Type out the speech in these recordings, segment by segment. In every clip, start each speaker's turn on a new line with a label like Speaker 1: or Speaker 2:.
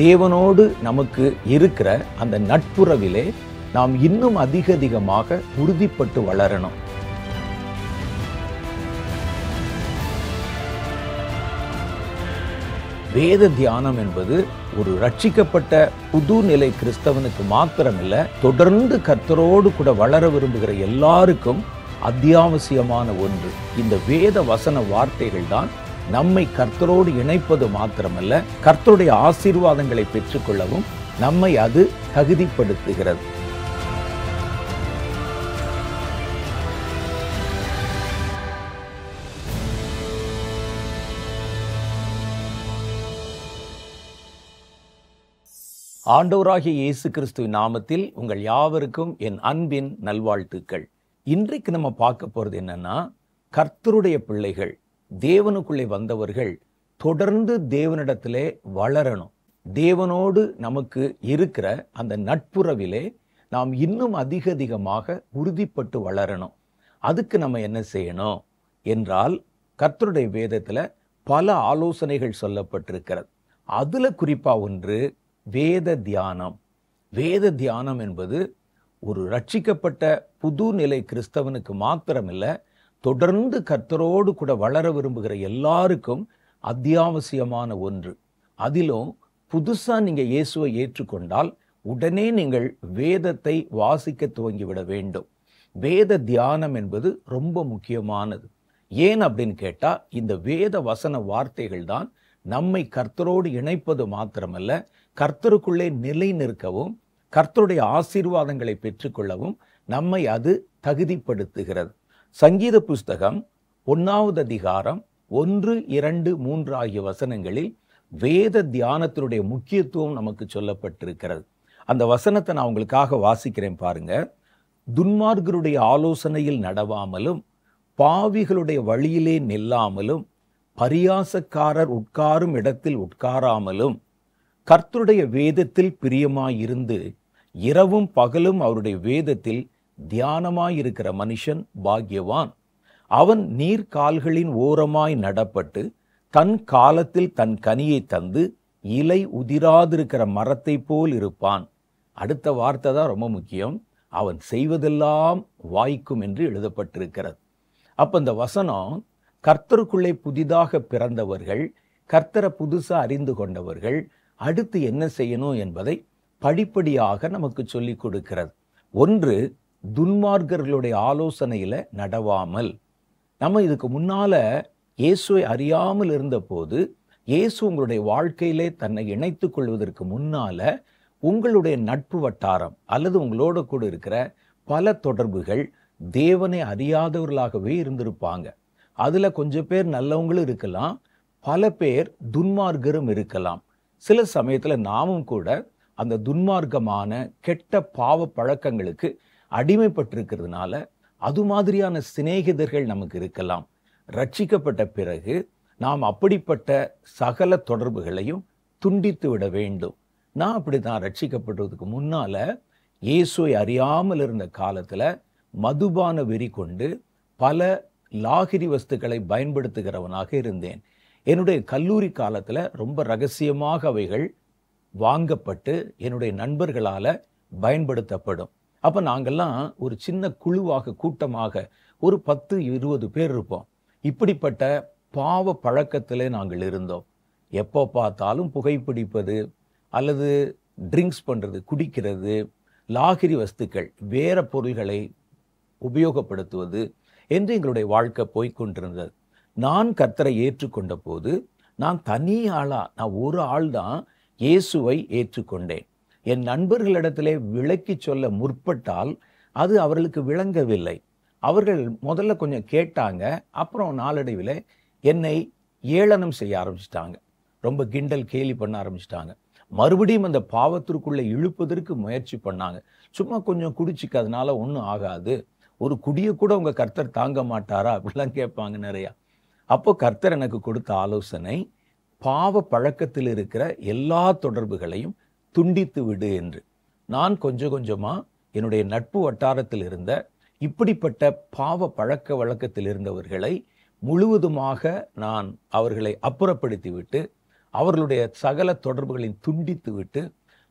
Speaker 1: தேவனோடு நமக்கு இருக்கிற அந்த நட்புறவிலே நாம் இன்னும் அதிகமாக உறுதிப்பட்டு வளரணும். வேத தியானம் என்பது ஒரு ரட்சிக்கப்பட்ட புது நிலை கிறிஸ்தவனுக்கு மாத்திரமில்ல, தொடர்ந்து கர்த்தரோடு கூட வளர விரும்புகிற எல்லாருக்கும் அத்தியாவசியமான ஒன்று. இந்த வேத வசன வார்த்தைகள் தான் நம்மை கர்த்தரோடு இணைப்பது மாத்திரமல்ல, கர்த்தருடைய ஆசீர்வாதங்களை பெற்றுக்கொள்ளவும் நம்மை அது தகுதிப்படுத்துகிறது. ஆண்டவராகிய இயேசு கிறிஸ்துவின் நாமத்தில் உங்கள் யாவருக்கும் என் அன்பின் நல்வாழ்த்துக்கள். இன்றைக்கு நம்ம பார்க்க போறது என்னன்னா, கர்த்தருடைய பிள்ளைகள், தேவனுக்குள்ளே வந்தவர்கள் தொடர்ந்து தேவனிடத்திலே வளரணும். தேவனோடு நமக்கு இருக்கிற அந்த நட்புறவிலே நாம் இன்னும் அதிகமாக உறுதிப்பட்டு வளரணும். அதுக்கு நம்ம என்ன செய்யணும் என்றால், கர்த்தருடைய வேதத்துல பல ஆலோசனைகள் சொல்லப்பட்டிருக்கிறது. அதுல குறிப்பா ஒன்று வேத தியானம். வேத தியானம் என்பது ஒரு ரட்சிக்கப்பட்ட புது நிலை கிறிஸ்தவனுக்கு மாத்திரமில்ல, தொடர்ந்து கர்த்தரோடு கூட வளர விரும்புகிற எல்லாருக்கும் அத்தியாவசியமான ஒன்று. அதிலும் புதுசா நீங்க இயேசுவை ஏற்றுக்கொண்டால் உடனே நீங்கள் வேதத்தை வாசிக்க துவங்கிவிட வேண்டும். வேத தியானம் என்பது ரொம்ப முக்கியமானது. ஏன் அப்படின்னு கேட்டா, இந்த வேத வசன வார்த்தைகள் தான் நம்மை கர்த்தரோடு இணைப்பது மாத்திரமல்ல, கர்த்தருக்குள்ளே நிலை நிற்கவும் கர்த்தருடைய ஆசீர்வாதங்களை பெற்றுக்கொள்ளவும் நம்மை அது தகுதிப்படுத்துகிறது. சங்கீத புஸ்தகம் 1வது அதிகாரம் 1, 2, 3 ஆகிய வசனங்களில் வேத தியானத்தினுடைய முக்கியத்துவம் நமக்கு சொல்லப்பட்டிருக்கிறது. அந்த வசனத்தை நான் உங்களுக்காக வாசிக்கிறேன் பாருங்க. துன்மார்க்கருடைய ஆலோசனையில் நடவாமலும் பாவிகளுடைய வழியிலே நில்லாமலும் பரியாசக்காரர் உட்காரும் இடத்தில் உட்காராமலும் கர்த்தருடைய வேதத்தில் பிரியமாயிருந்து இரவும் பகலும் அவருடைய வேதத்தில் தியானமாயிருக்கிற மனுஷன் பாக்கியவான். அவன் நீர்கால்களின் ஓரமாய் நடப்பட்டு தன் காலத்தில் தன் கனியை தந்து இலை உதிராதிருக்கிற மரத்தை போல் இருப்பான். அடுத்த வார்த்தை தான் ரொம்ப முக்கியம். அவன் செய்வதெல்லாம் வாய்க்கும் என்று எழுதப்பட்டிருக்கிறது. அப்ப இந்த வசனம் கர்த்தருக்குள்ளே புதிதாக பிறந்தவர்கள், கர்த்தரை புதுசா அறிந்து கொண்டவர்கள் அடுத்து என்ன செய்யணும் என்பதை படிப்படியாக நமக்கு சொல்லிக் கொடுக்கிறது. ஒன்று, துன்மார்க்கர்களுடைய ஆலோசனையில நடவாமல். நம்ம இதுக்கு முன்னால இயேசுவை அறியாமல் இருந்த போது, இயேசு உங்களுடைய வாழ்க்கையிலே தன்னை இணைத்துக் கொள்வதற்கு முன்னால உங்களுடைய நட்பு வட்டாரம் அல்லது உங்களோட கூட இருக்கிற பல தொடர்புகள் தேவனை அறியாதவர்களாகவே இருந்திருப்பாங்க. அதுல கொஞ்சம் பேர் நல்லவங்களும் இருக்கலாம், பல பேர் துன்மார்க்கரும் இருக்கலாம். சில சமயத்துல நாமும் கூட அந்த துன்மார்க்கமான கெட்ட பாவ பழக்கங்களுக்கு அடிமைப்பட்டிருக்கிறதுனால அது மாதிரியான சிநேகிதர்கள் நமக்கு இருக்கலாம். ரட்சிக்கப்பட்ட பிறகு நாம் அப்படிப்பட்ட சகல தொடர்புகளையும் துண்டித்து விட வேண்டும். நான் அப்படிதான் ரட்சிக்கப்படுவதற்கு முன்னால இயேசுவை அறியாமல் இருந்த காலத்துல மதுபான வெறி கொண்டு பல லாகிரி வஸ்துக்களை பயன்படுத்துகிறவனாக இருந்தேன். என்னுடைய கல்லூரி காலத்துல ரொம்ப ரகசியமாக அவைகள் வாங்கப்பட்டு என்னுடைய நண்பர்களால பயன்படுத்தப்படும். அப்ப நாங்கெல்லாம் ஒரு சின்ன குழுவாக, கூட்டமாக ஒரு 10, 20 பேர் இருப்போம். இப்படிப்பட்ட பாவ பழக்கத்திலே நாங்கள் இருந்தோம். எப்போ பார்த்தாலும் புகைப்பிடிப்பது அல்லது ட்ரிங்க்ஸ் பண்றது, குடிக்கிறது, லாகிரி வஸ்துக்கள், வேற பொருள்களை உபயோகப்படுத்துவது என்று எங்களுடைய வாழ்க்கை போய்கொண்டிருந்தது. நான் கர்த்தரை ஏற்றுக்கொண்ட போது நான் தனி ஆளா, நான் ஒரு ஆள் தான் இயேசுவை ஏற்றுக்கொண்டேன். என் நண்பர்களிடத்திலே விளக்கி சொல்ல முற்பட்டால் அது அவர்களுக்கு விளங்கவில்லை. அவர்கள் முதல்ல கொஞ்சம் கேட்டாங்க, அப்புறம் நாளடைவில் என்னை ஏளனம் செய்ய ஆரம்பிச்சிட்டாங்க. ரொம்ப கிண்டல் கேலி பண்ண ஆரம்பிச்சிட்டாங்க. மறுபடியும் அந்த பாவத்திற்குள்ளே இழுப்பதற்கு முயற்சி பண்ணாங்க. சும்மா கொஞ்சம் குடிச்சிக்க, அதனால ஒன்றும் ஆகாது, ஒரு குடியை கூட உங்க கர்த்தர் தாங்க மாட்டாரா அப்படிலாம் கேட்பாங்க நிறையா. அப்போ கர்த்தர் எனக்கு கொடுத்த ஆலோசனை, பாவ பழக்கத்தில் இருக்கிற எல்லா தொடர்புகளையும் துண்டித்து விடு என்று. நான் கொஞ்சம் கொஞ்சமா என்னுடைய நட்பு வட்டாரத்தில் இருந்த இப்படிப்பட்ட பாவ பழக்க வழக்கத்தில் இருந்தவர்களை முழுவதுமாக நான் அவர்களை அப்புறப்படுத்திவிட்டு அவர்களுடைய சகல தொடர்புகளையும் துண்டித்து விட்டு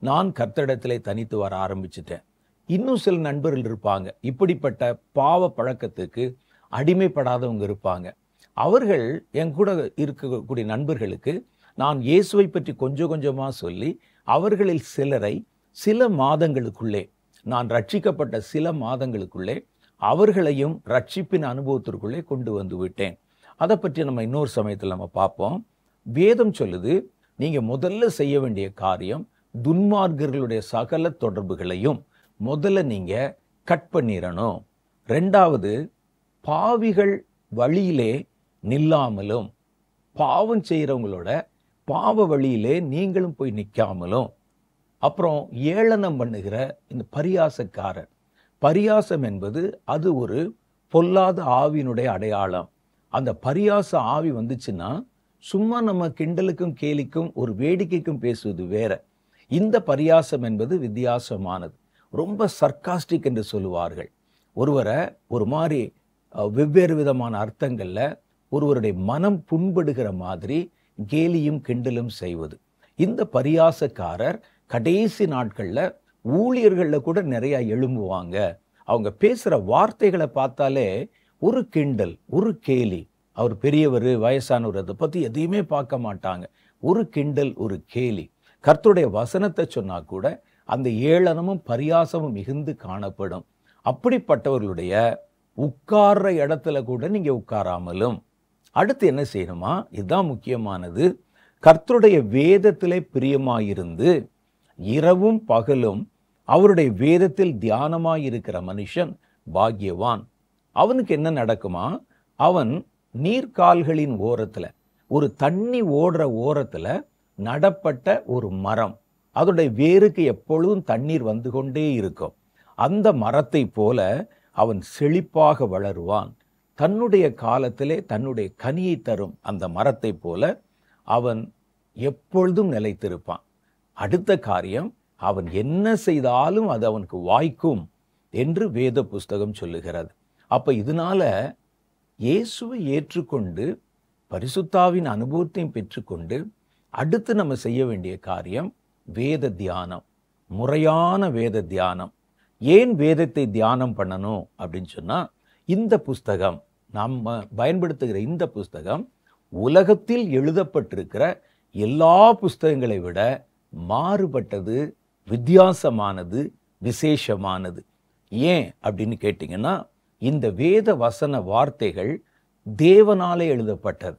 Speaker 1: நான் கர்த்தரிடத்திலே தனித்து வர ஆரம்பிச்சிட்டேன். இன்னும் சில நண்பர்கள் இருப்பாங்க, இப்படிப்பட்ட பாவ பழக்கத்துக்கு அடிமைப்படாதவங்க இருப்பாங்க. அவர்கள் என் கூட இருக்கக்கூடிய நண்பர்களுக்கு நான் இயேசுவை பற்றி கொஞ்சம் கொஞ்சமாக சொல்லி அவர்களில் சிலரை சில மாதங்களுக்குள்ளே, நான் ரட்சிக்கப்பட்ட சில மாதங்களுக்குள்ளே அவர்களையும் ரட்சிப்பின் அனுபவத்திற்குள்ளே கொண்டு வந்து விட்டேன். அதை பற்றி நம்ம இன்னொரு சமயத்தில் நம்ம பார்ப்போம். வேதம் சொல்லுது, நீங்கள் முதல்ல செய்ய வேண்டிய காரியம் துன்மார்க்கர்களுடைய சகல தொடர்புகளையும் முதல்ல நீங்கள் கட் பண்ணிடணும். ரெண்டாவது, பாவிகள் வழியிலே நில்லாமலும், பாவம் செய்கிறவங்களோட பாவ வழியிலே நீங்களும் போய் நிற்காமலும், அப்புறம் ஏளனம் பண்ணுகிற இந்த பரியாசக்காரர். பரியாசம் என்பது அது ஒரு பொல்லாத ஆவியினுடைய அடையாளம். அந்த பரியாச ஆவி வந்துச்சுன்னா சும்மா நம்ம கிண்டலுக்கும் கேலிக்கும் ஒரு வேடிக்கைக்கும் பேசுவது வேற. இந்த பரியாசம் என்பது வித்தியாசமானது. ரொம்ப சர்க்காஸ்டிக் என்று சொல்லுவார்கள். ஒருவரை ஒரு மாதிரி வெவ்வேறு விதமான அர்த்தங்கள்ல ஒருவருடைய மனம் புண்படுகிற மாதிரி கேலியும் கிண்டலும் செய்வது. இந்த பரியாசக்காரர் கடைசி நாட்கள்ல ஊழியர்கள்ல கூட நிறைய எழும்புவாங்க. அவங்க பேசுற வார்த்தைகளை பார்த்தாலே ஒரு கிண்டல், ஒரு கேலி. அவர் பெரியவர், வயசானவர், அதை பத்தி எதையுமே பார்க்க மாட்டாங்க. ஒரு கிண்டல், ஒரு கேலி. கர்த்தருடைய வசனத்தை சொன்னா கூட அந்த ஏளனமும் பரியாசமும் மிகுந்து காணப்படும். அப்படிப்பட்டவர்களுடைய உட்கார்ற இடத்துல கூட நீங்க உட்காராமலும், அடுத்து என்ன செய்யணுமா? இதுதான் முக்கியமானது. கர்த்தருடைய வேதத்திலே பிரியமாயிருந்து இரவும் பகலும் அவருடைய வேதத்தில் தியானமாயிருக்கிற மனுஷன் பாக்கியவான். அவனுக்கு என்ன நடக்குமா? அவன் நீர்க்கால்களின் ஓரத்துல, ஒரு தண்ணி ஓடுற ஓரத்துல நடப்பட்ட ஒரு மரம், அதோடைய வேருக்கு எப்பொழுதும் தண்ணீர் வந்து கொண்டே இருக்கும். அந்த மரத்தை போல அவன் செழிப்பாக வளருவான். தன்னுடைய காலத்திலே தன்னுடைய கனியை தரும் அந்த மரத்தை போல அவன் எப்பொழுதும் நிலைத்திருப்பான். அடுத்த காரியம், அவன் என்ன செய்தாலும் அது அவனுக்கு வாய்க்கும் என்று வேத புஸ்தகம் சொல்லுகிறது. அப்ப இதனால இயேசுவை ஏற்றுக்கொண்டு பரிசுத்தாவின் அனுபவத்தையும் பெற்றுக்கொண்டு அடுத்து நம்ம செய்ய வேண்டிய காரியம் வேத தியானம், முறையான வேத தியானம். ஏன் வேதத்தை தியானம் பண்ணணும் அப்படின்னு சொன்னா, இந்த புஸ்தகம், நம்ம பயன்படுத்துகிற இந்த புஸ்தகம் உலகத்தில் எழுதப்பட்டிருக்கிற எல்லா புஸ்தகங்களை விட மாறுபட்டது, வித்தியாசமானது, விசேஷமானது. ஏன் அப்படின்னு கேட்டிங்கன்னா, இந்த வேத வசன வார்த்தைகள் தேவனாலே எழுதப்பட்டது.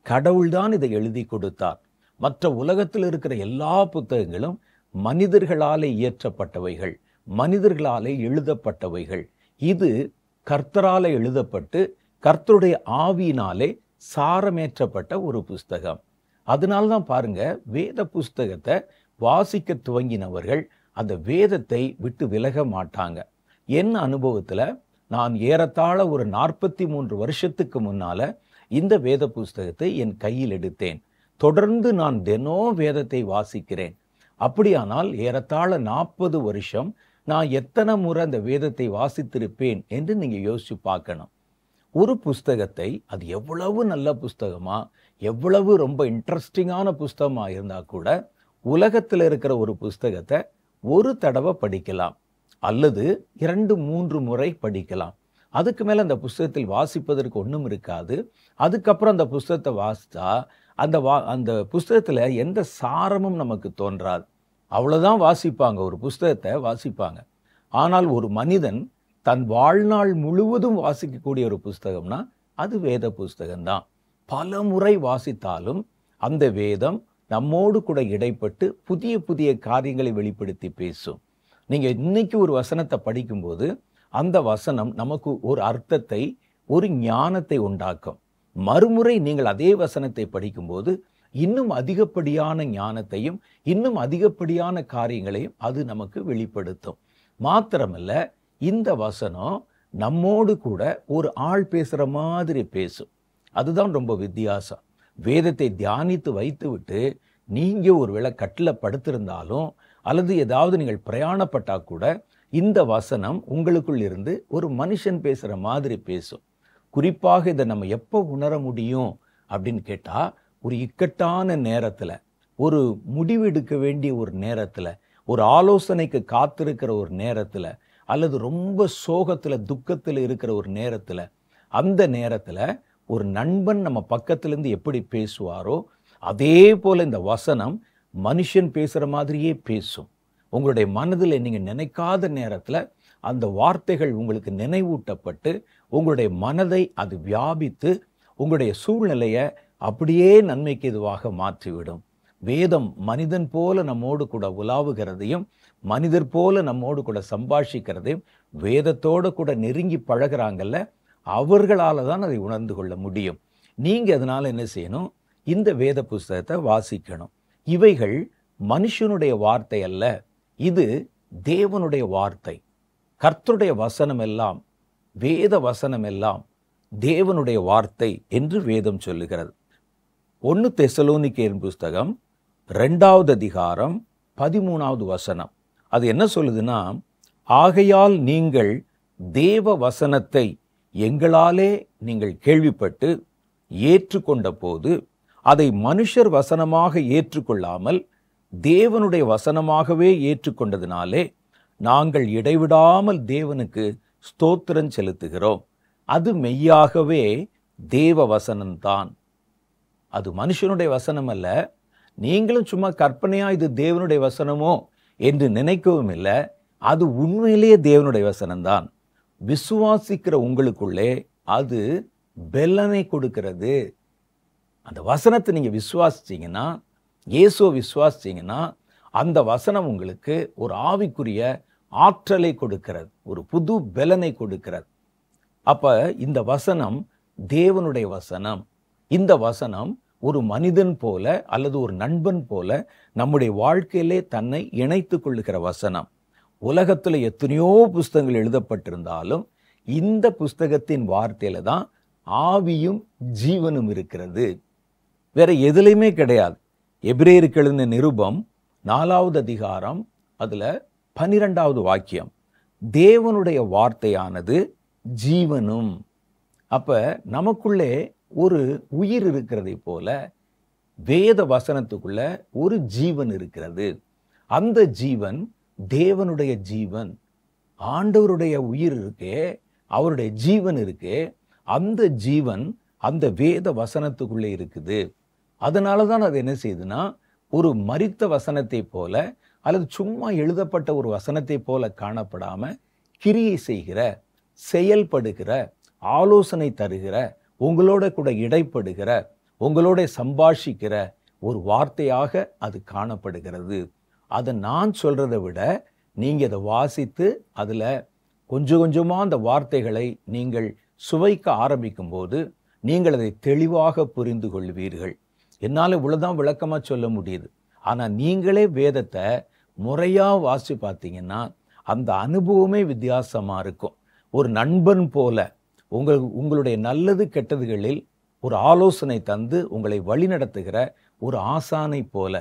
Speaker 1: கடவுள்தான் இதை எழுதி கொடுத்தார். மற்ற உலகத்தில் இருக்கிற எல்லா புத்தகங்களும் மனிதர்களாலே இயற்றப்பட்டவைகள், மனிதர்களாலே எழுதப்பட்டவைகள். இது கர்த்தராலே எழுதப்பட்டு கர்த்தருடைய ஆவியினாலே சாரமேற்றப்பட்ட ஒரு புஸ்தகம். அதனால்தான் பாருங்க, வேத புஸ்தகத்தை வாசிக்க துவங்கினவர்கள் அந்த வேதத்தை விட்டு விலக மாட்டாங்க. என் அனுபவத்துல நான் ஏறத்தாழ ஒரு 43 வருஷத்துக்கு முன்னால இந்த வேத புஸ்தகத்தை என் கையில் எடுத்தேன். தொடர்ந்து நான் தினம் வேதத்தை வாசிக்கிறேன். அப்படியானால் ஏறத்தாழ 40 வருஷம் நான் எத்தனை முறை அந்த வேதத்தை வாசித்திருப்பேன் என்று நீங்க யோசிச்சு பார்க்கணும். ஒரு புஸ்தகத்தை, அது எவ்வளவு நல்ல புஸ்தகமா, எவ்வளவு ரொம்ப இன்ட்ரெஸ்டிங்கான புஸ்தகமா இருந்தா கூட உலகத்தில் இருக்கிற ஒரு புஸ்தகத்தை ஒரு தடவை படிக்கலாம் அல்லது 2-3 முறை படிக்கலாம். அதுக்கு மேல அந்த புஸ்தகத்தில் வாசிப்பதற்கு ஒன்றும் இருக்காது. அதுக்கப்புறம் அந்த புஸ்தகத்தை வாசித்தா அந்த புஸ்தகத்துல எந்த சாரமும் நமக்கு தோன்றாது. அவ்வளவுதான் வாசிப்பாங்க, ஒரு புஸ்தகத்தை வாசிப்பாங்க. ஆனால் ஒரு மனிதன் தன் வாழ்நாள் முழுவதும் வாசிக்கக்கூடிய ஒரு புஸ்தகம்னா அது வேத புஸ்தகம்தான். பல முறை வாசித்தாலும் அந்த வேதம் நம்மோடு கூட இடைப்பட்டு புதிய புதிய காரியங்களை வெளிப்படுத்தி பேசும். நீங்க இன்னைக்கு ஒரு வசனத்தை படிக்கும்போது அந்த வசனம் நமக்கு ஒரு அர்த்தத்தை, ஒரு ஞானத்தை உண்டாக்கும். மறுமுறை நீங்கள் அதே வசனத்தை படிக்கும்போது இன்னும் அதிகப்படியான ஞானத்தையும் இன்னும் அதிகப்படியான காரியங்களையும் அது நமக்கு வெளிப்படுத்தும். மாத்திரமல்ல, இந்த வசனம் நம்மோடு கூட ஒரு ஆள் பேசுற மாதிரி பேசும். அதுதான் ரொம்ப வித்தியாசம். வேதத்தை தியானித்து வைத்துவிட்டு நீங்க ஒருவேளை கட்டில் படுத்திருந்தாலும் அல்லது ஏதாவது நீங்கள் பிரயாணப்பட்டா கூட இந்த வசனம் உங்களுக்குள் இருந்து ஒரு மனுஷன் பேசுற மாதிரி பேசும். குறிப்பாக இதை நம்ம எப்போ உணர முடியும் அப்படின்னு கேட்டா, ஒரு இக்கட்டான நேரத்துல, ஒரு முடிவெடுக்க வேண்டிய ஒரு நேரத்தில், ஒரு ஆலோசனைக்கு காத்திருக்கிற ஒரு நேரத்தில், அல்லது ரொம்ப சோகத்தில் துக்கத்தில் இருக்கிற ஒரு நேரத்தில், அந்த நேரத்தில் ஒரு நண்பன் நம்ம பக்கத்திலிருந்து எப்படி பேசுவாரோ அதே போல இந்த வசனம் மனுஷன் பேசுகிற மாதிரியே பேசும். உங்களுடைய மனதில் நீங்கள் நினைக்காத நேரத்தில் அந்த வார்த்தைகள் உங்களுக்கு நினைவூட்டப்பட்டு உங்களுடைய மனதை அது வியாபித்து உங்களுடைய சூழ்நிலையை அப்படியே நன்மைக்கு இதுவாக மாற்றிவிடும். வேதம் மனிதன் போல நம்மோடு கூட உலாவுகிறதையும் மனிதர் போல நம்மோடு கூட சம்பாஷிக்கிறதையும் வேதத்தோடு கூட நெருங்கி பழகிறாங்கல்ல, அவர்களால் தான் அதை உணர்ந்து கொள்ள முடியும். நீங்கள் அதனால் என்ன செய்யணும்? இந்த வேத புஸ்தகத்தை வாசிக்கணும். இவைகள் மனுஷனுடைய வார்த்தை அல்ல, இது தேவனுடைய வார்த்தை. கர்த்தருடைய வசனம் எல்லாம், வேத வசனம் எல்லாம் தேவனுடைய வார்த்தை என்று வேதம் சொல்லுகிறது. 1 தெசலோனிக்கேயர் புஸ்தகம் 2வது அதிகாரம் 13வது வசனம். அது என்ன சொல்லுதுன்னா, ஆகையால் நீங்கள் தேவ வசனத்தை எங்களாலே நீங்கள் கேள்விப்பட்டு ஏற்றுக்கொண்ட போது அதை மனுஷர் வசனமாக ஏற்றுக்கொள்ளாமல் தேவனுடைய வசனமாகவே ஏற்றுக்கொண்டதினாலே நாங்கள் இடைவிடாமல் தேவனுக்கு ஸ்தோத்திரம் செலுத்துகிறோம். அது மெய்யாகவே தேவ வசனம்தான். அது மனுஷனுடைய வசனம் அல்ல. நீங்களும் சும்மா கற்பனையா இது தேவனுடைய வசனமோ என்று நினைக்கவும் இல்லை. அது உண்மையிலேயே தேவனுடைய வசனம்தான். விசுவாசிக்கிற உங்களுக்குள்ளே அது பெலனை கொடுக்கிறது. அந்த வசனத்தை நீங்க விசுவாசிச்சீங்கன்னா, இயேசுவை விசுவாசிச்சீங்கன்னா, அந்த வசனம் உங்களுக்கு ஒரு ஆவிக்குரிய ஆற்றலை கொடுக்கிறது, ஒரு புது பெலனை கொடுக்கிறது. அப்ப இந்த வசனம் தேவனுடைய வசனம். இந்த வசனம் ஒரு மனிதன் போல அல்லது ஒரு நண்பன் போல நம்முடைய வாழ்க்கையிலே தன்னை இணைத்துக் கொள்ளுகிற வசனம். உலகத்தில் எத்தனையோ புஸ்தகங்கள் எழுதப்பட்டிருந்தாலும் இந்த புஸ்தகத்தின் வார்த்தையில தான் ஆவியும் ஜீவனும் இருக்கிறது. வேற எதுலையுமே கிடையாது. எபிரேயருக்கு எழுதின நிருபம் 4வது அதிகாரம் அதுல 12வது வாக்கியம், தேவனுடைய வார்த்தையானது ஜீவனும். அப்ப நமக்குள்ளே ஒரு உயிர் இருக்கிறதை போல வேத வசனத்துக்குள்ள ஒரு ஜீவன் இருக்கிறது. அந்த ஜீவன் தேவனுடைய ஜீவன். ஆண்டவருடைய உயிர் இருக்கே, அவருடைய ஜீவன் இருக்கே, அந்த ஜீவன் அந்த வேத வசனத்துக்குள்ளே இருக்குது. அதனால தான் அது என்ன செய்யுதுன்னா, ஒரு மரித்த வசனத்தை போல அல்லது சும்மா எழுதப்பட்ட ஒரு வசனத்தை போல காணப்படாம கிரியை செய்கிற, செயல்படுகிற, ஆலோசனை தருகிற, உங்களோட கூட இடைப்படுகிற, உங்களோட சம்பாஷிக்கிற ஒரு வார்த்தையாக அது காணப்படுகிறது. அதை நான் சொல்றதை விட நீங்க அதை வாசித்து அதுல கொஞ்சம் கொஞ்சமா அந்த வார்த்தைகளை நீங்கள் சுவைக்க ஆரம்பிக்கும் போது நீங்கள் அதை தெளிவாக புரிந்து கொள்வீர்கள். என்னால் இவ்வளவுதான் விளக்கமா சொல்ல முடியுது. ஆனா நீங்களே வேதத்தை முறையா வாசி பார்த்தீங்கன்னா அந்த அனுபவமே வித்தியாசமா இருக்கும். ஒரு நண்பன் போல உங்களுடைய நல்லது கெட்டதுகளில் ஒரு ஆலோசனை தந்து உங்களை வழிநடத்துகிற ஒரு ஆசானை போல,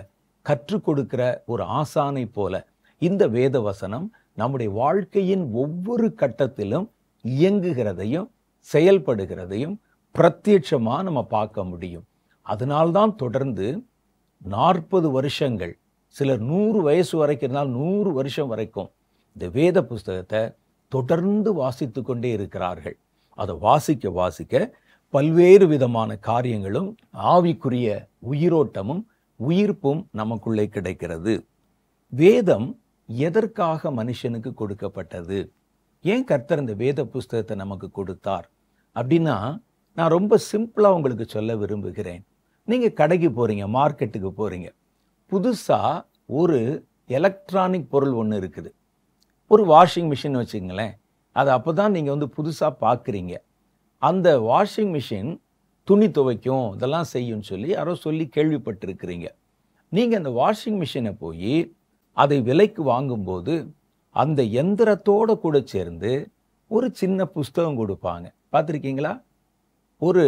Speaker 1: கற்றுக் கொடுக்கிற ஒரு ஆசானை போல இந்த வேத வசனம் நம்முடைய வாழ்க்கையின் ஒவ்வொரு கட்டத்திலும் இயங்குகிறதையும் செயல்படுகிறதையும் பிரத்யட்சமா நம்ம பார்க்க முடியும். அதனால்தான் தொடர்ந்து 40 வருஷங்கள், சிலர் 100 வயசு வரைக்கும் இருந்தால் 100 வருஷம் வரைக்கும் இந்த வேத புஸ்தகத்தை தொடர்ந்து வாசித்து கொண்டே இருக்கிறார்கள். அதை வாசிக்க வாசிக்க பல்வேறு விதமான காரியங்களும் ஆவிக்குரிய உயிரோட்டமும் உயிர்ப்பும் நமக்குள்ளே கிடைக்கிறது. வேதம் எதற்காக மனுஷனுக்கு கொடுக்கப்பட்டது? ஏன் கர்த்தர் இந்த வேத புஸ்தகத்தை நமக்கு கொடுத்தார் அப்படின்னா, நான் ரொம்ப சிம்பிளா உங்களுக்கு சொல்ல விரும்புகிறேன். நீங்க கடைக்கு போறீங்க, மார்க்கெட்டுக்கு போறீங்க, புதுசா ஒரு எலக்ட்ரானிக் பொருள் ஒன்று இருக்குது. ஒரு வாஷிங் மிஷின் வச்சுங்களேன். அது அப்போதான் நீங்க புதுசா பார்க்குறீங்க. அந்த வாஷிங் மிஷின் துணி துவைக்கும், இதெல்லாம் செய்யும்னு சொல்லி யாரோ சொல்லி கேள்விப்பட்டிருக்கிறீங்க. நீங்க அந்த வாஷிங் மிஷினை போய் அதை விலைக்கு வாங்கும்போது அந்த எந்திரத்தோட கூட சேர்ந்து ஒரு சின்ன புஸ்தகம் கொடுப்பாங்க. பார்த்துருக்கீங்களா? ஒரு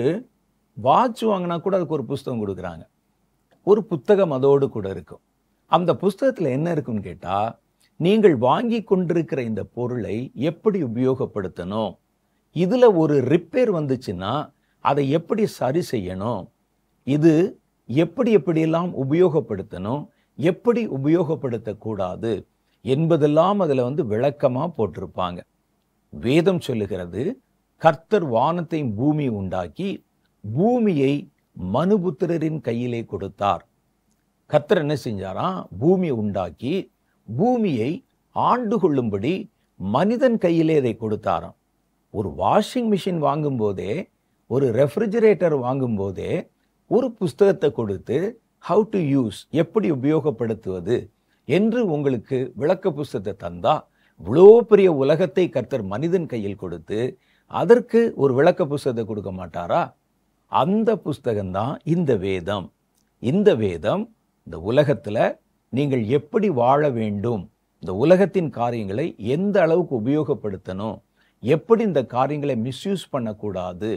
Speaker 1: வாட்ச் வாங்கினா கூட அதுக்கு ஒரு புஸ்தகம் கொடுக்குறாங்க. ஒரு புத்தகம் அதோடு கூட இருக்கும். அந்த புஸ்தகத்தில் என்ன இருக்குன்னு கேட்டா, நீங்கள் வாங்கி கொண்டிருக்கிற இந்த பொருளை எப்படி உபயோகப்படுத்தணும், இதுல ஒரு ரிப்பேர் வந்துச்சுன்னா அதை எப்படி சரி செய்யணும், இது எப்படியெல்லாம் உபயோகப்படுத்தணும், எப்படி உபயோகப்படுத்தக்கூடாது என்பதெல்லாம் அதில் விளக்கமா போட்டிருப்பாங்க. வேதம் சொல்லுகிறது, கர்த்தர் வானத்தையும் பூமி உண்டாக்கி பூமியை மனுபுத்திரரின் கையிலே கொடுத்தார். கர்த்தர் என்ன செஞ்சாராம்? பூமியை உண்டாக்கி பூமியை ஆண்டு கொள்ளும்படி மனிதன் கையிலே அதை கொடுத்தாராம். ஒரு வாஷிங் மிஷின் வாங்கும் போதே, ஒரு ரெஃப்ரிஜரேட்டர் வாங்கும் போதே ஒரு புஸ்தகத்தை கொடுத்து ஹவு டு யூஸ், எப்படி உபயோகப்படுத்துவது என்று உங்களுக்கு விளக்க புஸ்தகத்தை தந்தா, இவ்வளோ பெரிய உலகத்தை கர்த்தர் மனிதன் கையில் கொடுத்து அதற்கு ஒரு விளக்க புஸ்தகத்தை கொடுக்க மாட்டாரா? அந்த புஸ்தகம்தான் இந்த வேதம். இந்த வேதம் இந்த உலகத்தில் நீங்கள் எப்படி வாழ வேண்டும், இந்த உலகத்தின் காரியங்களை எந்த அளவுக்கு உபயோகப்படுத்தணும், எப்படி இந்த காரியங்களை மிஸ்யூஸ் பண்ணக்கூடாது,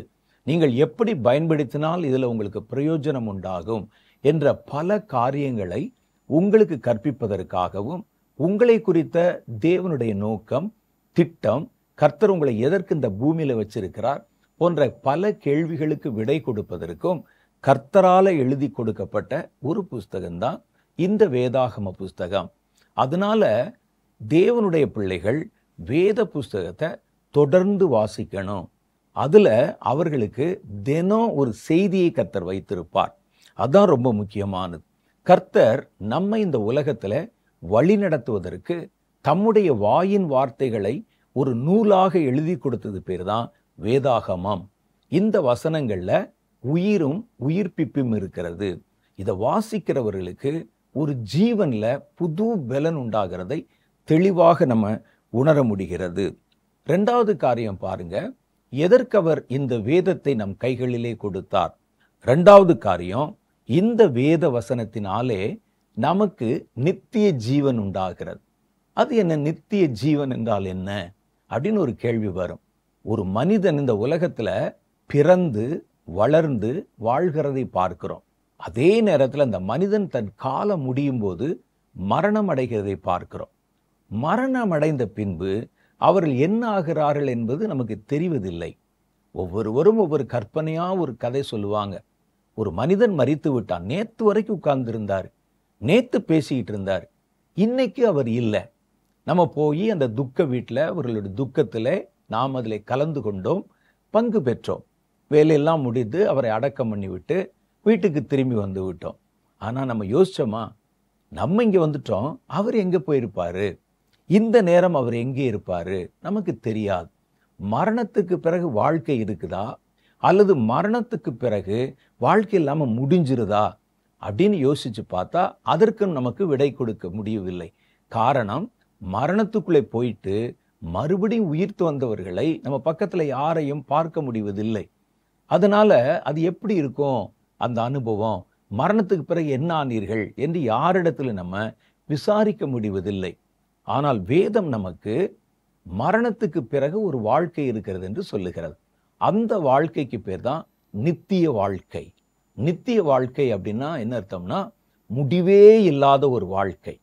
Speaker 1: நீங்கள் எப்படி பயன்படுத்தினால் இதில் உங்களுக்கு பிரயோஜனம் உண்டாகும் என்ற பல காரியங்களை உங்களுக்கு கற்பிப்பதற்காகவும், உங்களை குறித்த தேவனுடைய நோக்கம், திட்டம், கர்த்தர் உங்களை எதற்கு இந்த பூமியில வச்சிருக்கிறார் போன்ற பல கேள்விகளுக்கு விடை கொடுப்பதற்கும் கர்த்தரால எழுதி கொடுக்கப்பட்ட ஒரு புஸ்தகம்தான் இந்த வேதாகம புஸ்தகம். அதனால தேவனுடைய பிள்ளைகள் வேத புஸ்தகத்தை தொடர்ந்து வாசிக்கணும். அதுல அவர்களுக்கு தினம் ஒரு செய்தியை கர்த்தர் வைத்திருப்பார். அதான் ரொம்ப முக்கியமானது. கர்த்தர் நம்ம இந்த உலகத்துல வழி நடத்துவதற்கு தம்முடைய வாயின் வார்த்தைகளை ஒரு நூலாக எழுதி கொடுத்தது பேர் தான் வேதாகமம். இந்த வசனங்கள்ல உயிரும் உயிர்ப்பிப்பும் இருக்கிறது. இதை வாசிக்கிறவர்களுக்கு ஒரு ஜீவன்ல புது பலன் உண்டாகிறதை தெளிவாக நம்ம உணர முடிகிறது. இரண்டாவது காரியம் பாருங்க, எதற்கு அவர் இந்த வேதத்தை நம் கைகளிலே கொடுத்தார்? இரண்டாவது காரியம், இந்த வேத வசனத்தினாலே நமக்கு நித்திய ஜீவன் உண்டாகிறது. அது என்ன நித்திய ஜீவன் என்றால் என்ன அப்படின்னு ஒரு கேள்வி வரும். ஒரு மனிதன் இந்த உலகத்துல பிறந்து வளர்ந்து வாழ்கிறதை பார்க்கிறோம். அதே நேரத்தில் அந்த மனிதன் தன் காலம் முடியும் போது மரணம் அடைகிறதை பார்க்கிறோம். மரணம் அடைந்த பின்பு அவர்கள் என்ன ஆகிறார்கள் என்பது நமக்கு தெரிவதில்லை. ஒவ்வொருவரும் ஒவ்வொரு கற்பனையா ஒரு கதை சொல்லுவாங்க. ஒரு மனிதன் மரித்து விட்டான், நேத்து வரைக்கும் உட்கார்ந்திருந்தார், நேத்து பேசிக்கிட்டு இருந்தார், இன்னைக்கு அவர் இல்லை. நம்ம போய் அந்த துக்க வீட்டில் அவர்களுடைய துக்கத்தில் நாம் அதில் கலந்து கொண்டோம், பங்கு பெற்றோம். வேலையெல்லாம் முடிந்து அவரை அடக்கம் பண்ணி விட்டு வீட்டுக்கு திரும்பி வந்து விட்டோம். ஆனால் நம்ம யோசிச்சோமா, நம்ம இங்கே வந்துட்டோம், அவர் எங்கே போயிருப்பாரு, இந்த நேரம் அவர் எங்கே இருப்பாரு நமக்கு தெரியாது. மரணத்துக்கு பிறகு வாழ்க்கை இருக்குதா, அல்லது மரணத்துக்கு பிறகு வாழ்க்கை இல்லாமல் முடிஞ்சிருதா அப்படின்னு யோசிச்சு பார்த்தா அதற்கும் நமக்கு விடை கொடுக்க முடியவில்லை. காரணம், மரணத்துக்குள்ளே போயிட்டு மறுபடியும் உயிர்த்து வந்தவர்களை நம்ம பக்கத்தில் யாரையும் பார்க்க முடிவதில்லை. அதனால அது எப்படி இருக்கும் அந்த அனுபவம், மரணத்துக்கு பிறகு என்ன ஆனீர்கள் என்று யாரிடத்துல நம்ம விசாரிக்க முடிவதில்லை. ஆனால் வேதம் நமக்கு மரணத்துக்கு பிறகு ஒரு வாழ்க்கை இருக்கிறது என்று சொல்லுகிறது. அந்த வாழ்க்கைக்கு பேர் தான் நித்திய வாழ்க்கை. நித்திய வாழ்க்கை அப்படின்னா என்ன அர்த்தம்னா, முடிவே இல்லாத ஒரு வாழ்க்கை.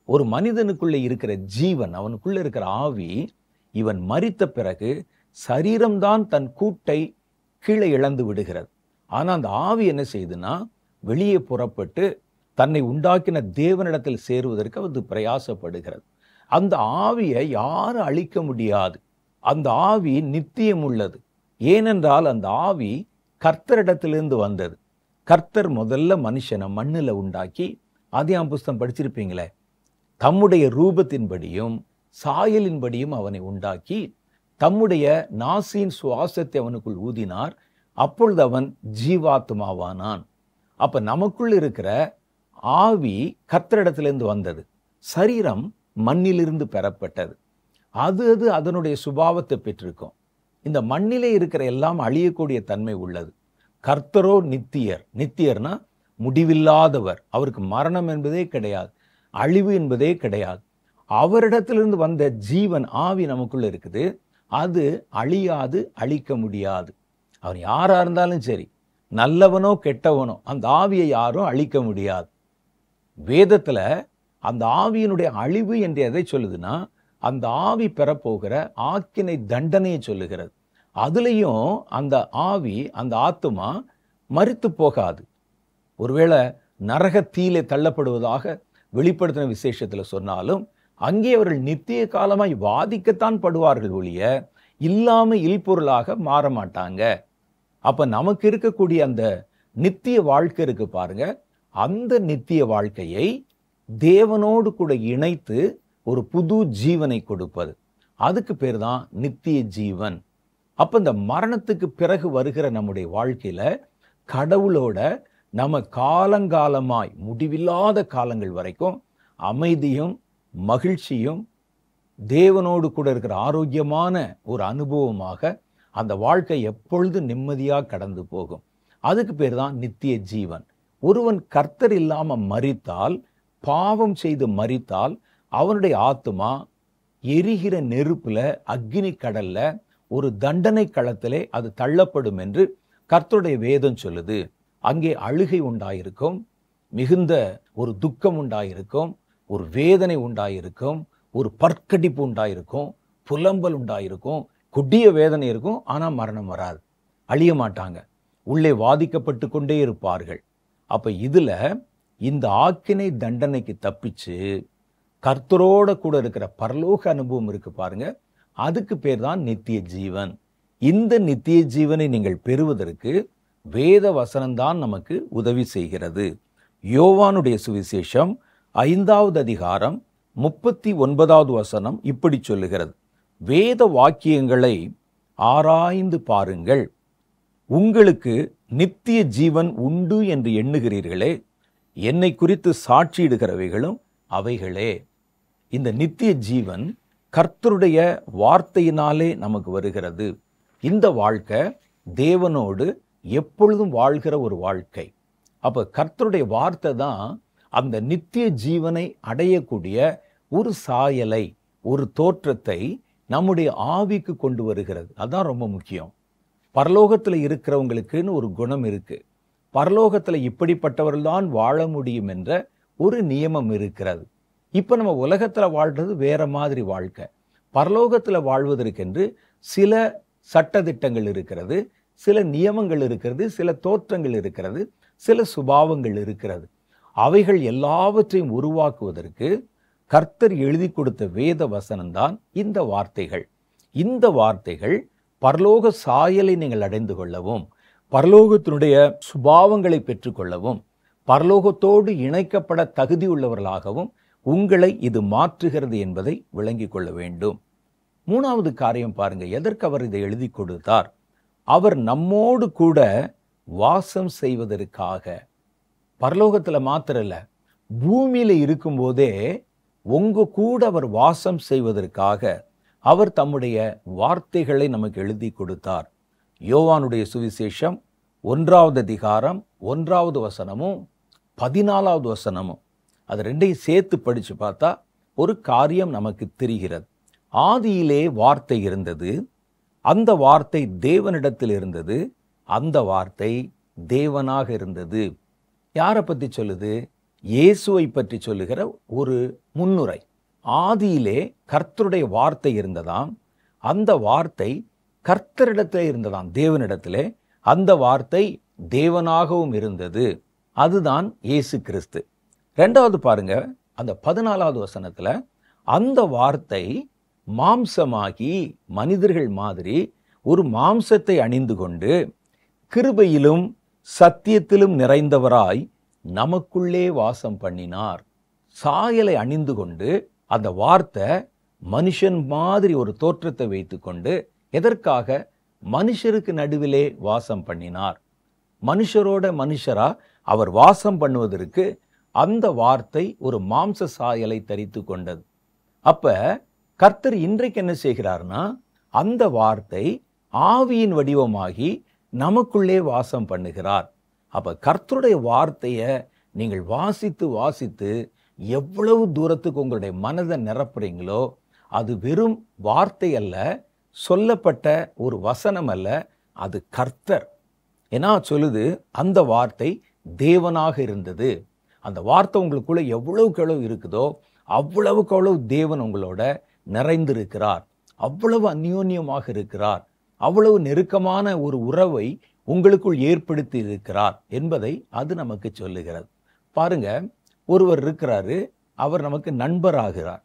Speaker 1: ஒரு மனிதனுக்குள்ளே இருக்கிற ஜீவன், அவனுக்குள்ள இருக்கிற ஆவி, இவன் மரித்த பிறகு சரீரம்தான் தன் கூட்டை கீழே இழந்து விடுகிறது. ஆனா அந்த ஆவி என்ன செய்யுதுன்னா, வெளியே புறப்பட்டு தன்னை உண்டாக்கின தேவனிடத்தில் சேருவதற்கு அது பிரயாசப்படுகிறது. அந்த ஆவியை யாரும் அழிக்க முடியாது. அந்த ஆவி நித்தியம் உள்ளது. ஏனென்றால் அந்த ஆவி கர்த்தரிடத்திலிருந்து வந்தது. கர்த்தர் முதல்ல மனுஷனை மண்ணில் உண்டாக்கி, ஆதியாகமம் புஸ்தகம் படிச்சிருப்பீங்களே, தம்முடைய ரூபத்தின்படியும் சாயலின்படியும் அவனை உண்டாக்கி தம்முடைய நாசியின் சுவாசத்தை அவனுக்குள் ஊதினார். அப்பொழுது அவன் ஜீவாத்மாவானான். அப்ப நமக்குள் இருக்கிற ஆவி கர்த்தரிடத்திலிருந்து வந்தது, சரீரம் மண்ணிலிருந்து பெறப்பட்டது. அது அதனுடைய சுபாவத்தை பெற்றிருக்கும். இந்த மண்ணிலே இருக்கிற எல்லாம் அழியக்கூடிய தன்மை உள்ளது. கர்த்தரோ நித்தியர். நித்தியர்னா முடிவில்லாதவர். அவருக்கு மரணம் என்பதே கிடையாது, அழிவு என்பதே கிடையாது. அவரிடத்திலிருந்து வந்த ஜீவன் ஆவி நமக்குள்ள இருக்குது. அது அழியாது, அழிக்க முடியாது. அவன் யாரா இருந்தாலும் சரி, நல்லவனோ கெட்டவனோ, அந்த ஆவியை யாரும் அழிக்க முடியாது. வேதத்துல அந்த ஆவியினுடைய அழிவு என்று எதை சொல்லுதுன்னா, அந்த ஆவி பெறப்போகிற ஆக்கினை தண்டனையை சொல்லுகிறது. அதுலேயும் அந்த ஆவி, அந்த ஆத்துமா மரித்து போகாது. ஒருவேளை நரகத்தீயிலே தள்ளப்படுவதாக வெளிப்படுத்தின விசேஷத்தில் சொன்னாலும் அங்கே அவர்கள் நித்திய காலமாய் வாதிக்கத்தான் படுவார்கள் ஒழிய இல்லாம இல்பொருளாக மாற மாட்டாங்க. அப்ப நமக்கு இருக்கக்கூடிய அந்த நித்திய வாழ்க்கை இருக்கு பாருங்க, அந்த நித்திய வாழ்க்கையை தேவனோடு கூட இணைத்து ஒரு புது ஜீவனை கொடுப்பது, அதுக்கு பேர் தான் நித்திய ஜீவன். அப்ப இந்த மரணத்துக்கு பிறகு வருகிற நம்முடைய வாழ்க்கையில கடவுளோட நம்ம காலங்காலமாய் முடிவில்லாத காலங்கள் வரைக்கும் அமைதியும் மகிழ்ச்சியும் தேவனோடு கூட இருக்கிற ஆரோக்கியமான ஒரு அனுபவமாக அந்த வாழ்க்கை எப்பொழுது நிம்மதியாக கடந்து போகும். அதுக்கு பேர் தான் நித்திய ஜீவன். ஒருவன் கர்த்தர் இல்லாம மரித்தால், பாவம் செய்து மரித்தால், அவனுடைய ஆத்துமா எரிகிற நெருப்புல அக்னி கடல்ல ஒரு தண்டனை களத்திலே அது தள்ளப்படும் என்று கர்த்தருடைய வேதம் சொல்லுது. அங்கே அழுகை உண்டாயிருக்கும், மிகுந்த ஒரு துக்கம் உண்டாயிருக்கும், ஒரு வேதனை உண்டாயிருக்கும், ஒரு பற்கடிப்பு உண்டாயிருக்கும், புலம்பல் உண்டாயிருக்கும், கொடிய வேதனை இருக்கும். ஆனா மரணம் வராது, அழிய மாட்டாங்க, உள்ளே வாதிக்கப்பட்டு கொண்டே இருப்பார்கள். அப்ப இதுல இந்த ஆக்கினை தண்டனைக்கு தப்பிச்சு கர்த்தரோட கூட இருக்கிற பரலோக அனுபவம் இருக்கு பாருங்க, அதுக்கு பேர் தான் நித்திய ஜீவன். இந்த நித்திய ஜீவனை நீங்கள் பெறுவதற்கு வேத வசனம்தான் நமக்கு உதவி செய்கிறது. யோவானுடைய சுவிசேஷம் 5வது அதிகாரம் 39வது வசனம் இப்படி சொல்லுகிறது: வேத வாக்கியங்களை ஆராய்ந்து பாருங்கள், உங்களுக்கு நித்திய ஜீவன் உண்டு என்று எண்ணுகிறீர்களே, என்னை குறித்து சாட்சியிடுகிறவைகளும் அவைகளே. இந்த நித்திய ஜீவன் கர்த்தருடைய வார்த்தையினாலே நமக்கு வருகிறது. இந்த வாழ்க்கை தேவனோடு எப்பொழுதும் வாழ்கிற ஒரு வாழ்க்கை. அப்ப கர்த்தருடைய வார்த்தை தான் அந்த நித்திய ஜீவனை அடையக்கூடிய ஒரு சாயலை, ஒரு தோற்றத்தை நம்முடைய ஆவிக்கு கொண்டு வருகிறது. அதான் ரொம்ப முக்கியம். பரலோகத்தில் இருக்கிறவங்களுக்குன்னு ஒரு குணம் இருக்கு. பரலோகத்தில் இப்படிப்பட்டவர்கள் தான் வாழ முடியும் என்ற ஒரு நியமம் இருக்கிறது. இப்ப நம்ம உலகத்துல வாழ்றது வேற மாதிரி வாழ்க்கை. பரலோகத்துல வாழ்வதற்கென்று சில சட்டதிட்டங்கள் இருக்கிறது, சில நியமங்கள் இருக்கிறது, சில தோற்றங்கள் இருக்கிறது, சில சுபாவங்கள் இருக்கிறது. அவைகள் எல்லாவற்றையும் உருவாக்குவதற்கு கர்த்தர் எழுதி கொடுத்த வேத வசனம்தான் இந்த வார்த்தைகள். இந்த வார்த்தைகள் பரலோக சாயலை நீங்கள் அடைந்து கொள்ளவும், பரலோகத்தினுடைய சுபாவங்களை பெற்றுக்கொள்ளவும், பரலோகத்தோடு இணைக்கப்பட தகுதி உள்ளவர்களாகவும் உங்களை இது மாற்றுகிறது என்பதை விளங்கிக் கொள்ள வேண்டும். 3வது காரியம் பாருங்க, எதற்கு அவர் இதை எழுதி கொடுத்தார்? அவர் நம்மோடு கூட வாசம் செய்வதற்காக. பரலோகத்துல மாத்திரம் இல்ல, பூமியில இருக்கும்போதே உங்க கூட அவர் வாசம் செய்வதற்காக அவர் தம்முடைய வார்த்தைகளை நமக்கு எழுதி கொடுத்தார். யோவானுடைய சுவிசேஷம் 1வது அதிகாரம் 1வது வசனமும் 14வது வசனமும், அது ரெண்டையும் சேர்த்து படிச்சு பார்த்தா ஒரு காரியம் நமக்கு தெரிகிறது. ஆதியிலே வார்த்தை இருந்தது, அந்த வார்த்தை தேவனிடத்தில் இருந்தது, அந்த வார்த்தை தேவனாக இருந்தது. யாரை பற்றி சொல்லுது? இயேசுவை பற்றி சொல்லுகிற ஒரு முன்னுரை. ஆதியிலே கர்த்தருடைய வார்த்தை இருந்ததாம், அந்த வார்த்தை கர்த்தரிடத்திலே இருந்ததாம், தேவனிடத்திலே. அந்த வார்த்தை தேவனாகவும் இருந்தது. அதுதான் இயேசு கிறிஸ்து. 2வது பாருங்க, அந்த 14வது வசனத்துல, அந்த வார்த்தை மாம்சமாகி மனிதர்கள் மாதிரி ஒரு மாம்சத்தை அணிந்து கொண்டு கிருபையிலும் சத்தியத்திலும் நிறைந்தவராய் நமக்குள்ளே வாசம் பண்ணினார். சாயலை அணிந்து கொண்டு அந்த வார்த்தை மனுஷன் மாதிரி ஒரு தோற்றத்தை வைத்துக்கொண்டு எதற்காக? மனுஷருக்கு நடுவிலே வாசம் பண்ணினார். மனுஷரோட மனுஷரா அவர் வாசம் பண்ணுவதற்கு அந்த வார்த்தை ஒரு மாம்ச சாயலை தரித்து கொண்டது. அப்ப கர்த்தர் இன்றைக்கு என்ன செய்கிறார்னா, அந்த வார்த்தை ஆவியின் வடிவமாகி நமக்குள்ளே வாசம் பண்ணுகிறார். அப்ப கர்த்தருடைய வார்த்தையை நீங்கள் வாசித்து வாசித்து எவ்வளவு தூரத்துக்கு உங்களுடைய மனதை நிரப்புறீங்களோ, அது வெறும் வார்த்தை அல்ல, சொல்லப்பட்ட ஒரு வசனம் அல்ல, அது கர்த்தர். ஏன்னா சொல்லுது, அந்த வார்த்தை தேவனாக இருந்தது. அந்த வார்த்தை உங்களுக்குள்ள எவ்வளவுக்கு எவ்வளவு இருக்குதோ அவ்வளவுக்கு அவ்வளவு தேவன் உங்களோட நிறைந்திருக்கிறார். அவ்வளவு அந்யோன்யமாக இருக்கிறார். அவ்வளவு நெருக்கமான ஒரு உறவை உங்களுக்குள் ஏற்படுத்தி இருக்கிறார் என்பதை அது நமக்கு சொல்லுகிறது. பாருங்க, ஒருவர் இருக்கிறாரு, அவர் நமக்கு நண்பராகிறார்.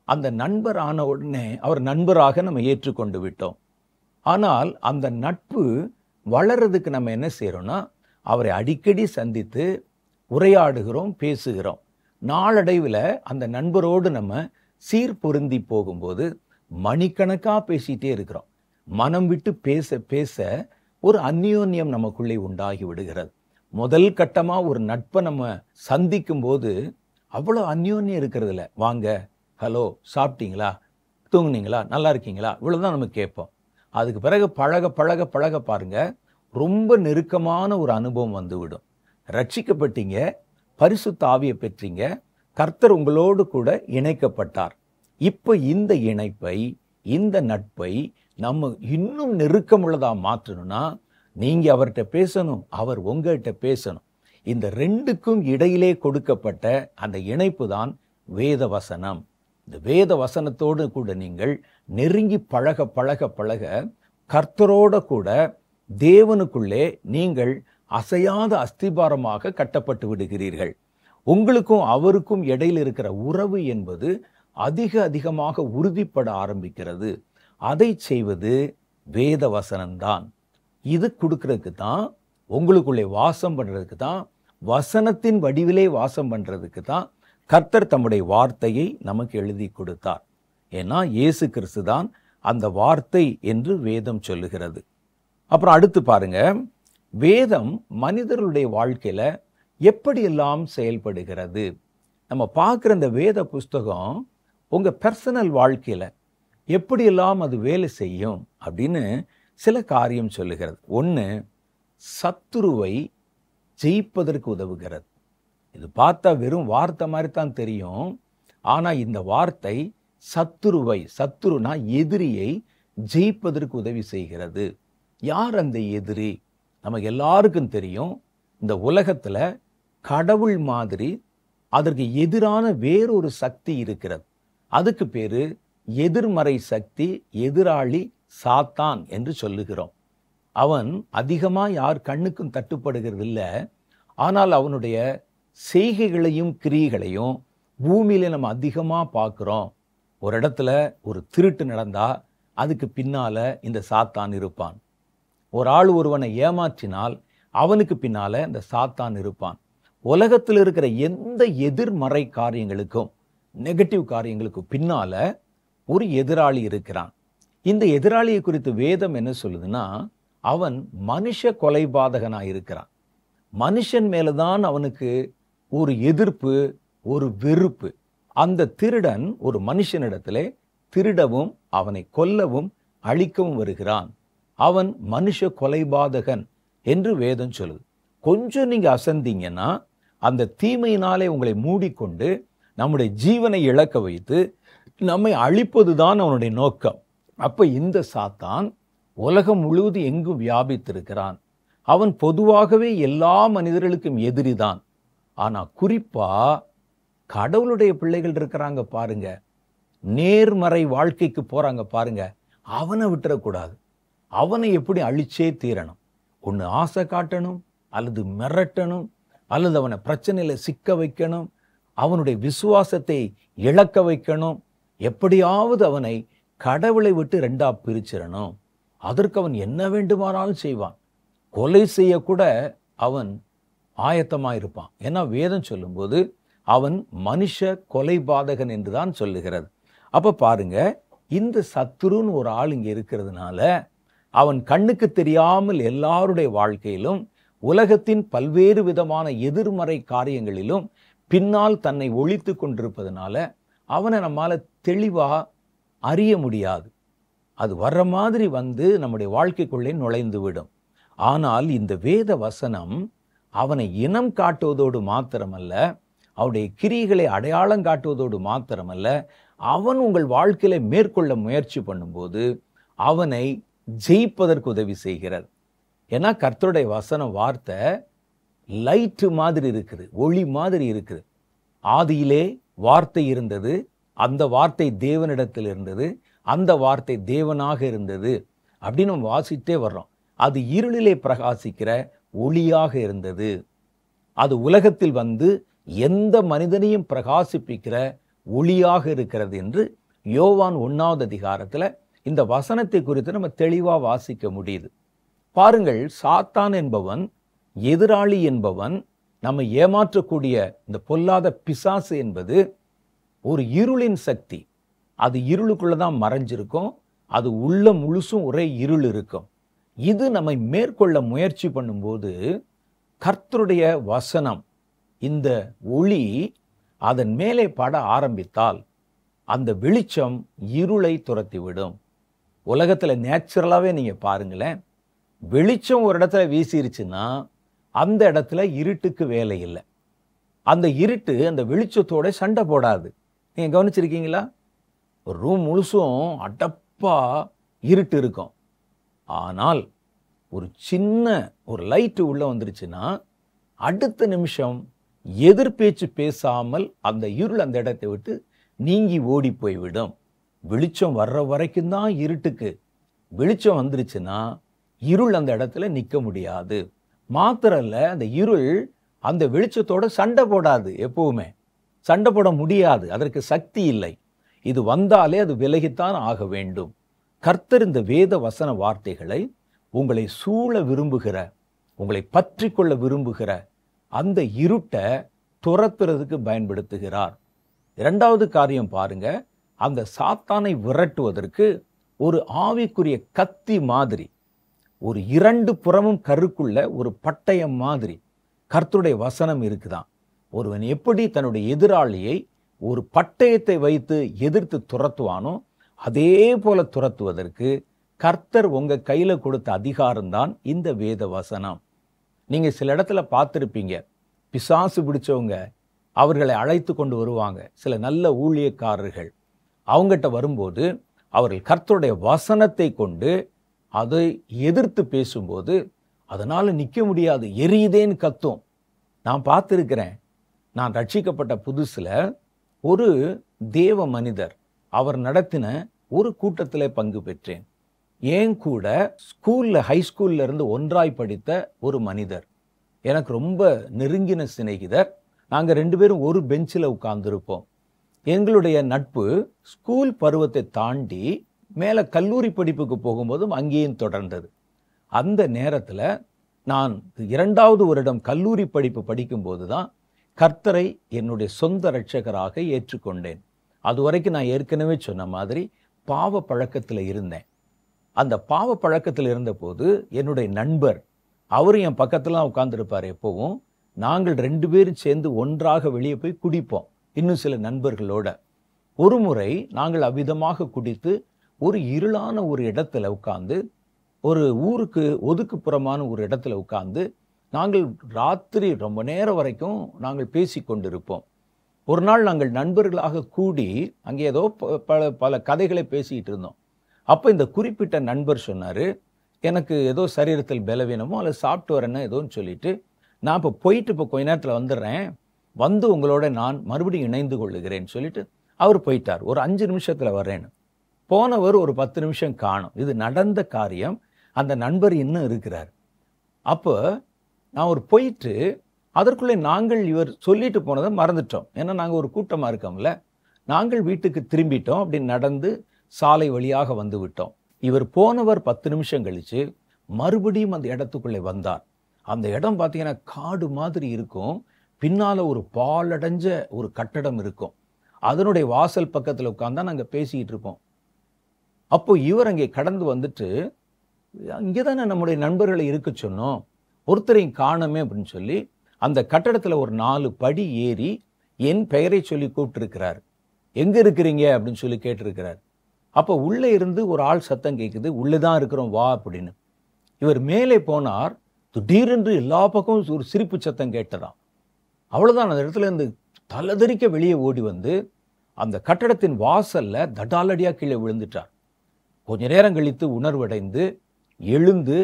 Speaker 1: அந்த நண்பர் ஆன உடனே அவர் நண்பராக நம்ம ஏற்றுக்கொண்டு விட்டோம். ஆனால் அந்த நட்பு வளர்றதுக்கு நம்ம என்ன செய்யறோம்னா, அவரை அடிக்கடி சந்தித்து உரையாடுகிறோம், பேசுகிறோம். நாளடைவில் அந்த நண்பரோடு நம்ம சீர்பொருந்தி போகும்போது மணிக்கணக்காக பேசிட்டே இருக்கிறோம். மனம் விட்டு பேச பேச ஒரு அந்யோன்யம் நமக்குள்ளே உண்டாகி விடுகிறது. முதல் கட்டமாக ஒரு நட்பை நம்ம சந்திக்கும் போது அவ்வளோ அந்யோன்யம் இருக்கிறது இல்லை. வாங்க, ஹலோ, சாப்பிட்டீங்களா, தூங்குனீங்களா, நல்லா இருக்கீங்களா, இவ்வளோதான் நம்ம கேட்போம். அதுக்கு பிறகு பழக பழக பழக பாருங்க, ரொம்ப நெருக்கமான ஒரு அனுபவம் வந்துவிடும். ரட்சிக்கப்பட்டீங்க, பரிசுத்த ஆவியை பெற்றீங்க, கர்த்தர் உங்களோடு கூட இணைக்கப்பட்டார். இப்போ இந்த இணைப்பை, இந்த நட்பை நம்ம இன்னும் நெருக்கமுள்ளதா மாற்றணும்னா நீங்க அவர்கிட்ட பேசணும், அவர் உங்ககிட்ட பேசணும். இந்த ரெண்டுக்கும் இடையிலே கொடுக்கப்பட்ட அந்த இணைப்பு தான் வேத வசனம். இந்த வேத வசனத்தோடு கூட நீங்கள் நெருங்கி பழக பழக பழக கர்த்தரோட கூட தேவனுக்குள்ளே நீங்கள் அசையாத அஸ்திபாரமாக கட்டப்பட்டு விடுகிறீர்கள். உங்களுக்கும் அவருக்கும் இடையில் இருக்கிற உறவு என்பது அதிகமாக உறுதிப்பட ஆரம்பிக்கிறது. அதை செய்வது வேத வசனம்தான். இது கொடுக்கறதுக்கு தான், உங்களுக்குள்ளே வாசம் பண்ணுறதுக்கு தான், வசனத்தின் வடிவிலே வாசம் பண்ணுறதுக்கு தான் கர்த்தர் தம்முடைய வார்த்தையை நமக்கு எழுதி கொடுத்தார். ஏன்னா இயேசு கிறிஸ்து தான் அந்த வார்த்தை என்று வேதம் சொல்லுகிறது. அப்புறம் அடுத்து பாருங்க, வேதம் மனிதர்களுடைய வாழ்க்கையில் எப்படியெல்லாம் செயல்படுகிறது. நம்ம பார்க்குற இந்த வேத புஸ்தகம் உங்கள் பர்சனல் வாழ்க்கையில் எப்படியெல்லாம் அது வேலை செய்யும் அப்படின்னு சில காரியம் சொல்லுகிறது. ஒன்று, சத்துருவை ஜெயிப்பதற்கு உதவுகிறது. இது பார்த்தா வெறும் வார்த்தை மாதிரி தான் தெரியும். ஆனால் இந்த வார்த்தை சத்துருனா எதிரியை ஜெயிப்பதற்கு உதவி செய்கிறது. யார் அந்த எதிரி? நமக்கு எல்லாருக்கும் தெரியும், இந்த உலகத்தில் கடவுள் மாதிரி அதற்கு எதிரான வேறொரு சக்தி இருக்கிறது. அதுக்கு பேரு எதிர்மறை சக்தி, எதிராளி சாத்தான் என்று சொல்லுகிறோம். அவன் அதிகமாக யார் கண்ணுக்கும் தட்டுப்படுகிறது இல்லை. ஆனால் அவனுடைய செய்கைகளையும் கிரியைகளையும் பூமியில நம்ம அதிகமாக பார்க்குறோம். ஒரு இடத்துல ஒரு திருட்டு நடந்தா அதுக்கு பின்னால இந்த சாத்தான் இருப்பான். ஒரு ஆள் ஒருவனை ஏமாற்றினால் அவனுக்கு பின்னால இந்த சாத்தான் இருப்பான். உலகத்தில் இருக்கிற எந்த எதிர்மறை காரியங்களுக்கும், நெகட்டிவ் காரியங்களுக்கும் பின்னால ஒரு எதிராளி இருக்கிறான். இந்த எதிராளியை குறித்து வேதம் என்ன சொல்லுதுன்னா, அவன் மனுஷ கொலைபாதகனாக இருக்கிறான். மனுஷன் மேலதான் அவனுக்கு ஒரு எதிர்ப்பு, ஒரு வெறுப்பு. அந்த திருடன் ஒரு மனுஷனிடத்திலே திருடவும் அவனை கொல்லவும் அழிக்கவும் வருகிறான். அவன் மனுஷ கொலைபாதகன் என்று வேதம் சொல்லுது. கொஞ்சம் நீங்க அசந்தீங்கன்னா அந்த தீமையினாலே உங்களை மூடிக்கொண்டு நம்முடைய ஜீவனை இழக்க வைத்து நம்மை அழிப்பதுதான் அவனுடைய நோக்கம். அப்ப இந்த சாத்தான் உலகம் முழுவதும் எங்கும் வியாபித்திருக்கிறான். அவன் பொதுவாகவே எல்லா மனிதர்களுக்கும் எதிரிதான். ஆனா குறிப்பா கடவுளுடைய பிள்ளைகள் இருக்கிறாங்க பாருங்க, நேர்மறை வாழ்க்கைக்கு போறாங்க பாருங்க, அவனை விட்டுறக்கூடாது. அவனை எப்படி அழிச்சே தீரணும். ஒன்று ஆசை காட்டணும், அல்லது மிரட்டணும், அல்லது அவனை பிரச்சனையில சிக்க வைக்கணும், அவனுடைய விசுவாசத்தை இழக்க வைக்கணும். எப்படியாவது அவனை கடவுளை விட்டு ரெண்டா பிரிச்சிடணும். அதற்கு அவன் என்ன வேண்டுமானாலும் செய்வான். கொலை செய்யக்கூட அவன் ஆயத்தமாயிருப்பான். ஏன்னா வேதம் சொல்லும்போது அவன் மனுஷ கொலைபாதகன் என்றுதான் சொல்லுகிறது. அப்ப பாருங்க, இந்த சத்துருன்னு ஒரு ஆள் இங்க இருக்கிறதுனால அவன் கண்ணுக்கு தெரியாமல் எல்லாருடைய வாழ்க்கையிலும் உலகத்தின் பல்வேறு விதமான எதிர்மறை காரியங்களிலும் பின்னால் தன்னை ஒழித்து கொண்டிருப்பதனால அவனை நம்மால தெளிவா அறிய முடியாது. அது வர்ற மாதிரி வந்து நம்முடைய வாழ்க்கைக்குள்ளே நுழைந்து விடும். ஆனால் இந்த வேத வசனம் அவனை இனம் காட்டுவதோடு மாத்திரமல்ல, அவனுடைய கிரியைகளை அடையாளம் காட்டுவதோடு மாத்திரமல்ல, அவன் உங்கள் வாழ்க்கையில மேற்கொள்ள முயற்சி பண்ணும்போது அவனை ஜெயிப்பதற்கு உதவி செய்கிறது. ஏன்னா கர்த்தருடைய வசனம் வார்த்தை லைட்டு மாதிரி இருக்குது, ஒளி மாதிரி இருக்குது. ஆதியிலே வார்த்தை இருந்தது, அந்த வார்த்தை தேவனிடத்தில் இருந்தது, அந்த வார்த்தை தேவனாக இருந்தது அப்படின்னு நம்ம வாசிட்டே வர்றோம். அது இருளிலே பிரகாசிக்கிற ஒளியாக இருந்தது. அது உலகத்தில் வந்து எந்த மனிதனையும் பிரகாசிப்பிக்கிற ஒளியாக இருக்கிறது என்று யோவான் 1வது அதிகாரத்தில் இந்த வசனத்தை குறித்து நம்ம தெளிவா வாசிக்க முடியுது. பாருங்கள், சாத்தான் என்பவன், எதிராளி என்பவன், நம்ம ஏமாற்றக்கூடிய இந்த பொல்லாத பிசாசு என்பது ஒரு இருளின் சக்தி. அது இருளுக்குள்ள தான் மறைஞ்சிருக்கும். அது உள்ள முழுசும் ஒரே இருள் இருக்கும். இது நம்மை மேற்கொள்ள முயற்சி பண்ணும்போது கர்த்தருடைய வசனம், இந்த ஒளி அதன் மேலே பட ஆரம்பித்தால் அந்த வெளிச்சம் இருளை துரத்திவிடும். உலகத்தில் நேச்சுரலாகவே நீங்கள் பாருங்களேன், வெளிச்சம் ஒரு இடத்துல வீசிருச்சுன்னா அந்த இடத்துல இருட்டுக்கு வேலை இல்லை. அந்த இருட்டு அந்த வெளிச்சத்தோட சண்டை போடாது. நீங்கள் கவனிச்சிருக்கீங்களா? ஒரு ரூம் முழுசும் அடப்பா இருட்டு இருக்கும். ஆனால் ஒரு சின்ன ஒரு லைட்டு உள்ள வந்துருச்சுன்னா அடுத்த நிமிஷம் எதிர்பேச்சு பேசாமல் அந்த இருள் அந்த இடத்தை விட்டு நீங்கி ஓடி போய்விடும். வெளிச்சம் வர்ற வரைக்கும் தான் இருட்டுக்கு. வெளிச்சம் வந்துருச்சுன்னா இருள் அந்த இடத்துல நிற்க முடியாது. மாத்திரம் இல்ல, அந்த இருள் அந்த வெளிச்சத்தோட சண்டை போடாது. எப்பவுமே சண்டை போட முடியாது. அதற்கு சக்தி இல்லை. இது வந்தாலே அது விலகித்தான் ஆக வேண்டும். கர்த்தர் இந்த வேத வசன வார்த்தைகளை உங்களை சூழ விரும்புகிற, உங்களை பற்றி கொள்ள விரும்புகிற அந்த இருட்டை துரத்துறதுக்கு பயன்படுத்துகிறார். இரண்டாவது காரியம் பாருங்க, அந்த சாத்தானை விரட்டுவதற்கு ஒரு ஆவிக்குரிய கத்தி மாதிரி, ஒரு 2 புறமும் கருக்குள்ள ஒரு பட்டயம் மாதிரி கர்த்தருடைய வசனம் இருக்குதான். ஒருவன் எப்படி தன்னுடைய எதிராளியை ஒரு பட்டயத்தை வைத்து எதிர்த்து துரத்துவானோ அதே போல துரத்துவதற்கு கர்த்தர் உங்க கையில கொடுத்த அதிகாரம்தான் இந்த வேத வசனம். நீங்க சில இடத்துல பார்த்திருப்பீங்க, பிசாசு பிடிச்சவங்க அவர்களை அழைத்து கொண்டு வருவாங்க. சில நல்ல ஊழியக்காரர்கள் அவங்ககிட்ட வரும்போது அவர்கள் கர்த்தருடைய வசனத்தை கொண்டு அதை எதிர்த்து பேசும்போது அதனால நிற்க முடியாது, எரியுதேன்னு கத்தும். நான் பார்த்துருக்கிறேன். நான் ரட்சிக்கப்பட்ட புதுசுல ஒரு தேவ மனிதர் அவர் நடத்தின ஒரு கூட்டத்தில் பங்கு பெற்றேன். ஏன் கூட ஸ்கூல்ல, ஹைஸ்கூல்ல இருந்து ஒன்றாய் படித்த ஒரு மனிதர், எனக்கு ரொம்ப நெருங்கின சிநேகிதர். நாங்கள் 2 பேரும் ஒரு பெஞ்சில் உட்கார்ந்துருப்போம். எங்களுடைய நட்பு ஸ்கூல் பருவத்தை தாண்டி மேலே கல்லூரி படிப்புக்கு போகும்போதும் அங்கேயும் தொடர்ந்தது. அந்த நேரத்தில் நான் 2வது வருடம் கல்லூரி படிப்பு படிக்கும்போது தான் கர்த்தரை என்னுடைய சொந்த இரட்சகராக ஏற்றுக்கொண்டேன். அது வரைக்கும் நான் ஏற்கனவே சொன்ன மாதிரி பாவ பழக்கத்தில் இருந்தேன். அந்த பாவ பழக்கத்தில் இருந்தபோது என்னுடைய நண்பர், அவரும் என் பக்கத்தில் உட்கார்ந்துருப்பார் எப்பவும். நாங்கள் 2 பேரும் சேர்ந்து ஒன்றாக வெளியே போய் குடிப்போம், இன்னும் சில நண்பர்களோட. ஒரு முறை நாங்கள் அவ்விதமாக குடித்து ஒரு இருளான ஒரு இடத்துல உட்கார்ந்து, ஒரு ஊருக்கு ஒதுக்குப்புறமான ஒரு இடத்துல உட்கார்ந்து நாங்கள் ராத்திரி ரொம்ப நேரம் வரைக்கும் நாங்கள் பேசி கொண்டிருப்போம். ஒரு நாள் நாங்கள் நண்பர்களாக கூடி அங்கே ஏதோ பல கதைகளை பேசிக்கிட்டு இருந்தோம். அப்போ இந்த குறிப்பிட்ட நண்பர் சொன்னார், எனக்கு ஏதோ சரீரத்தில் பலவீனமோ அல்லது சாப்பிட்டு வரேன்னு ஏதோன்னு சொல்லிட்டு, நான் இப்போ போயிட்டு இப்போ கொஞ்ச நேரத்தில் வந்துடுறேன், வந்து உங்களோட நான் மறுபடியும் இணைந்து கொள்ளுகிறேன்னு சொல்லிட்டு அவர் போயிட்டார். ஒரு 5 நிமிஷத்தில் வர்றேன்னு போனவர் ஒரு 10 நிமிஷம் காணும். இது நடந்த காரியம். அந்த நண்பர் இன்னும் இருக்கிறார். அப்போ நான் ஒரு போயிட்டு அதற்குள்ளே நாங்கள் இவர் சொல்லிட்டு போனதை மறந்துட்டோம். ஏன்னா நாங்கள் ஒரு கூட்டமாக இருக்கோம்ல. நாங்கள் வீட்டுக்கு திரும்பிட்டோம். அப்படி நடந்து சாலை வழியாக வந்து விட்டோம். இவர் போனவர் 10 நிமிஷம் கழிச்சு மறுபடியும் அந்த இடத்துக்குள்ளே வந்தார். அந்த இடம் பார்த்தீங்கன்னா காடு மாதிரி இருக்கும். பின்னால் ஒரு பாலடைஞ்ச ஒரு கட்டடம் இருக்கும். அதனுடைய வாசல் பக்கத்தில் உட்கார்ந்தா நாங்கள் பேசிக்கிட்டு இருப்போம். அப்போ இவர் அங்கே கடந்து வந்துட்டு, இங்கே தானே நம்முடைய நண்பர்களை இருக்க சொன்னோம், ஒருத்தரையும் காணமே அப்படின்னு சொல்லி அந்த கட்டடத்தில் ஒரு 4 படி ஏறி என் பெயரை சொல்லி கூப்பிட்டுருக்கிறார். எங்கே இருக்கிறீங்க அப்படின்னு சொல்லி கேட்டிருக்கிறார். அப்போ உள்ளே இருந்து ஒரு ஆள் சத்தம் கேட்குது, உள்ளே தான் இருக்கிறோம் வா அப்படின்னு. இவர் மேலே போனார். திடீரென்று எல்லா பக்கமும் ஒரு சிரிப்பு சத்தம் கேட்டதாம். அவ்வளோதான். அந்த இடத்துல இருந்து தலதறிக்க வெளியே ஓடி வந்து அந்த கட்டடத்தின் வாசல்ல தடாலடியாக கீழே விழுந்துட்டார். கொஞ்ச நேரம் கழித்து உணர்வடைந்து எழுந்து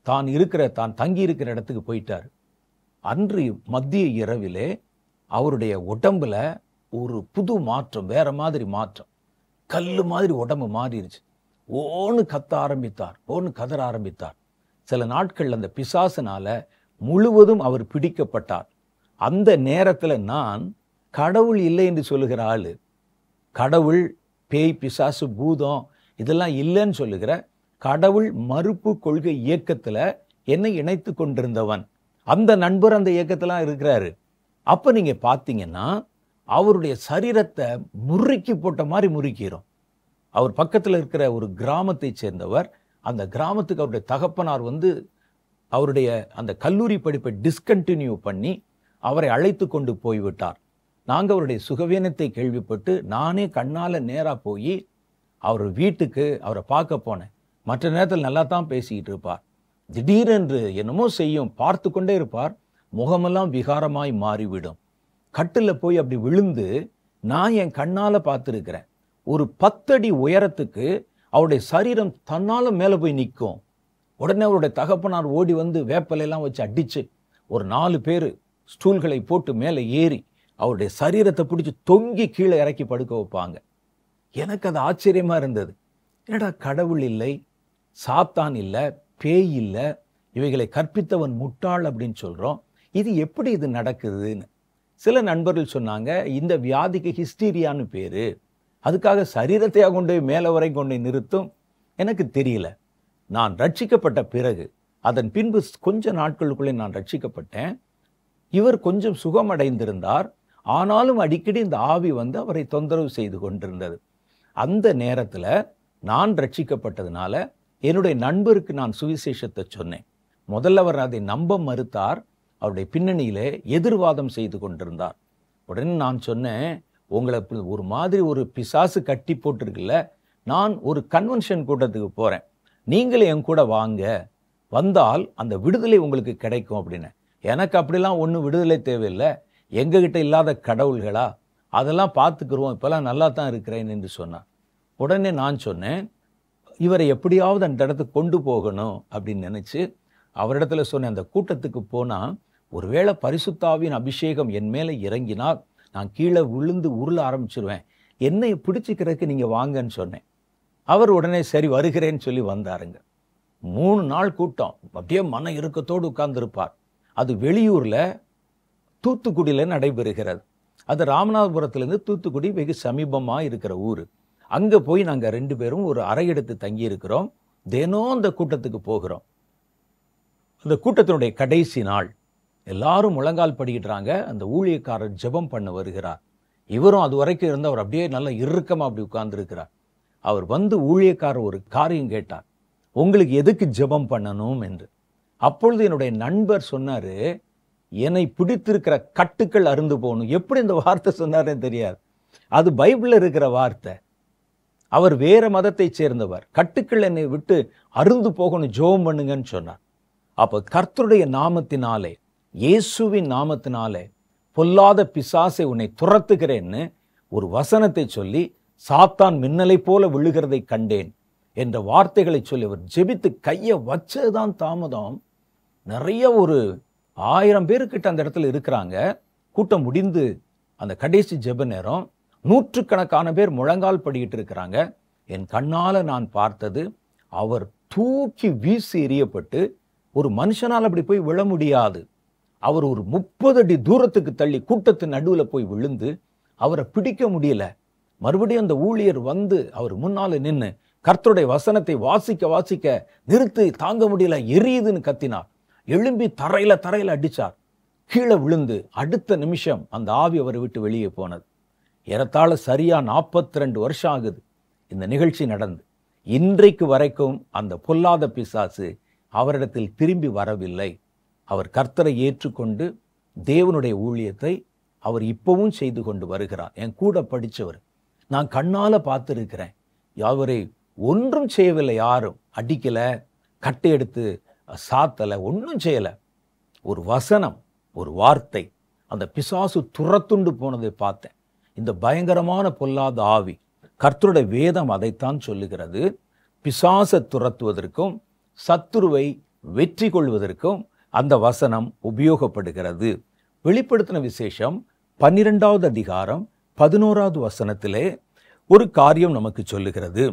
Speaker 1: தான் தங்கி இருக்கிற இடத்துக்கு போயிட்டார். அன்று மத்திய இரவிலே அவருடைய உடம்புல ஒரு புது மாற்றம், வேற மாதிரி மாற்றம். கல்லு மாதிரி உடம்பு மாறிடுச்சு. ஓன்னு கத்த ஆரம்பித்தார், ஓன்னு கதற ஆரம்பித்தார். சில நாட்கள் அந்த பிசாசினால முழுவதும் அவர் பிடிக்கப்பட்டார். அந்த நேரத்தில் நான் கடவுள் இல்லை என்று சொல்லுகிற ஆளு, கடவுள், பேய், பிசாசு, பூதம் இதெல்லாம் இல்லைன்னு சொல்லுகிற கடவுள் மறுப்பு கொள்கை இயக்கத்தில் என்னை இணைத்து கொண்டிருந்தவன். அந்த நண்பர் அந்த இயக்கத்தில் இருக்கிறாரு. அப்போ நீங்கள் பார்த்தீங்கன்னா அவருடைய சரீரத்தை முறுக்கி போட்ட மாதிரி முறுக்கிறோம். அவர் பக்கத்தில் இருக்கிற ஒரு கிராமத்தை சேர்ந்தவர். அந்த கிராமத்துக்கு அவருடைய தகப்பனார் அவருடைய அந்த கல்லூரி படிப்பை டிஸ்கண்டினியூ பண்ணி அவரை அழைத்து கொண்டு போய்விட்டார். நாங்கள் அவருடைய சுகவீனத்தை கேள்விப்பட்டு நானே கண்ணால் நேராக போய் அவர் வீட்டுக்கு அவரை பார்க்க போனேன். மற்ற நேரத்தில் நல்லா தான் பேசிக்கிட்டு இருப்பார். திடீரென்று என்னமோ செய்யும், பார்த்து கொண்டே இருப்பார். முகமெல்லாம் விகாரமாய் மாறிவிடும். கட்டில் போய் அப்படி விழுந்து நான் என் கண்ணால் பார்த்துருக்கிறேன். ஒரு 10 அடி உயரத்துக்கு அவருடைய சரீரம் தன்னால் மேலே போய் நிற்கும். உடனே அவருடைய தகப்பனார் ஓடி வேப்பலையெல்லாம் வச்சு அடித்து ஒரு 4 பேர் ஸ்டூல்களை போட்டு மேலே ஏறி அவருடைய சரீரத்தை பிடிச்சி தொங்கி கீழே இறக்கி படுக்க வைப்பாங்க. எனக்கு அது ஆச்சரியமாக இருந்தது. என்னடா கடவுள் இல்லை, சாத்தான் இல்லை, பேய் இல்லை, இவைகளை கற்பித்தவன் முட்டாள் அப்படின்னு சொல்கிறோம். இது எப்படி இது நடக்குதுன்னு சில நண்பர்கள் சொன்னாங்க. இந்த வியாதிக்கு ஹிஸ்டீரியான்னு பேர். அதுக்காக சரீரத்தையாக கொண்டு போய் மேலே வரை கொண்டு நிறுத்தும். எனக்கு தெரியல. நான் ரட்சிக்கப்பட்ட பிறகு அதன் பின்பு கொஞ்ச நாட்களுக்குள்ளே நான் ரட்சிக்கப்பட்டேன். இவர் கொஞ்சம் சுகமடைந்திருந்தார். ஆனாலும் அடிக்கடி இந்த ஆவி அவரை தொந்தரவு செய்து கொண்டிருந்தது. அந்த நேரத்தில் நான் ரட்சிக்கப்பட்டதுனால என்னுடைய நண்பருக்கு நான் சுவிசேஷத்தை சொன்னேன். முதல்ல அவர் அதை நம்ப மறுத்தார். அவருடைய பின்னணியிலே எதிர்வாதம் செய்து கொண்டிருந்தார். உடனே நான் சொன்னேன், உங்களை ஒரு மாதிரி ஒரு பிசாசு கட்டி போட்டிருக்குல்ல, நான் ஒரு கன்வென்ஷன் கூட்டத்துக்கு போகிறேன், நீங்களே என் கூட வாங்க, வந்தால் அந்த விடுதலை உங்களுக்கு கிடைக்கும் அப்படின்னு. எனக்கு அப்படிலாம் ஒன்றும் விடுதலை தேவையில்லை, எங்ககிட்ட இல்லாத கடவுள்களா, அதெல்லாம் பார்த்துக்குருவோம், இப்போல்லாம் நல்லா தான் இருக்கிறேன் என்று சொன்னார். உடனே நான் சொன்னேன், இவரை எப்படியாவது அந்த இடத்துக்கு கொண்டு போகணும் அப்படின்னு நினச்சி அவரிடத்துல சொன்னேன், அந்த கூட்டத்துக்கு போனால் ஒருவேளை பரிசுத்தாவின் அபிஷேகம் என் மேலே இறங்கினால் நான் கீழே விழுந்து உருள ஆரம்பிச்சிருவேன், என்னை பிடிச்சிக்கிறதுக்கு நீங்கள் வாங்கன்னு சொன்னேன். அவர் உடனே சரி வருகிறேன்னு சொல்லி வந்தாருங்க. 3 நாள் கூட்டம். அப்படியே மன இறுக்கத்தோடு உட்கார்ந்துருப்பார். அது வெளியூரில் தூத்துக்குடியில் நடைபெறுகிறது. அது ராமநாதபுரத்துலேருந்து தூத்துக்குடி வெகு சமீபமாக இருக்கிற ஊர். அங்கே போய் நாங்கள் 2 பேரும் ஒரு அறை எடுத்து தங்கியிருக்கிறோம். தினம் அந்த கூட்டத்துக்கு போகிறோம். அந்த கூட்டத்தினுடைய கடைசி நாள் எல்லாரும் முழங்கால் படிக்கிட்டுறாங்க. அந்த ஊழியக்காரர் ஜெபம் பண்ண வருகிறார். இவரும் அது வரைக்கும் இருந்தவர் அப்படியே நல்ல இறுக்கமாக அப்படி உட்கார்ந்துருக்கிறார். அவர் ஊழியக்காரர் ஒரு காரியம் கேட்டார், உங்களுக்கு எதுக்கு ஜெபம் பண்ணணும் என்று. அப்பொழுது என்னுடைய நண்பர் சொன்னார், என்னை பிடித்திருக்கிற கட்டுக்கள் அருந்து போகணும். எப்படி இந்த வார்த்தை சொன்னார்ன்னு தெரியாது, அது பைபிளில் இருக்கிற வார்த்தை. அவர் வேற மதத்தை சேர்ந்தவர். கட்டுக்கள் என்னை விட்டு அருந்து போகணும், ஜெபம் பண்ணுங்கன்னு சொன்னார். அப்போ கர்த்தருடைய நாமத்தினாலே, இயேசுவின் நாமத்தினாலே பொல்லாத பிசாசை உன்னை துரத்துகிறேன்னு ஒரு வசனத்தை சொல்லி சாத்தான் மின்னலை போல விழுகிறதை கண்டேன் என்ற வார்த்தைகளை சொல்லி அவர் ஜெபித்து கையை வச்சதுதான் தாமதம். நிறைய ஒரு 1000 பேருக்கிட்ட அந்த இடத்துல இருக்கிறாங்க. கூட்டம் முடிந்து அந்த கடைசி ஜெப நேரம், 100கணக்கான பேர் முழங்கால் படிக்கிட்டு இருக்கிறாங்க. என் கண்ணால் நான் பார்த்தது, அவர் தூக்கி வீசி எறியப்பட்டு ஒரு மனுஷனால் அப்படி போய் விழ முடியாது. அவர் ஒரு 30 அடி தூரத்துக்கு தள்ளி கூட்டத்தின் நடுவில் போய் விழுந்து அவரை பிடிக்க முடியல. மறுபடியும் அந்த ஊழியர் அவர் முன்னால் நின்று கர்த்தருடைய வசனத்தை வாசிக்க நிறுத்தி தாங்க முடியல, எரியுதுன்னு கத்தினார். எழும்பி தரையில அடிச்சார். கீழே விழுந்து அடுத்த நிமிஷம் அந்த ஆவி அவரை விட்டு வெளியே போனது. ஏறத்தாழ சரியா 42 வருஷம் ஆகுது இந்த நிகழ்ச்சி நடந்து. இன்றைக்கு வரைக்கும் அந்த பொல்லாத பிசாசு அவரிடத்தில் திரும்பி வரவில்லை. அவர் கர்த்தரை ஏற்றுக்கொண்டு தேவனுடைய ஊழியத்தை அவர் இப்பவும் செய்து கொண்டு வருகிறார். என் கூட படித்தவர், நான் கண்ணால் பார்த்துருக்கிறேன். அவரை ஒன்றும் செய்யவில்லை, யாரும் அடிக்கலை, கட்டை எடுத்து சாத்தலை, ஒன்றும் செய்யலை. ஒரு வசனம், ஒரு வார்த்தை, அந்த பிசாசு துரத்துண்டு போனதை பார்த்தேன். இந்த பயங்கரமான பொல்லாத ஆவி, கர்த்தருடைய வேதம் அதைத்தான் சொல்லுகிறது. பிசாசை துரத்துவதற்கும் சத்துருவை வெற்றி கொள்வதற்கும் அந்த வசனம் உபயோகப்படுகிறது. வெளிப்படுத்தின விசேஷம் 12வது அதிகாரம் 11வது வசனத்திலே ஒரு காரியம் நமக்கு சொல்லுகிறது.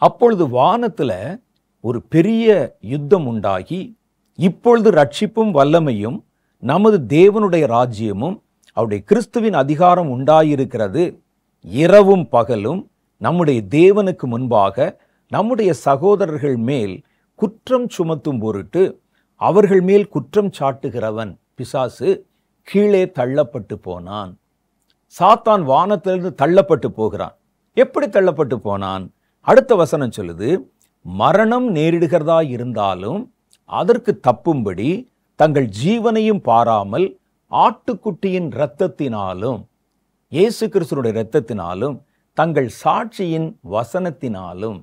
Speaker 1: அப்பொழுது வானத்தில் ஒரு பெரிய யுத்தம் உண்டாகி இப்பொழுது ரட்சிப்பும் வல்லமையும் நமது தேவனுடைய ராஜ்யமும் அவருடைய கிறிஸ்துவின் அதிகாரம் உண்டாயிருக்கிறது. இரவும் பகலும் நம்முடைய தேவனுக்கு முன்பாக நம்முடைய சகோதரர்கள் மேல் குற்றம் சுமத்தும் பொருட்டு அவர்கள் மேல் குற்றம் சாட்டுகிறவன் பிசாசு கீழே தள்ளப்பட்டு போனான். சாத்தான் வானத்திலிருந்து தள்ளப்பட்டு போகிறான். எப்படி தள்ளப்பட்டு போனான்? அடுத்த வசனம் சொல்லுது, மரணம் நேரிடுகிறதா இருந்தாலும் அதற்கு தப்பும்படி தங்கள் ஜீவனையும் பாராமல் ஆட்டுக்குட்டியின் இரத்தத்தினாலும் இயேசு கிறிஸ்துவினுடைய இரத்தத்தினாலும் தங்கள் சாட்சியின் வசனத்தினாலும்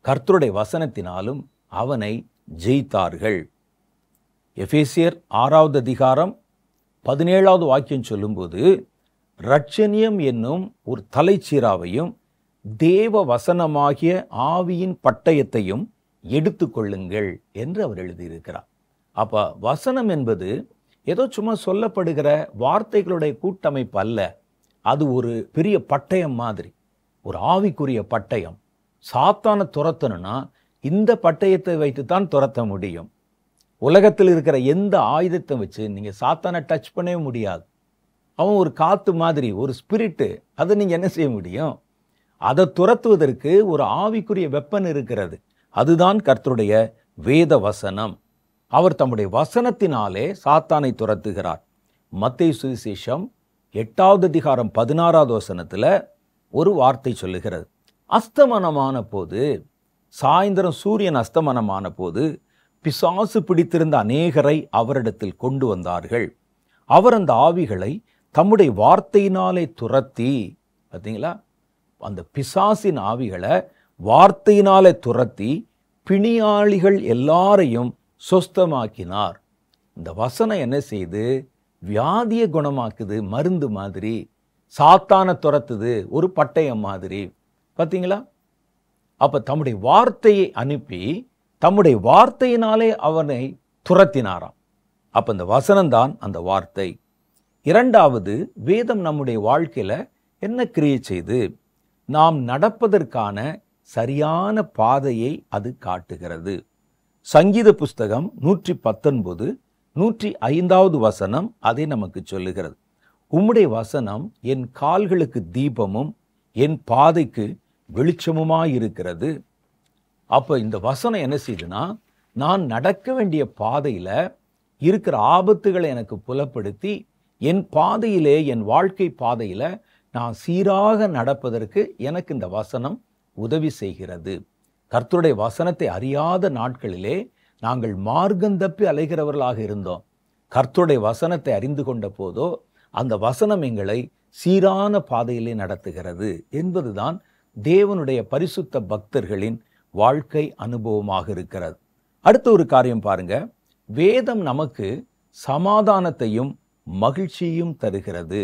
Speaker 1: கர்த்தருடைய வசனத்தினாலும் அவனை ஜெயித்தார்கள். எபேசியர் 6வது அதிகாரம் 17வது வாக்கியம் சொல்லும்போது, இரட்சணியம் என்னும் ஒரு தலைச்சீராவையும் தேவ வசனமாகிய ஆவியின் பட்டயத்தையும் எடுத்துக்கொள்ளுங்கள் என்று அவர் எழுதியிருக்கிறார். அப்ப வசனம் என்பது ஏதோ சும்மா சொல்லப்படுகிற வார்த்தைகளுடைய கூட்டமைப்பு அல்ல. அது ஒரு பெரிய பட்டயம் மாதிரி, ஒரு ஆவிக்குரிய பட்டயம். சாத்தானை துரத்தணும்னா இந்த பட்டயத்தை வைத்துத்தான் துரத்த முடியும். உலகத்தில் இருக்கிற எந்த ஆயுதத்தை வச்சு நீங்க சாத்தானை டச் பண்ணவே முடியாது. அவன் ஒரு காத்து மாதிரி, ஒரு ஸ்பிரிட்டு. அதை நீங்க என்ன செய்ய முடியும்? அதை துரத்துவதற்கு ஒரு ஆவிக்குரிய வெப்பன் இருக்கிறது. அதுதான் கர்த்தருடைய வேத வசனம். அவர் தம்முடைய வசனத்தினாலே சாத்தானை துரத்துகிறார். மத்தேயு சுவிசேஷம் 8வது அதிகாரம் 16வது வசனத்துல ஒரு வார்த்தை சொல்லுகிறது. அஸ்தமனமான போது, சாயந்தரம் சூரியன் அஸ்தமனமான போது பிசாசு பிடித்திருந்த அநேகரை அவரிடத்தில் கொண்டு வந்தார்கள். அவர் அந்த ஆவிகளை தம்முடைய வார்த்தையினாலே துரத்தி, பார்த்தீங்களா, அந்த பிசாசின் ஆவிகளை வார்த்தையினாலே துரத்தி பிணியாளிகள் எல்லாரையும் சொஸ்தமாக்கினார். இந்த வசனம் என்ன செய்து? வியாதியை குணமாக்குது. மருந்து மாதிரி. சாத்தானை துரத்துது, ஒரு பட்டயம் மாதிரி. பார்த்தீங்களா? அப்ப தம்முடைய வார்த்தையை அனுப்பி தம்முடைய வார்த்தையினாலே அவனை துரத்தினாராம். அப்ப இந்த வசனம்தான் அந்த வார்த்தை. இரண்டாவது, வேதம் நம்முடைய வாழ்க்கையில என்ன கிரியை செய்து? நாம் நடப்பதற்கான சரியான பாதையை அது காட்டுகிறது. சங்கீத புஸ்தகம் 119 105வது வசனம் அதை நமக்கு சொல்லுகிறது. உம்முடைய வசனம் என் கால்களுக்கு தீபமும் என் பாதைக்கு வெளிச்சமுமாயிருக்கிறது. அப்ப இந்த வசனம் என்ன செய்யுதுன்னா, நான் நடக்க வேண்டிய பாதையில இருக்கிற ஆபத்துகளை எனக்கு புலப்படுத்தி என் பாதையிலே, என் வாழ்க்கை பாதையில நான் சீராக நடப்பதற்கு எனக்கு இந்த வசனம் உதவி செய்கிறது. கர்த்தருடைய வசனத்தை அறியாத நாட்களிலே நாங்கள் மார்க்கந்தப்பி அலைகிறவர்களாக இருந்தோம். கர்த்தருடைய வசனத்தை அறிந்து கொண்ட போதோ அந்த வசனம் எங்களை சீரான பாதையிலே நடத்துகிறது என்பதுதான் தேவனுடைய பரிசுத்த பக்தர்களின் வாழ்க்கை அனுபவமாக இருக்கிறது. அடுத்த ஒரு காரியம் பாருங்க. வேதம் நமக்கு சமாதானத்தையும் மகிழ்ச்சியையும் தருகிறது.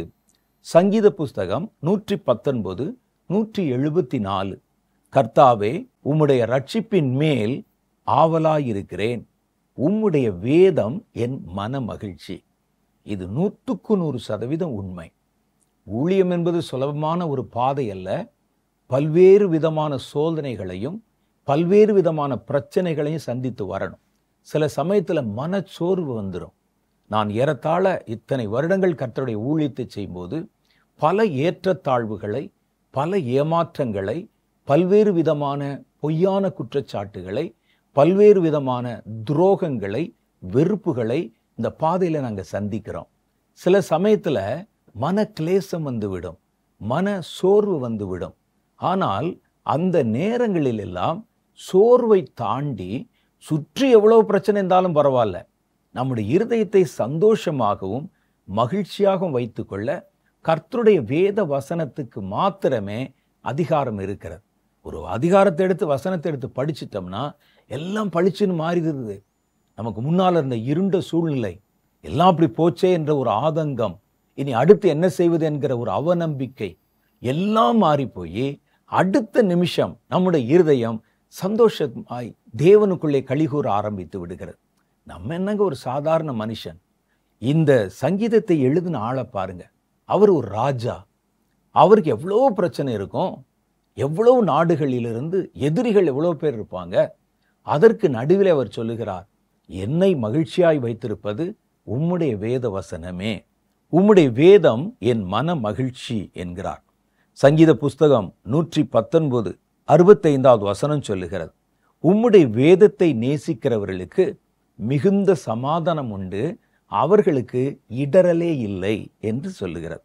Speaker 1: சங்கீத புஸ்தகம் 119 174, கர்த்தாவே உம்முடைய ரட்சிப்பின் மேல் ஆவலாயிருக்கிறேன், உம்முடைய வேதம் என் மன மகிழ்ச்சி. இது 100% உண்மை. ஊழியம் என்பது சுலபமான ஒரு பாதை அல்ல. பல்வேறு விதமான சோதனைகளையும் பல்வேறு விதமான பிரச்சனைகளையும் சந்தித்து வரணும். சில சமயத்தில் மனச்சோர்வு வந்துடும். நான் ஏறத்தாழ இத்தனை வருடங்கள் கர்த்தருடைய ஊழியத்தை செய்யும்போது பல ஏற்றத்தாழ்வுகளை, பல ஏமாற்றங்களை, பல்வேறு விதமான பொய்யான குற்றச்சாட்டுகளை, பல்வேறு விதமான துரோகங்களை, வெறுப்புகளை இந்த பாதையில் நாங்கள் சந்திக்கிறோம். சில சமயத்தில் மன கிளேசம் வந்துவிடும், மன சோர்வு வந்துவிடும். ஆனால் அந்த நேரங்களில் எல்லாம் சோர்வை தாண்டி சுற்றி எவ்வளவு பிரச்சனை இருந்தாலும் பரவாயில்ல, நம்முடைய இருதயத்தை சந்தோஷமாகவும் மகிழ்ச்சியாகவும் வைத்துக்கொள்ள கர்த்தருடைய வேத வசனத்துக்கு மாத்திரமே அதிகாரம் இருக்கிறது. ஒரு அதிகாரத்தை எடுத்து வசனத்தை எடுத்து படிச்சிட்டோம்னா எல்லாம் பளிச்சுன்னு மாறிடுது. நமக்கு முன்னால் இருந்த இருண்ட சூழ்நிலை எல்லாம் அப்படி போச்சே என்ற ஒரு ஆதங்கம், இனி அடுத்து என்ன செய்வது என்கிற ஒரு அவநம்பிக்கை எல்லாம் மாறி போய் அடுத்த நிமிஷம் நம்முடைய இருதயம் சந்தோஷமாய் தேவனுக்குள்ளே கலிகூற ஆரம்பித்து விடுகிறது. நம்ம என்னங்க ஒரு சாதாரண மனுஷன். இந்த சங்கீதத்தை எழுதின ஆளை பாருங்க. அவர் ஒரு ராஜா. அவருக்கு எவ்வளோ பிரச்சனை இருக்கும், எவ்வளவு நாடுகளிலிருந்து எதிரிகள் எவ்வளோ பேர் இருப்பாங்க. அதற்கு நடுவில் அவர் சொல்லுகிறார், என்னை மகிழ்ச்சியாய் வைத்திருப்பது உம்முடைய வேத வசனமே, உம்முடைய வேதம் என் மன மகிழ்ச்சி என்கிறார். சங்கீத புஸ்தகம் 119 65வது வசனம் சொல்லுகிறது, உம்முடைய வேதத்தை நேசிக்கிறவர்களுக்கு மிகுந்த சமாதானம் உண்டு, அவர்களுக்கு இடரலே இல்லை என்று சொல்லுகிறது.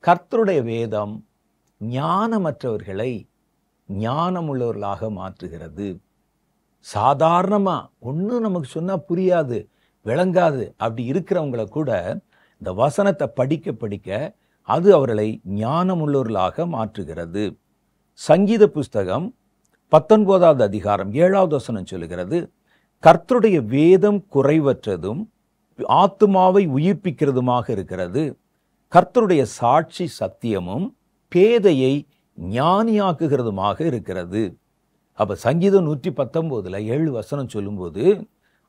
Speaker 1: கர்த்தருடைய வேதம் ஞானமற்றவர்களை ஞானமுள்ளவர்களாக மாற்றுகிறது. சாதாரணமா ஒன்றும் நமக்கு சொன்னா புரியாது, விளங்காது அப்படி இருக்கிறவங்கள கூட இந்த வசனத்தை படிக்க படிக்க அது அவர்களை ஞானமுள்ளவர்களாக மாற்றுகிறது. சங்கீத புஸ்தகம் 19வது அதிகாரம் 7வது வசனம் சொல்லுகிறது, கர்த்தருடைய வேதம் குறைவற்றதும் ஆத்துமாவை உயிர்ப்பிக்கிறதுமாக இருக்கிறது, கர்த்தருடைய சாட்சி சத்தியமும் பேதையை ஞானியாக்குகிறதுமாக இருக்கிறது. அப்ப சங்கீதம் 119 7 வசனம் சொல்லும்போது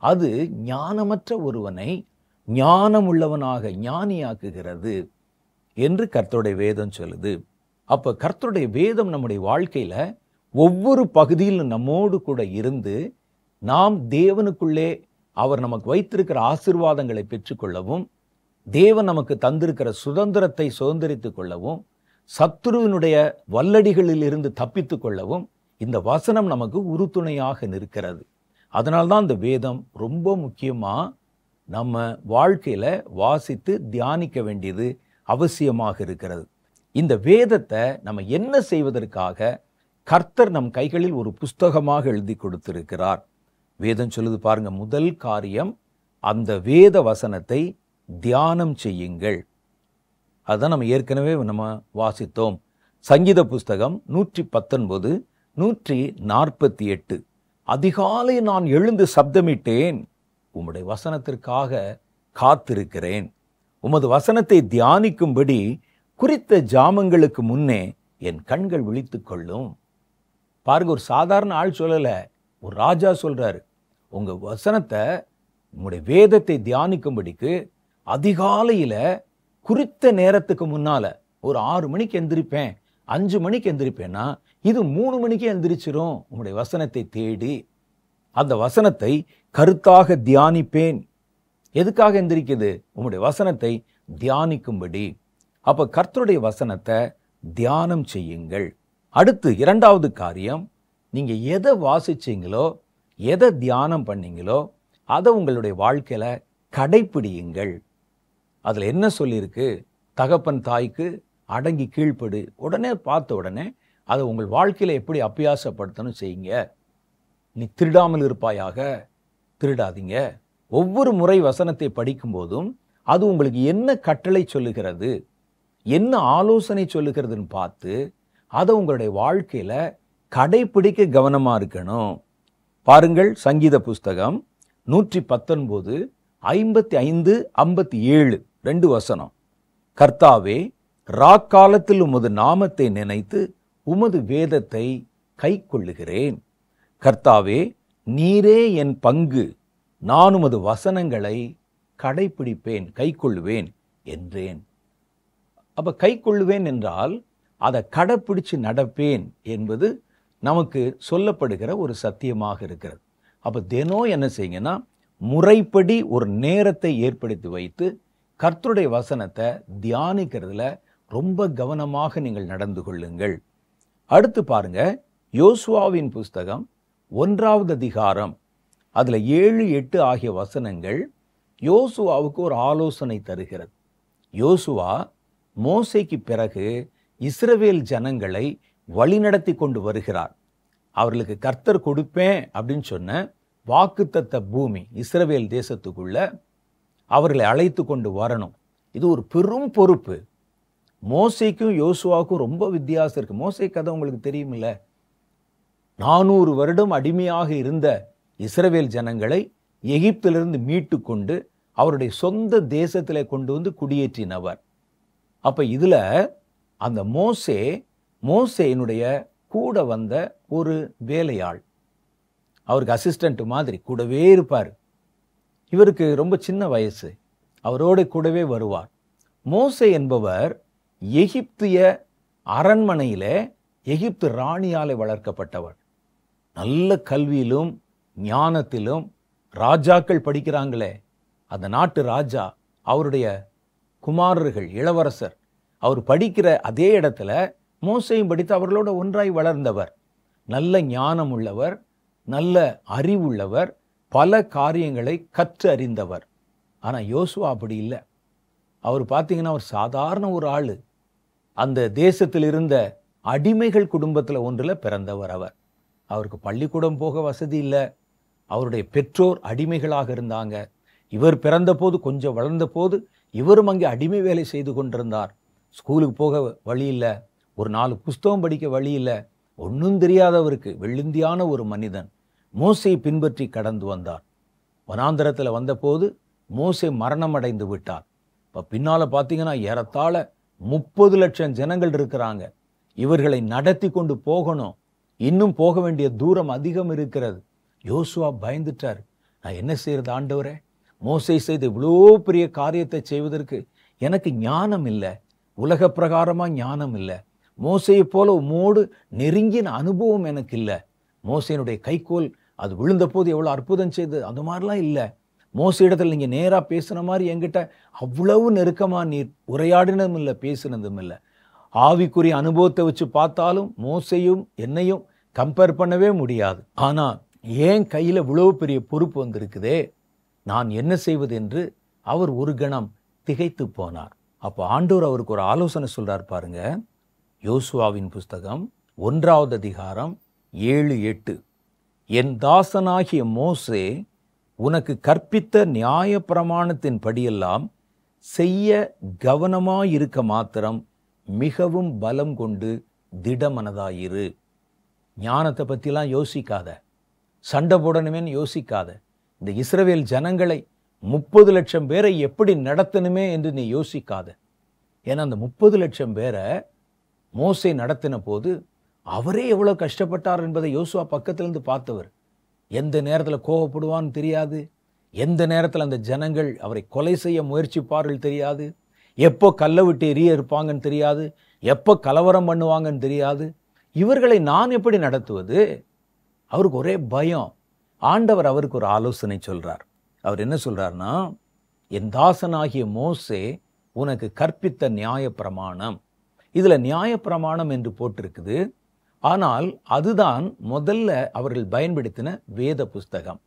Speaker 1: அது ஞானமற்ற ஒருவனை ஞானமுள்ளவனாக ஞானியாக்குகிறது என்று கர்த்தருடைய வேதம் சொல்லுது. அப்ப கர்த்தருடைய வேதம் நம்முடைய வாழ்க்கையில ஒவ்வொரு பகுதியிலும் நம்மோடு கூட இருந்து நாம் தேவனுக்குள்ளே அவர் நமக்கு வைத்திருக்கிற ஆசீர்வாதங்களை பெற்றுக்கொள்ளவும், தேவன் நமக்கு தந்திருக்கிற சுதந்திரத்தை சுதந்திரித்துக் கொள்ளவும், சத்துருவினுடைய வல்லடிகளில் இருந்து தப்பித்துக் கொள்ளவும் இந்த வசனம் நமக்கு உறுதுணையாக நிற்கிறது. அதனால்தான் இந்த வேதம் ரொம்ப முக்கியமா நம்ம வாழ்க்கையில வாசித்து தியானிக்க வேண்டியது அவசியமாக இருக்கிறது. இந்த வேதத்தை நம்ம என்ன செய்வதற்காக கர்த்தர் நம் கைகளில் ஒரு புஸ்தகமாக எழுதி கொடுத்திருக்கிறார். வேதம் சொல்லுது பாருங்க, முதல் காரியம் அந்த வேத வசனத்தை தியானம் செய்யுங்கள். அதான் நம்ம ஏற்கனவே நம்ம வாசித்தோம். சங்கீத புஸ்தகம் 119 148 அதிகாலை நான் எழுந்து சப்தமிட்டேன், உம்முடைய வசனத்திற்காக காத்திருக்கிறேன், உமது வசனத்தை தியானிக்கும்படி குறித்த ஜாமங்களுக்கு முன்னே என் கண்கள் விழித்துக் கொள்ளும். பாருங்க, ஒரு சாதாரண ஆள் சொல்லல, ஒரு ராஜா சொல்றாரு, உங்க வசனத்தை உங்களுடைய வேதத்தை தியானிக்கும்படிக்கு அதிகாலையில குறித்த நேரத்துக்கு முன்னால ஒரு 6 மணிக்கு எந்திரிப்பேன், 5 மணிக்கு எந்திரிப்பேன்னா இது 3 மணிக்கு எந்திரிச்சிரும். உங்களுடைய வசனத்தை தேடி அந்த வசனத்தை கருத்தாக தியானிப்பேன். எதுக்காக எந்திரிக்குது? உங்களுடைய வசனத்தை தியானிக்கும்படி. அப்ப கர்த்தருடைய வசனத்தை தியானம் செய்யுங்கள். அடுத்து 2வது காரியம், நீங்க எதை வாசிச்சீங்களோ, எதை தியானம் பண்ணீங்களோ அதை உங்களுடைய வாழ்க்கையில கடைப்பிடியுங்கள். அதுல என்ன சொல்லியிருக்கு? தகப்பன் தாய்க்கு அடங்கி கீழ்ப்படு. உடனே பார்த்த உடனே அதை உங்கள் வாழ்க்கையில எப்படி அபியாசப்படுத்தணும் செய்யுங்க. நீ திருடாமல் இருப்பாயாக, திருடாதீங்க. ஒவ்வொரு முறை வசனத்தை படிக்கும் போதும் அது உங்களுக்கு என்ன கட்டளை சொல்லுகிறது, என்ன ஆலோசனை சொல்லுகிறதுன்னு பார்த்து அதை உங்களுடைய வாழ்க்கையில கடைப்பிடிக்க கவனமா இருக்கணும். பாருங்கள், சங்கீத புஸ்தகம் 119 55 57 2 வசனம். கர்த்தாவே, ராக்காலத்தில் உமது நாமத்தை நினைத்து உமது வேதத்தை கை கொள்ளுகிறேன். கர்த்தாவே, நீரே என் பங்கு, நான் உமது வசனங்களை கடைப்பிடிப்பேன், கை கொள்ளுவேன் என்றேன். அப்ப கை கொள்ளுவேன் என்றால் அதை கடைப்பிடிச்சு நடப்பேன் என்பது நமக்கு சொல்லப்படுகிற ஒரு சத்தியமாக இருக்கிறது. அப்ப தினம் என்ன செய்யுங்கன்னா, முறைப்படி ஒரு நேரத்தை ஏற்படுத்தி வைத்து கர்த்தருடைய வசனத்தை தியானிக்கிறதுல ரொம்ப கவனமாக நீங்கள் நடந்து கொள்ளுங்கள். அடுத்து பாருங்க, யோசுவாவின் புஸ்தகம் 1வது அதிகாரம் அதுல 7 8 ஆகிய வசனங்கள் யோசுவாவுக்கு ஒரு ஆலோசனை தருகிறது. யோசுவா மோசேக்கு பிறகு இஸ்ரவேல் ஜனங்களை வழிநடத்தி கொண்டு வருகிறார். அவர்களுக்கு கர்த்தர் கொடுப்பேன் அப்படின்னு சொன்ன வாக்குத்தத்த பூமி இஸ்ரவேல் தேசத்துக்குள்ள அவர்களை அழைத்து கொண்டு வரணும். இது ஒரு பெரும் பொறுப்பு. மோசேக்கும் யோசுவாவுக்கும் ரொம்ப வித்தியாசம் இருக்கு. மோசே கதை உங்களுக்கு தெரியுமில்ல, 400 வருடம் அடிமையாக இருந்த இஸ்ரவேல் ஜனங்களை எகிப்திலிருந்து மீட்டு கொண்டு அவருடைய சொந்த தேசத்திலே கொண்டு வந்து குடியேற்றினவர். அப்ப இதுல அந்த மோசேயினுடைய கூட வந்த ஒரு வேலையாள், அவருக்கு அசிஸ்டன்ட் மாதிரி கூடவே இருப்பார். இவருக்கு ரொம்ப சின்ன வயசு, அவரோட கூடவே வருவார். மோசே என்பவர் எகிப்திய அரண்மனையிலே எகிப்து ராணியாலே வளர்க்கப்பட்டவர். நல்ல கல்வியிலும் ஞானத்திலும் ராஜாக்கள் படிக்கிறாங்களே, அந்த நாட்டு ராஜா, அவருடைய குமாரர்கள், இளவரசர், அவர் படிக்கிற அதே இடத்துல மோசையும் படித்து அவர்களோட ஒன்றாய் வளர்ந்தவர். நல்ல ஞானம் உள்ளவர், நல்ல அறிவுள்ளவர், பல காரியங்களை கற்று அறிந்தவர். ஆனால் யோசுவா அப்படி இல்லை. அவர் பார்த்தீங்கன்னா அவர் சாதாரண ஒரு ஆள். அந்த தேசத்தில் இருந்த அடிமைகள் குடும்பத்தில் ஒன்றில் பிறந்தவர். அவருக்கு பள்ளிக்கூடம் போக வசதி இல்லை. அவருடைய பெற்றோர் அடிமைகளாக இருந்தாங்க. இவர் பிறந்தபோது, கொஞ்சம் வளர்ந்த போது இவரும் அங்கே அடிமை வேலை செய்து கொண்டிருந்தார். ஸ்கூலுக்கு போக வழி இல்லை, ஒரு 4 புஸ்தகம் படிக்க வழி இல்லை. ஒன்றும் தெரியாதவருக்கு வெள்ளிந்தியான ஒரு மனிதன் மோசையை பின்பற்றி கடந்து வந்தார். வனாந்தரத்தில் வந்தபோது மோசே மரணம் அடைந்து விட்டார். இப்போ பின்னால் பார்த்தீங்கன்னா ஏறத்தாழ 30 லட்சம் ஜனங்கள் இருக்கிறாங்க. இவர்களை நடத்தி கொண்டு போகணும். இன்னும் போக வேண்டிய தூரம் அதிகம் இருக்கிறது. யோசுவா பயந்துட்டார். நான் என்ன செய்யறது ஆண்டவரே? மோசே செய்த இவ்வளோ பெரிய காரியத்தை செய்வதற்கு எனக்கு ஞானம் இல்லை, உலக பிரகாரமாக ஞானம் இல்லை. மோசையை போல உம்மோடு நெருங்கின அனுபவம் எனக்கு இல்லை. மோசையினுடைய கைக்கோல் அது விழுந்த போது எவ்வளோ அற்புதம் செய்தது, அது மாதிரிலாம் இல்லை. மோசை இடத்துல நீங்கள் நேராக பேசுன மாதிரி என்கிட்ட அவ்வளவு நெருக்கமாக நீர் உரையாடினதும் இல்லை, பேசினதும் இல்லை. ஆவிக்குரிய அனுபவத்தை வச்சு பார்த்தாலும் மோசையும் என்னையும் கம்பேர் பண்ணவே முடியாது. ஆனால் ஏன் கையில் இவ்வளவு பெரிய பொறுப்பு வந்திருக்குதே, நான் என்ன செய்வது என்று அவர் ஒரு கணம் திகைத்து போனார். அப்போ ஆண்டவர் அவருக்கு ஒரு ஆலோசனை சொல்றார் பாருங்க. யோசுவாவின் புஸ்தகம் 1ஆவது அதிகாரம் 7-8. என் தாசனாகிய மோசே உனக்கு கற்பித்த நியாய பிரமாணத்தின் படியெல்லாம் செய்ய கவனமாயிருக்க மாத்திரம் மிகவும் பலம் கொண்டு திடமனதாயிரு. ஞானத்தை பற்றிலாம் யோசிக்காத, சண்டை போடணுமேன்னு யோசிக்காத. இந்த இஸ்ரவேல் ஜனங்களை 30 லட்சம் பேரை எப்படி நடத்தணுமே என்று நீ யோசிக்காத. ஏன்னா அந்த 30 லட்சம் பேரை மோசே நடத்தின போது அவரே எவ்வளோ கஷ்டப்பட்டார் என்பதை யோசுவா பக்கத்திலிருந்து பார்த்தவர். எந்த நேரத்தில் கோபப்படுவான்னு தெரியாது, எந்த நேரத்தில் அந்த ஜனங்கள் அவரை கொலை செய்ய முயற்சிப்பார்கள் தெரியாது, எப்போ கல்லை விட்டு எரிய இருப்பாங்கன்னு தெரியாது, எப்போ கலவரம் பண்ணுவாங்கன்னு தெரியாது. இவர்களை நான் எப்படி நடத்துவது? அவருக்கு ஒரே பயம். ஆண்டவர் அவருக்கு ஒரு ஆலோசனை சொல்றார். அவர் என்ன சொல்றார்னா, என் தாசனாகிய மோசே உனக்கு கற்பித்த நியாய பிரமாணம். இதுல நியாய பிரமாணம் என்று போட்டிருக்குது. ஆனால் அதுதான் முதல்ல அவர்கள் பயன்படுத்தின வேத புஸ்தகம்.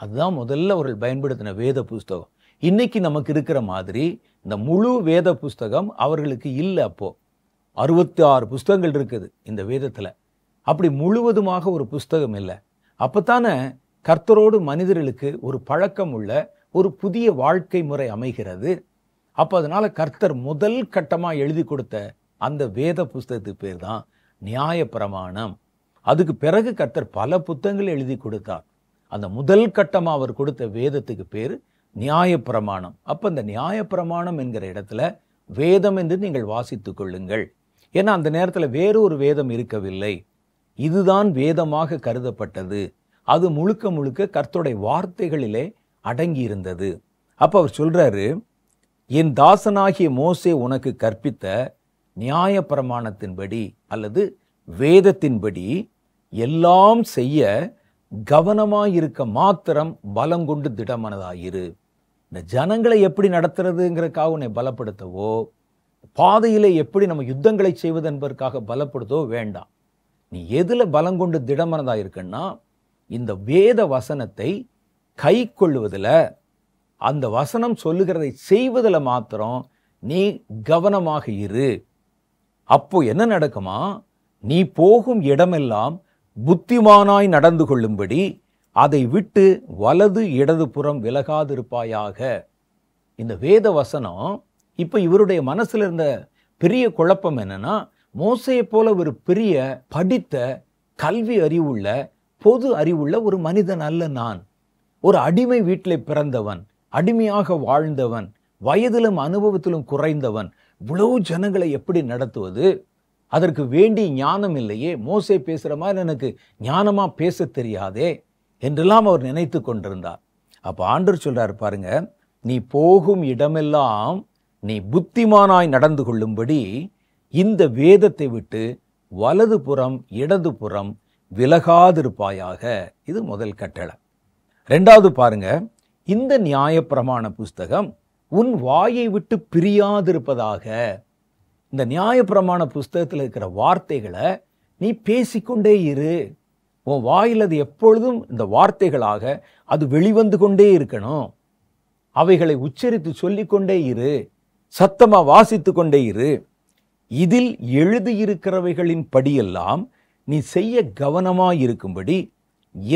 Speaker 1: அதுதான் முதல்ல அவர்கள் பயன்படுத்தின வேத புஸ்தகம். இன்னைக்கு நமக்கு இருக்கிற மாதிரி இந்த முழு வேத புஸ்தகம் அவர்களுக்கு இல்லை. அப்போ 66 புஸ்தகங்கள் இருக்குது இந்த வேதத்தில். அப்படி முழுவதுமாக ஒரு புஸ்தகம் இல்லை. அப்போத்தானே கர்த்தரோடு மனிதர்களுக்கு ஒரு பழக்கம் உள்ள ஒரு புதிய வாழ்க்கை முறை அமைகிறது. அப்போ அதனால கர்த்தர் முதல் கட்டமாக எழுதி கொடுத்த அந்த வேத புஸ்தகத்துக்கு பேர் தான் நியாய பிரமாணம். அதுக்கு பிறகு கர்த்தர் பல புத்தகங்கள் எழுதி கொடுத்தார். அந்த முதல் கட்டமாக அவர் கொடுத்த வேதத்துக்கு பேர் நியாய பிரமாணம். அப்போ அந்த நியாய பிரமாணம் என்கிற இடத்துல வேதம் என்று நீங்கள் வாசித்துக் கொள்ளுங்கள். ஏன்னா அந்த நேரத்தில் வேறு ஒரு வேதம் இருக்கவில்லை. இதுதான் வேதமாக கருதப்பட்டது. அது முழுக்க முழுக்க கர்த்தருடைய வார்த்தைகளிலே அடங்கி இருந்தது. அப்போ அவர் சொல்றாரு, என் தாசனாகிய மோசே உனக்கு கற்பித்த நியாய பிரமாணத்தின்படி அல்லது வேதத்தின்படி எல்லாம் செய்ய கவனமாயிருக்க மாத்திரம் பலம் கொண்டு திடமனதாயிரு. இந்த ஜனங்களை எப்படி நடத்துறதுங்கிறதுக்காக உன்னை பலப்படுத்தவோ, பாதையிலே எப்படி நம்ம யுத்தங்களை செய்வது என்பதற்காக பலப்படுத்தவோ வேண்டாம். நீ எதுல பலம் கொண்டு திடமனதாயிருக்குன்னா, இந்த வேத வசனத்தை கை கொள்ளுவதில், அந்த வசனம் சொல்லுகிறதை செய்வதில் மாத்திரம் நீ கவனமாக இரு. அப்போ என்ன நடக்குமா, நீ போகும் இடமெல்லாம் புத்திமானாய் நடந்து கொள்ளும்படி அதை விட்டு வலது இடது புறம் விலகாதிருப்பாயாக. இந்த வேத வசனம் இப்போ இவருடைய மனசுல இருந்த பெரிய குழப்பம் என்னன்னா, மோசையை போல ஒரு பெரிய படித்த கல்வி அறிவுள்ள பொது அறிவுள்ள ஒரு மனிதன் அல்ல நான். ஒரு அடிமை வீட்டில் பிறந்தவன், அடிமையாக வாழ்ந்தவன், வயதிலும் அனுபவத்திலும் குறைந்தவன். இவ்வளவு ஜனங்களை எப்படி நடத்துவது? அதற்கு வேண்டிய ஞானம் இல்லையே. மோசே பேசுகிற மாதிரி எனக்கு ஞானமாக பேச தெரியாதே என்றெல்லாம் அவர் நினைத்து கொண்டிருந்தார். அப்போ ஆண்டவர் சொல்றாரு பாருங்க, நீ போகும் இடமெல்லாம் நீ புத்திமானாய் நடந்து கொள்ளும்படி இந்த வேதத்தை விட்டு வலது புறம் இடது புறம் விலகாதிருப்பாயாக. இது முதல் கட்டளை. ரெண்டாவது பாருங்க, இந்த நியாயப்பிரமாண புஸ்தகம் உன் வாயை விட்டு பிரியாதிருப்பதாக. இந்த நியாயப்பிரமாண புஸ்தகத்தில் இருக்கிற வார்த்தைகளை நீ பேசிக்கொண்டே இரு. உன் வாயில் அது எப்பொழுதும் இந்த வார்த்தைகளாக அது வெளிவந்து கொண்டே இருக்கணும். அவைகளை உச்சரித்து சொல்லிக்கொண்டே இரு, சத்தமா வாசித்து கொண்டே இரு. இதில் எழுதியிருக்கிறவைகளின் படியெல்லாம் நீ செய்ய கவனமாயிருக்கும்படி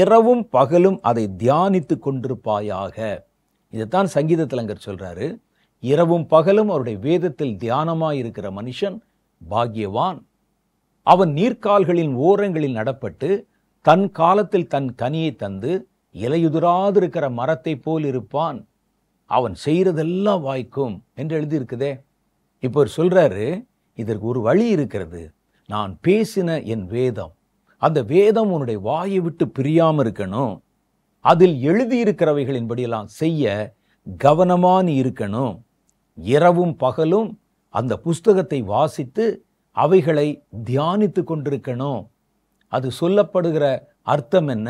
Speaker 1: இரவும் பகலும் அதை தியானித்து கொண்டிருப்பாயாக. இதைத்தான் சங்கீதத்திலங்கர் சொல்றாரு, இரவும் பகலும் அவருடைய வேதத்தில் தியானமாயிருக்கிற மனுஷன் பாக்கியவான். அவன் நீர்க்கால்களின் ஓரங்களில் நடப்பட்டு தன் காலத்தில் தன் கனியை தந்து இலையுதிராதிருக்கிற மரத்தை போல் இருப்பான். அவன் செய்யறதெல்லாம் வாய்க்கும் என்று எழுதியிருக்குதே. இப்போ சொல்றாரு, இதற்கு ஒரு வழி இருக்கிறது. நான் பேசின என் வேதம், அந்த வேதம் உன்னுடைய வாயை விட்டு பிரியாம இருக்கணும். அதில் எழுதியிருக்கிறவைகளின்படியெல்லாம் செய்ய கவனமா நீ இருக்கணும். இரவும் பகலும் அந்த புஸ்தகத்தை வாசித்து அவைகளை தியானித்து கொண்டிருக்கணும். அது சொல்லப்படுகிற அர்த்தம் என்ன,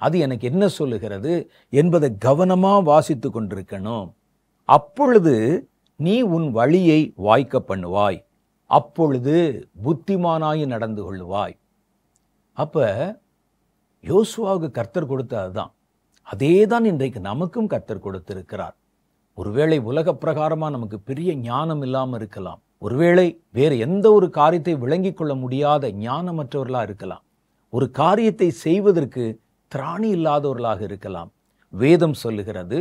Speaker 1: அது எனக்கு என்ன சொல்லுகிறது என்பதை கவனமா வாசித்து கொண்டிருக்கணும். அப்பொழுது நீ உன் வழியை வாய்க்க பண்ணுவாய், அப்பொழுது புத்திமானாய் நடந்து கொள்ளுவாய். அப்ப யோசுவாவுக்கு கர்த்தர் கொடுத்ததுதான், அதே தான் இன்றைக்கு நமக்கும் கர்த்தர் கொடுத்திருக்கிறார். ஒருவேளை உலக பிரகாரமா நமக்கு பெரிய ஞானம் இல்லாமல் இருக்கலாம். ஒருவேளை வேறு எந்த ஒரு காரியத்தை விளங்கிக் கொள்ள முடியாத ஞானமற்றவர்களாக இருக்கலாம். ஒரு காரியத்தை செய்வதற்கு திராணி இல்லாதவர்களாக இருக்கலாம். வேதம் சொல்லுகிறது,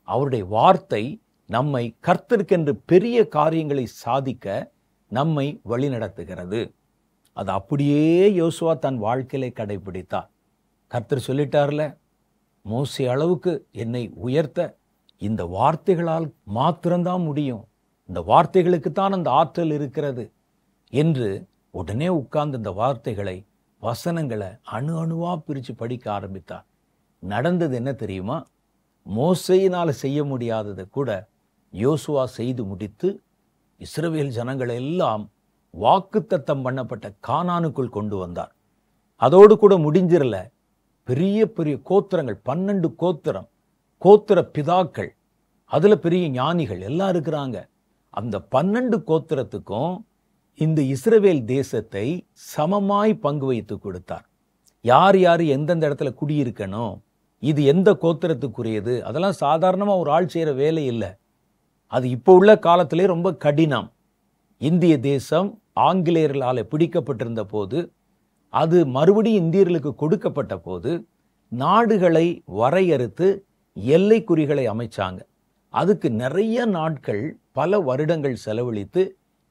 Speaker 1: அவருடைய வார்த்தை நம்மை கர்த்தருக்கென்று பெரிய காரியங்களை சாதிக்க நம்மை வழிநடத்துகிறது. அது அப்படியே யோசுவா தன் வாழ்க்கையிலே கடைபிடித்தார். கர்த்தர் சொல்லிட்டார்ல, மோசே அளவுக்கு என்னை உயர்த்த இந்த வார்த்தைகளால் மாத்திரம்தான் முடியும், இந்த வார்த்தைகளுக்குத்தான் அந்த ஆற்றல் இருக்கிறது என்று உடனே உட்கார்ந்து இந்த வார்த்தைகளை, வசனங்களை அணு அணுவா பிரித்து படிக்க ஆரம்பித்தார். நடந்தது என்ன தெரியுமா? மோசேயினால் செய்ய முடியாததை கூட யோசுவா செய்து முடித்து இஸ்ரவேல் ஜனங்களை எல்லாம் வாக்குத்தத்தம் பண்ணப்பட்ட கானானுக்குள் கொண்டு வந்தார். அதோடு கூட முடிஞ்சிரல, பெரிய பெரிய கோத்திரங்கள், 12 கோத்திரம், கோத்திர பிதாக்கள், அதுல பெரிய ஞானிகள் எல்லாம் இருக்கிறாங்க. அந்த 12 கோத்திரத்துக்கும் இந்த இஸ்ரவேல் தேசத்தை சமமாய் பங்கு வைத்து கொடுத்தார். யார் யார் எந்தெந்த இடத்துல குடியிருக்கணும், இது எந்த கோத்திரத்துக்குரியது, அதெல்லாம் சாதாரணமா ஒரு ஆள் செய்யற வேலை இல்லை. அது இப்போ உள்ள காலத்திலே ரொம்ப கடினம். இந்திய தேசம் ஆங்கிலேயர்களால் பிடிக்கப்பட்டிருந்த போது, அது மறுபடியும் இந்தியர்களுக்கு கொடுக்கப்பட்ட போது நாடுகளை வரையறுத்து எல்லை குறிகளை அமைச்சாங்க. அதுக்கு நிறைய நாட்கள், பல வருடங்கள் செலவழித்து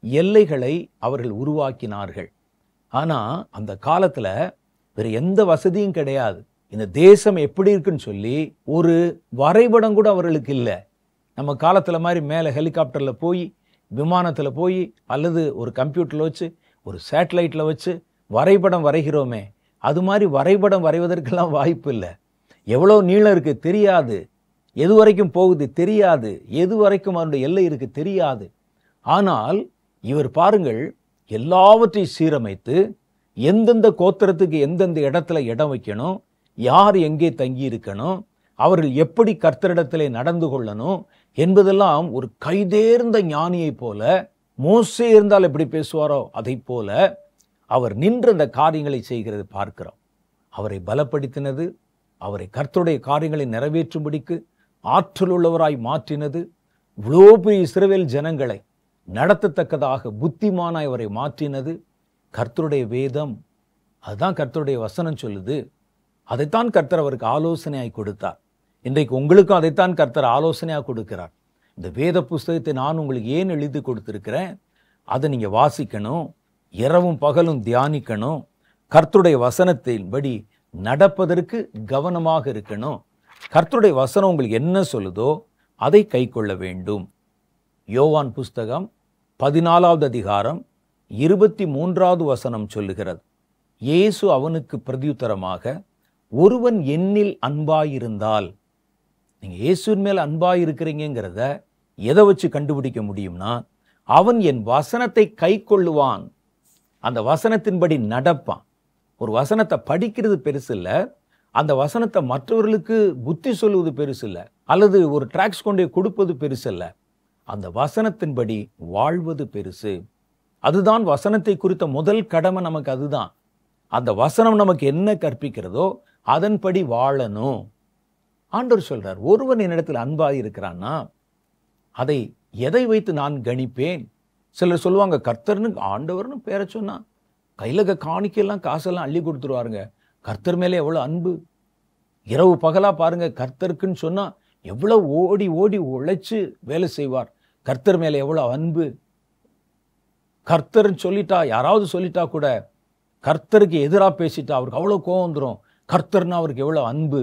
Speaker 1: எல்லைகளை அவர்கள் உருவாக்கினார்கள். ஆனா அந்த காலத்துல வேற எந்த வசதியும் கிடையாது. இந்த தேசம் எப்படி இருக்குன்னு சொல்லி ஒரு வரைபடம் கூட அவர்களுக்கு இல்லை. நம்ம காலத்துல மாதிரி மேலே ஹெலிகாப்டர்ல போய், விமானத்துல போய், அல்லது ஒரு கம்ப்யூட்டர்ல வச்சு, ஒரு சேட்டலைட்ல வச்சு வரைபடம் வரைகிறோமே, அது மாதிரி வரைபடம் வரைவதற்கெல்லாம் வாய்ப்பு இல்லை. எவ்வளோ நீளம் இருக்கு தெரியாது, எது வரைக்கும் போகுது தெரியாது, எது வரைக்கும் அவருடைய எல்லை இருக்கு தெரியாது. ஆனால் இவர் பாருங்கள், எல்லாவற்றையும் சீரமைத்து எந்தெந்த கோத்திரத்துக்கு எந்தெந்த இடத்துல இடம் வைக்கணும், யார் எங்கே தங்கி இருக்கணும், அவர்கள் எப்படி கர்த்தரிடத்திலே நடந்து கொள்ளணும் என்பதெல்லாம் ஒரு கைதேர்ந்த ஞானியை போல, மோசே இருந்தால் எப்படி பேசுவாரோ அதை போல அவர் நின்று அந்த காரியங்களை செய்கிறது பார்க்கிறோம். அவரை பலப்படுத்தினது, அவரை கர்த்தருடைய காரியங்களை நிறைவேற்றும்படிக்கு ஆற்றல் உள்ளவராய் மாற்றினது, இவ்வளோ பெரிய இஸ்ரவேல் ஜனங்களை நடத்தத்தக்கதாக புத்திமானாய் அவரை மாற்றினது கர்த்தருடைய வேதம். அதுதான் கர்த்தருடைய வசனம் சொல்லுது. அதைத்தான் கர்த்தர் அவருக்கு ஆலோசனையாய் கொடுத்தார். இன்றைக்கு உங்களுக்கும் அதைத்தான் கர்த்தர் ஆலோசனையாக கொடுக்கிறார். இந்த வேத புஸ்தகத்தை நான் உங்களுக்கு ஏன் எழுதி கொடுத்திருக்கிறேன், அதை நீங்க வாசிக்கணும், இரவும் பகலும் தியானிக்கணும், கர்த்தருடைய வசனத்தின்படி நடப்பதற்கு கவனமாக இருக்கணும். கர்த்தருடைய வசனம் உங்களுக்கு என்ன சொல்லுதோ அதை கை கொள்ள வேண்டும். யோவான் புஸ்தகம் 14வது அதிகாரம் 23வது வசனம் சொல்லுகிறது, இயேசு அவனுக்கு பிரதியுத்தரமாக, ஒருவன் என்னில் அன்பாயிருந்தால், நீங்க இயேசுவின் மேல் அன்பாயிருக்கிறீங்கிறத எதை வச்சு கண்டுபிடிக்க முடியும்னா, அவன் என் வசனத்தை கை கொள்ளுவான், அந்த வசனத்தின்படி நடப்பான். ஒரு வசனத்தை படிக்கிறது பெருசு இல்லை, அந்த வசனத்தை மற்றவர்களுக்கு புத்தி சொல்லுவது பெருசு இல்லை, அல்லது ஒரு டிராக்ஸ் கொண்டு கொடுப்பது பெருசு இல்லை. அந்த வசனத்தின்படி வாழ்வது பெருசு. அதுதான் வசனத்தை குறித்த முதல் கடமை நமக்கு. அதுதான் அந்த வசனம் நமக்கு என்ன கற்பிக்கிறதோ அதன்படி வாழணும். ஆண்டவர் சொல்றார், ஒருவன் என்னிடத்தில் அன்பாய் இருக்கிறான்னா அதை எதை வைத்து நான் கணிப்பேன்? சிலர் சொல்லுவாங்க, கர்த்தர்னு ஆண்டவர்னு பேரை சொன்னா கையில காணிக்கையெல்லாம் காசெல்லாம் அள்ளி கொடுத்துருவாருங்க. கர்த்தர் மேலே எவ்வளோ அன்பு! இரவு பகலா பாருங்க, கர்த்தருக்குன்னு சொன்னா எவ்வளவு ஓடி ஓடி உழைச்சு வேலை செய்வார். கர்த்தர் மேலே எவ்வளோ அன்பு! கர்த்தர்ன்னு சொல்லிட்டா, யாராவது சொல்லிட்டா கூட கர்த்தருக்கு எதிராக பேசிட்டா அவருக்கு அவ்வளோ கோவம் வந்துடும். கர்த்தர்னா அவருக்கு எவ்வளோ அன்பு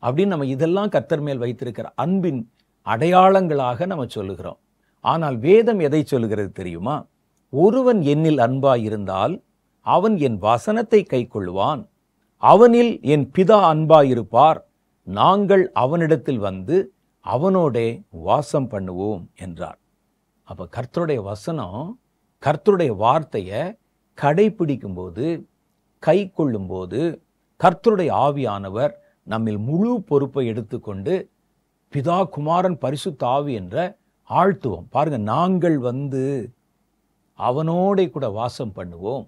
Speaker 1: அப்படின்னு நம்ம இதெல்லாம் கர்த்தர் மேல் வைத்திருக்கிற அன்பின் அடையாளங்களாக நம்ம சொல்லுகிறோம். ஆனால் வேதம் எதை சொல்லுகிறது தெரியுமா? ஒருவன் என்னில் அன்பாய் இருந்தால் அவன் என் வசனத்தை கைக்கொள்வான், அவனில் என் பிதா அன்பாயிருப்பார், நாங்கள் அவனிடத்தில் வந்து அவனோடே வாசம் பண்ணுவோம் என்றார். அப்ப கர்த்தருடைய வசனம், கர்த்தருடைய வார்த்தையை கடைபிடிக்கும் போது, கை கொள்ளும் போது, கர்த்தருடைய ஆவியானவர் நம்மில் முழு பொறுப்பை எடுத்துக்கொண்டு பிதா குமாரன் பரிசுத்த ஆவி என்ற ஆழ்த்துவோம். பாருங்க, நாங்கள் வந்து அவனோட கூட வாசம் பண்ணுவோம்.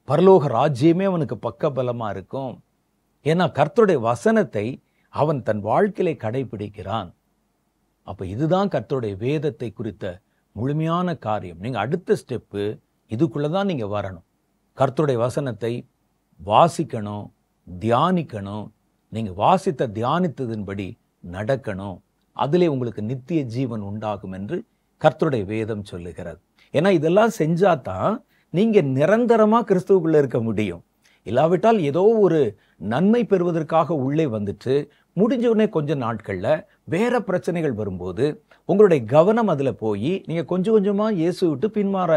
Speaker 1: பரலோக ராஜ்யமே அவனுக்கு பக்கபலமா இருக்கும். ஏன்னா கர்த்தருடைய வசனத்தை அவன் தன் வாழ்க்கையிலே கடைபிடிக்கிறான். அப்ப இதுதான் கர்த்தருடைய வேதத்தை குறித்த முழுமையான காரியம். நீங்க அடுத்த ஸ்டெப்பு இதுக்குள்ளதான் நீங்க வரணும். கர்த்தருடைய வசனத்தை வாசிக்கணும், தியானிக்கணும். நீங்க வாசித்த தியானித்ததின்படி நடக்கணும். அதிலே உங்களுக்கு நித்திய ஜீவன் உண்டாகும் என்று கர்த்தருடைய வேதம் சொல்லுகிறது. ஏன்னா இதெல்லாம் செஞ்சாதான் நீங்க நிரந்தரமா கிறிஸ்துவுக்குள்ள இருக்க முடியும். இல்லாவிட்டால் ஏதோ ஒரு நன்மை பெறுவதற்காக உள்ளே வந்துட்டு முடிஞ்ச உடனே கொஞ்ச நாட்கள்ல வேற பிரச்சனைகள் வரும்போது உங்களுடைய கவனம் அதுல போய் நீங்க கொஞ்சம் கொஞ்சமா இயேசு விட்டு பின்மாற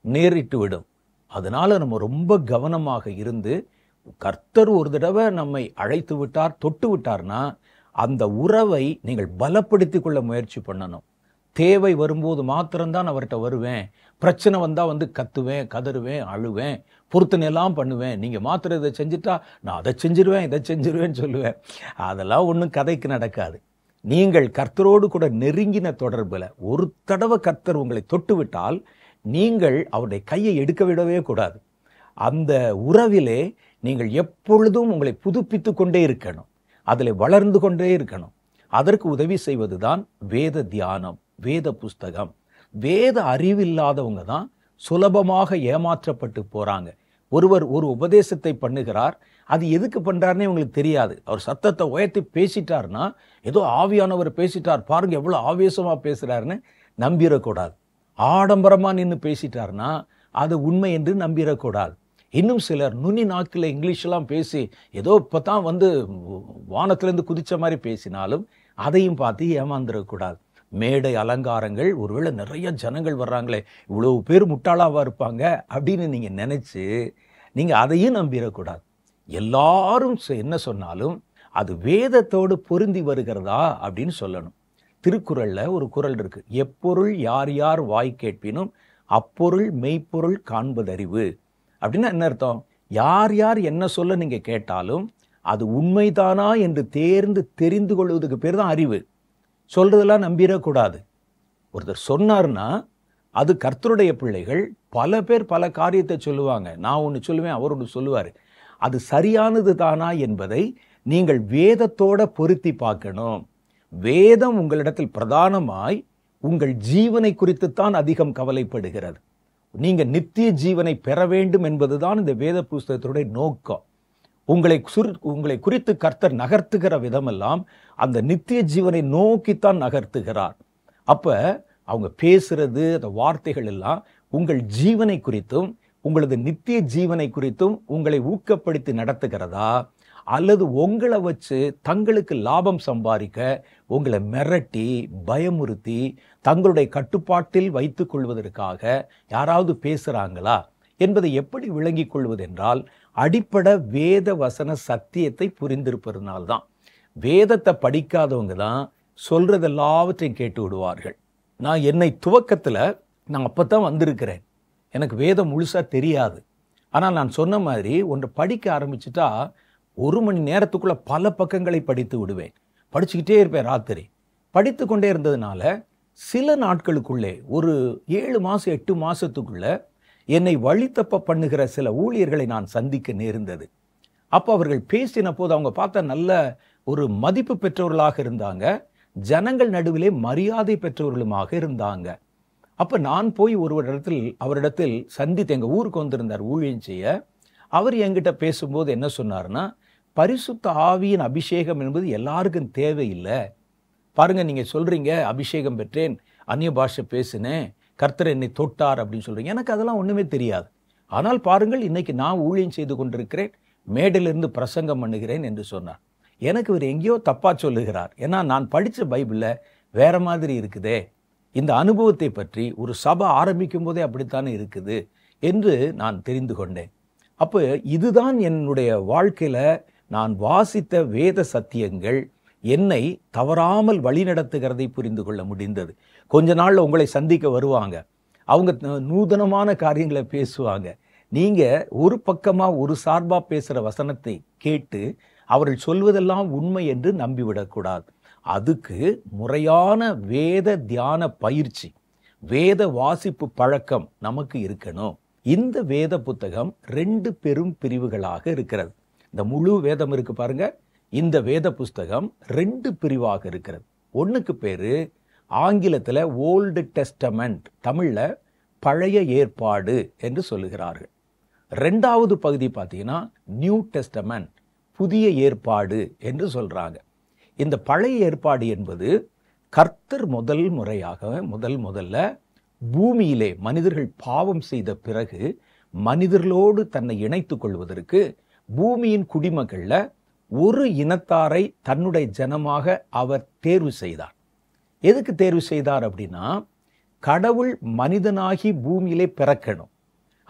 Speaker 1: நேரிட்டு விடும். அதனால நம்ம ரொம்ப கவனமாக இருந்து, கர்த்தர் ஒரு தடவை நம்மை அழைத்து விட்டார், தொட்டு விட்டார்னா அந்த உறவை நீங்கள் பலப்படுத்தி கொள்ள முயற்சி பண்ணணும். தேவை வரும்போது மாத்திரம்தான் அவர்கிட்ட வருவேன், பிரச்சனை வந்தா வந்து கத்துவேன், கதறுவேன், அழுவேன், பொருத்தனை எல்லாம் பண்ணுவேன், நீங்க மாத்திரம் இதை செஞ்சுட்டா நான் அதை செஞ்சிருவேன், இதை செஞ்சிருவேன்னு சொல்லுவேன். அதெல்லாம் ஒன்றும் கதைக்கு நடக்காது. நீங்கள் கர்த்தரோடு கூட நெருங்கின தொடர்புல ஒரு தடவை கர்த்தர் உங்களை தொட்டு விட்டால் நீங்கள் அவருடைய கையை எடுக்க விடவே கூடாது. அந்த உறவிலே நீங்கள் எப்பொழுதும் உங்களை புதுப்பித்து கொண்டே இருக்கணும், அதில் வளர்ந்து கொண்டே இருக்கணும். அதற்கு உதவி செய்வதுதான் வேத தியானம், வேத புஸ்தகம். வேத அறிவில்லாதவங்க தான் சுலபமாக ஏமாற்றப்பட்டு போறாங்க. ஒருவர் ஒரு உபதேசத்தை பண்ணுகிறார், அது எதுக்கு பண்றாருன்னே உங்களுக்கு தெரியாது. அவர் சத்தத்தை உயர்த்தி பேசிட்டார்னா ஏதோ ஆவியானவர் பேசிட்டார் பாருங்க எவ்வளவு ஆவேசமா பேசுறாருன்னு நம்பிடக்கூடாது. ஆடம்பரமா நின்று பேசிட்டார்னா அது உண்மை என்று நம்பிடக்கூடாது. இன்னும் சிலர் நுனி நாக்கில் இங்கிலீஷ்லாம் பேசி ஏதோ இப்போதான் வந்து வானத்திலேருந்து குதிச்ச மாதிரி பேசினாலும் அதையும் பார்த்து ஏமாந்துடக்கூடாது. மேடை அலங்காரங்கள், ஒருவேளை நிறைய ஜனங்கள் வர்றாங்களே, இவ்வளவு பேர் முட்டாளாவா இருப்பாங்க அப்படின்னு நீங்க நினைச்சு நீங்க அதையும் நம்பிடக்கூடாது. எல்லாரும் என்ன சொன்னாலும் அது வேதத்தோடு பொருந்தி வருகிறதா அப்படின்னு சொல்லணும். திருக்குறள்ல ஒரு குறள் இருக்கு, எப்பொருள் யார் யார் வாய் கேட்பினும் அப்பொருள் மெய்ப்பொருள் காண்பதறிவு. அப்படின்னா என்ன அர்த்தம்? யார் யார் என்ன சொல்ல நீங்க கேட்டாலும் அது உண்மைதானா என்று தெரிந்து கொள்வதுக்கு பேர் தான் அறிவு. சொல்றதெல்லாம் நம்பிடக்கூடாது. ஒருத்தர் சொன்னார்னா அது கர்த்தருடைய பிள்ளைகள் பல பேர் பல காரியத்தை சொல்லுவாங்க. நான் ஒன்று சொல்லுவேன், அவர் ஒன்று சொல்லுவார். அது சரியானது தானா என்பதை நீங்கள் வேதத்தோட பொருத்தி பார்க்கணும். வேதம் உங்களிடத்தில் பிரதானமாய் உங்கள் ஜீவனை குறித்துத்தான் அதிகம் கவலைப்படுகிறது. நீங்க நித்திய ஜீவனை பெற வேண்டும் என்பதுதான் இந்த வேத புஸ்தகத்துடைய நோக்கம். உங்களை குறித்து கர்த்தர் நகர்த்துகிற விதமெல்லாம் அந்த நித்திய ஜீவனை நோக்கித்தான் நகர்த்துகிறார். அப்ப அவங்க பேசுறது, அந்த வார்த்தைகள் எல்லாம் உங்கள் ஜீவனை குறித்தும் உங்களது நித்திய ஜீவனை குறித்தும் உங்களை ஊக்கப்படுத்தி நடத்துகிறதா, அல்லது உங்களை வச்சு தங்களுக்கு லாபம் சம்பாதிக்க உங்களை மிரட்டி பயமுறுத்தி தங்களுடைய கட்டுப்பாட்டில் வைத்துக் கொள்வதற்காக யாராவது பேசுறாங்களா என்பதை எப்படி விளங்கிக் கொள்வது என்றால் அடிப்படை வேத வசன சத்தியத்தை புரிந்திருப்பதனால்தான். வேதத்தை படிக்காதவங்க தான் சொல்றது எல்லாவற்றையும் கேட்டு விடுவார்கள். நான் என்னை துவக்கத்தில் நான் அப்பதான் வந்திருக்கிறேன், எனக்கு வேதம் முழுசா தெரியாது. ஆனால் நான் சொன்ன மாதிரி ஒன்று படிக்க ஆரம்பிச்சுட்டா 1 மணி நேரத்துக்குள்ள பல பக்கங்களை படித்து விடுவேன். படிச்சுக்கிட்டே இருப்பேன். ராத்திரி படித்து கொண்டே இருந்ததுனால சில நாட்களுக்குள்ளே ஒரு 7 மாதம் 8 மாதத்துக்குள்ள என்னை வழித்தப்ப பண்ணுகிற சில ஊழியர்களை நான் சந்திக்க நேர்ந்தது. அப்போ அவர்கள் பேசின போது அவங்க பார்த்தா நல்ல ஒரு மதிப்பு பெற்றவர்களாக இருந்தாங்க. ஜனங்கள் நடுவிலே மரியாதை பெற்றவர்களுமாக இருந்தாங்க. அப்போ நான் போய் அவரிடத்தில் சந்தித்து, எங்கள் ஊருக்கு வந்திருந்தார் ஊழியம் செய்ய. அவர் என்கிட்ட பேசும்போது என்ன சொன்னார்னா, பரிசுத்த ஆவியின் அபிஷேகம் என்பது எல்லாருக்கும் தேவையில்லை. பாருங்க, நீங்கள் சொல்கிறீங்க அபிஷேகம் பெற்றேன், அந்நிய பாஷை பேசினேன், கர்த்தர் என்னை தொட்டார் அப்படின்னு சொல்கிறீங்க. எனக்கு அதெல்லாம் ஒன்றுமே தெரியாது. ஆனால் பாருங்கள், இன்னைக்கு நான் ஊழியம் செய்து கொண்டிருக்கிறேன், மேடையிலிருந்து பிரசங்கம் பண்ணுகிறேன் என்று சொன்னார். எனக்கு இவர் எங்கேயோ தப்பாக சொல்லுகிறார். ஏன்னா நான் படித்த பைபிளில் வேற மாதிரி இருக்குதே. இந்த அனுபவத்தை பற்றி ஒரு சபை ஆரம்பிக்கும் போதே அப்படித்தானே இருக்குது என்று நான் தெரிந்து கொண்டேன். அப்போ இதுதான் என்னுடைய வாழ்க்கையில் நான் வாசித்த வேத சத்தியங்கள் என்னை தவறாமல் வழிநடத்துகிறதை புரிந்து கொள்ள முடிந்தது. கொஞ்ச நாளில் உங்களை சந்திக்க வருவாங்க. அவங்க நூதனமான காரியங்களை பேசுவாங்க. நீங்கள் ஒரு பக்கமாக ஒரு சார்பாக பேசுகிற வசனத்தை கேட்டு அவர்கள் சொல்வதெல்லாம் உண்மை என்று நம்பிவிடக்கூடாது. அதுக்கு முறையான வேத தியான பயிற்சி, வேத வாசிப்பு பழக்கம் நமக்கு இருக்கணும். இந்த வேத புத்தகம் 2 பெரும் பிரிவுகளாக இருக்கிறது. இந்த முழு வேதம் இருக்கு பாருங்க, இந்த வேத புஸ்தகம் 2 பிரிவாக இருக்கிறது. ஒன்றுக்கு பேரு ஆங்கிலத்தில் ஓல்டு டெஸ்டமெண்ட், தமிழில் பழைய ஏற்பாடு என்று சொல்லுகிறார்கள். 2வது பகுதி பார்த்தீங்கன்னா நியூ டெஸ்டமெண்ட், புதிய ஏற்பாடு என்று சொல்றாங்க. இந்த பழைய ஏற்பாடு என்பது கர்த்தர் முதல்ல பூமியிலே மனிதர்கள் பாவம் செய்த பிறகு மனிதர்களோடு தன்னை இணைத்துக் கொள்வதற்கு பூமியின் குடிமக்கள்ல ஒரு இனத்தாரை தன்னுடைய ஜனமாக அவர் தேர்வு செய்தார். எதுக்கு தேர்வு செய்தார் அப்படின்னா, கடவுள் மனிதனாகி பூமியிலே பிறக்கணும்.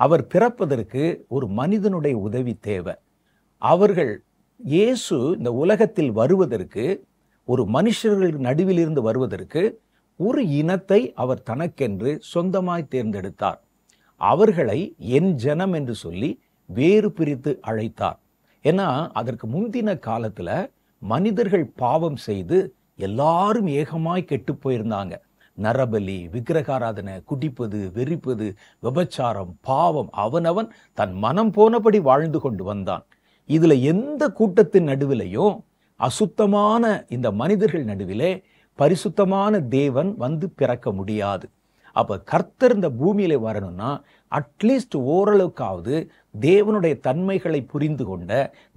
Speaker 1: அவர் பிறப்பதற்கு ஒரு மனிதனுடைய உதவி தேவை. அவர்கள் இயேசு இந்த உலகத்தில் வருவதற்கு, ஒரு மனுஷர்கள் நடுவில் இருந்து வருவதற்கு ஒரு இனத்தை அவர் தனக்கென்று சொந்தமாய் தேர்ந்தெடுத்தார். அவர்களை என் ஜனம் என்று சொல்லி வேறு பிரித்து அழைத்தார். ஏன்னா அதற்கு முந்தின காலத்துல மனிதர்கள் பாவம் செய்து எல்லாரும் ஏகமாய் கெட்டு போயிருந்தாங்க. நரபலி, விக்கிரகாராதனை, குடிப்பது, வெறிப்பது, விபச்சாரம், பாவம், அவனவன் தன் மனம் போனபடி வாழ்ந்து கொண்டு வந்தான். இதுல எந்த கூட்டத்தின் நடுவிலையும் அசுத்தமான இந்த மனிதர்கள் நடுவிலே பரிசுத்தமான தேவன் வந்து பிறக்க முடியாது. அப்ப கர்த்தர் இந்த பூமியில வரணும்னா அட்லீஸ்ட் ஓரளவுக்காவது தேவனுடைய தன்மைகளை புரிந்து கொண்ட,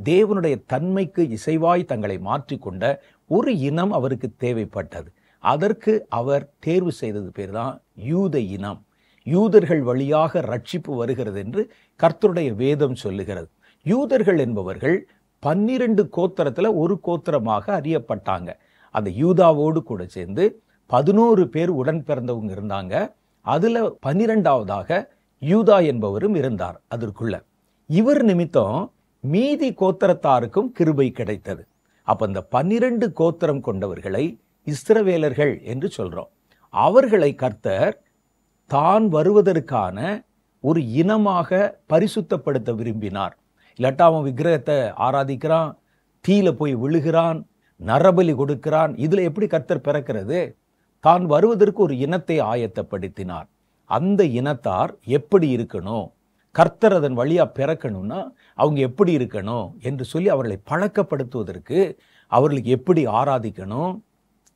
Speaker 1: தேவனுடைய தன்மைக்கு இசைவாய் தங்களை மாற்றிக்கொண்ட ஒரு இனம் அவருக்கு தேவைப்பட்டது. அதற்கு அவர் தேர்வு செய்தது பேர் தான் யூத இனம். யூதர்கள் வழியாக ரட்சிப்பு வருகிறது என்று கர்த்தருடைய வேதம் சொல்லுகிறது. யூதர்கள் என்பவர்கள் 12 கோத்திரத்துல ஒரு கோத்திரமாக அறியப்பட்டாங்க. அந்த யூதாவோடு கூட சேர்ந்து 11 பேர் உடன் பிறந்தவங்க இருந்தாங்க. அதுல 12வதாக யூதா என்பவரும் இருந்தார். அதற்குள்ள இவர் நிமித்தம் மீதி கோத்திரத்தாருக்கும் கிருபை கிடைத்தது. அப்ப இந்த 12 கோத்திரம் கொண்டவர்களை இஸ்ரவேலர்கள் என்று சொல்றோம். அவர்களை கர்த்தர் தான் வருவதற்கான ஒரு இனமாக பரிசுத்தப்படுத்த விரும்பினார். இல்லாட்டா அவன் விக்கிரகத்தை ஆராதிக்கிறான், தீல போய் விழுகிறான், நரபலி கொடுக்கிறான். இதுல எப்படி கர்த்தர் பிறக்கிறது? தான் வருவதற்கு ஒரு இனத்தை ஆயத்தப்படுத்தினார். அந்த இனத்தார் எப்படி இருக்கணும், கர்த்தர் அதன் வழியா பிறக்கணும்னா அவங்க எப்படி இருக்கணும் என்று சொல்லி அவர்களை பழக்கப்படுத்துவதற்கு, அவர்களுக்கு எப்படி ஆராதிக்கணும்,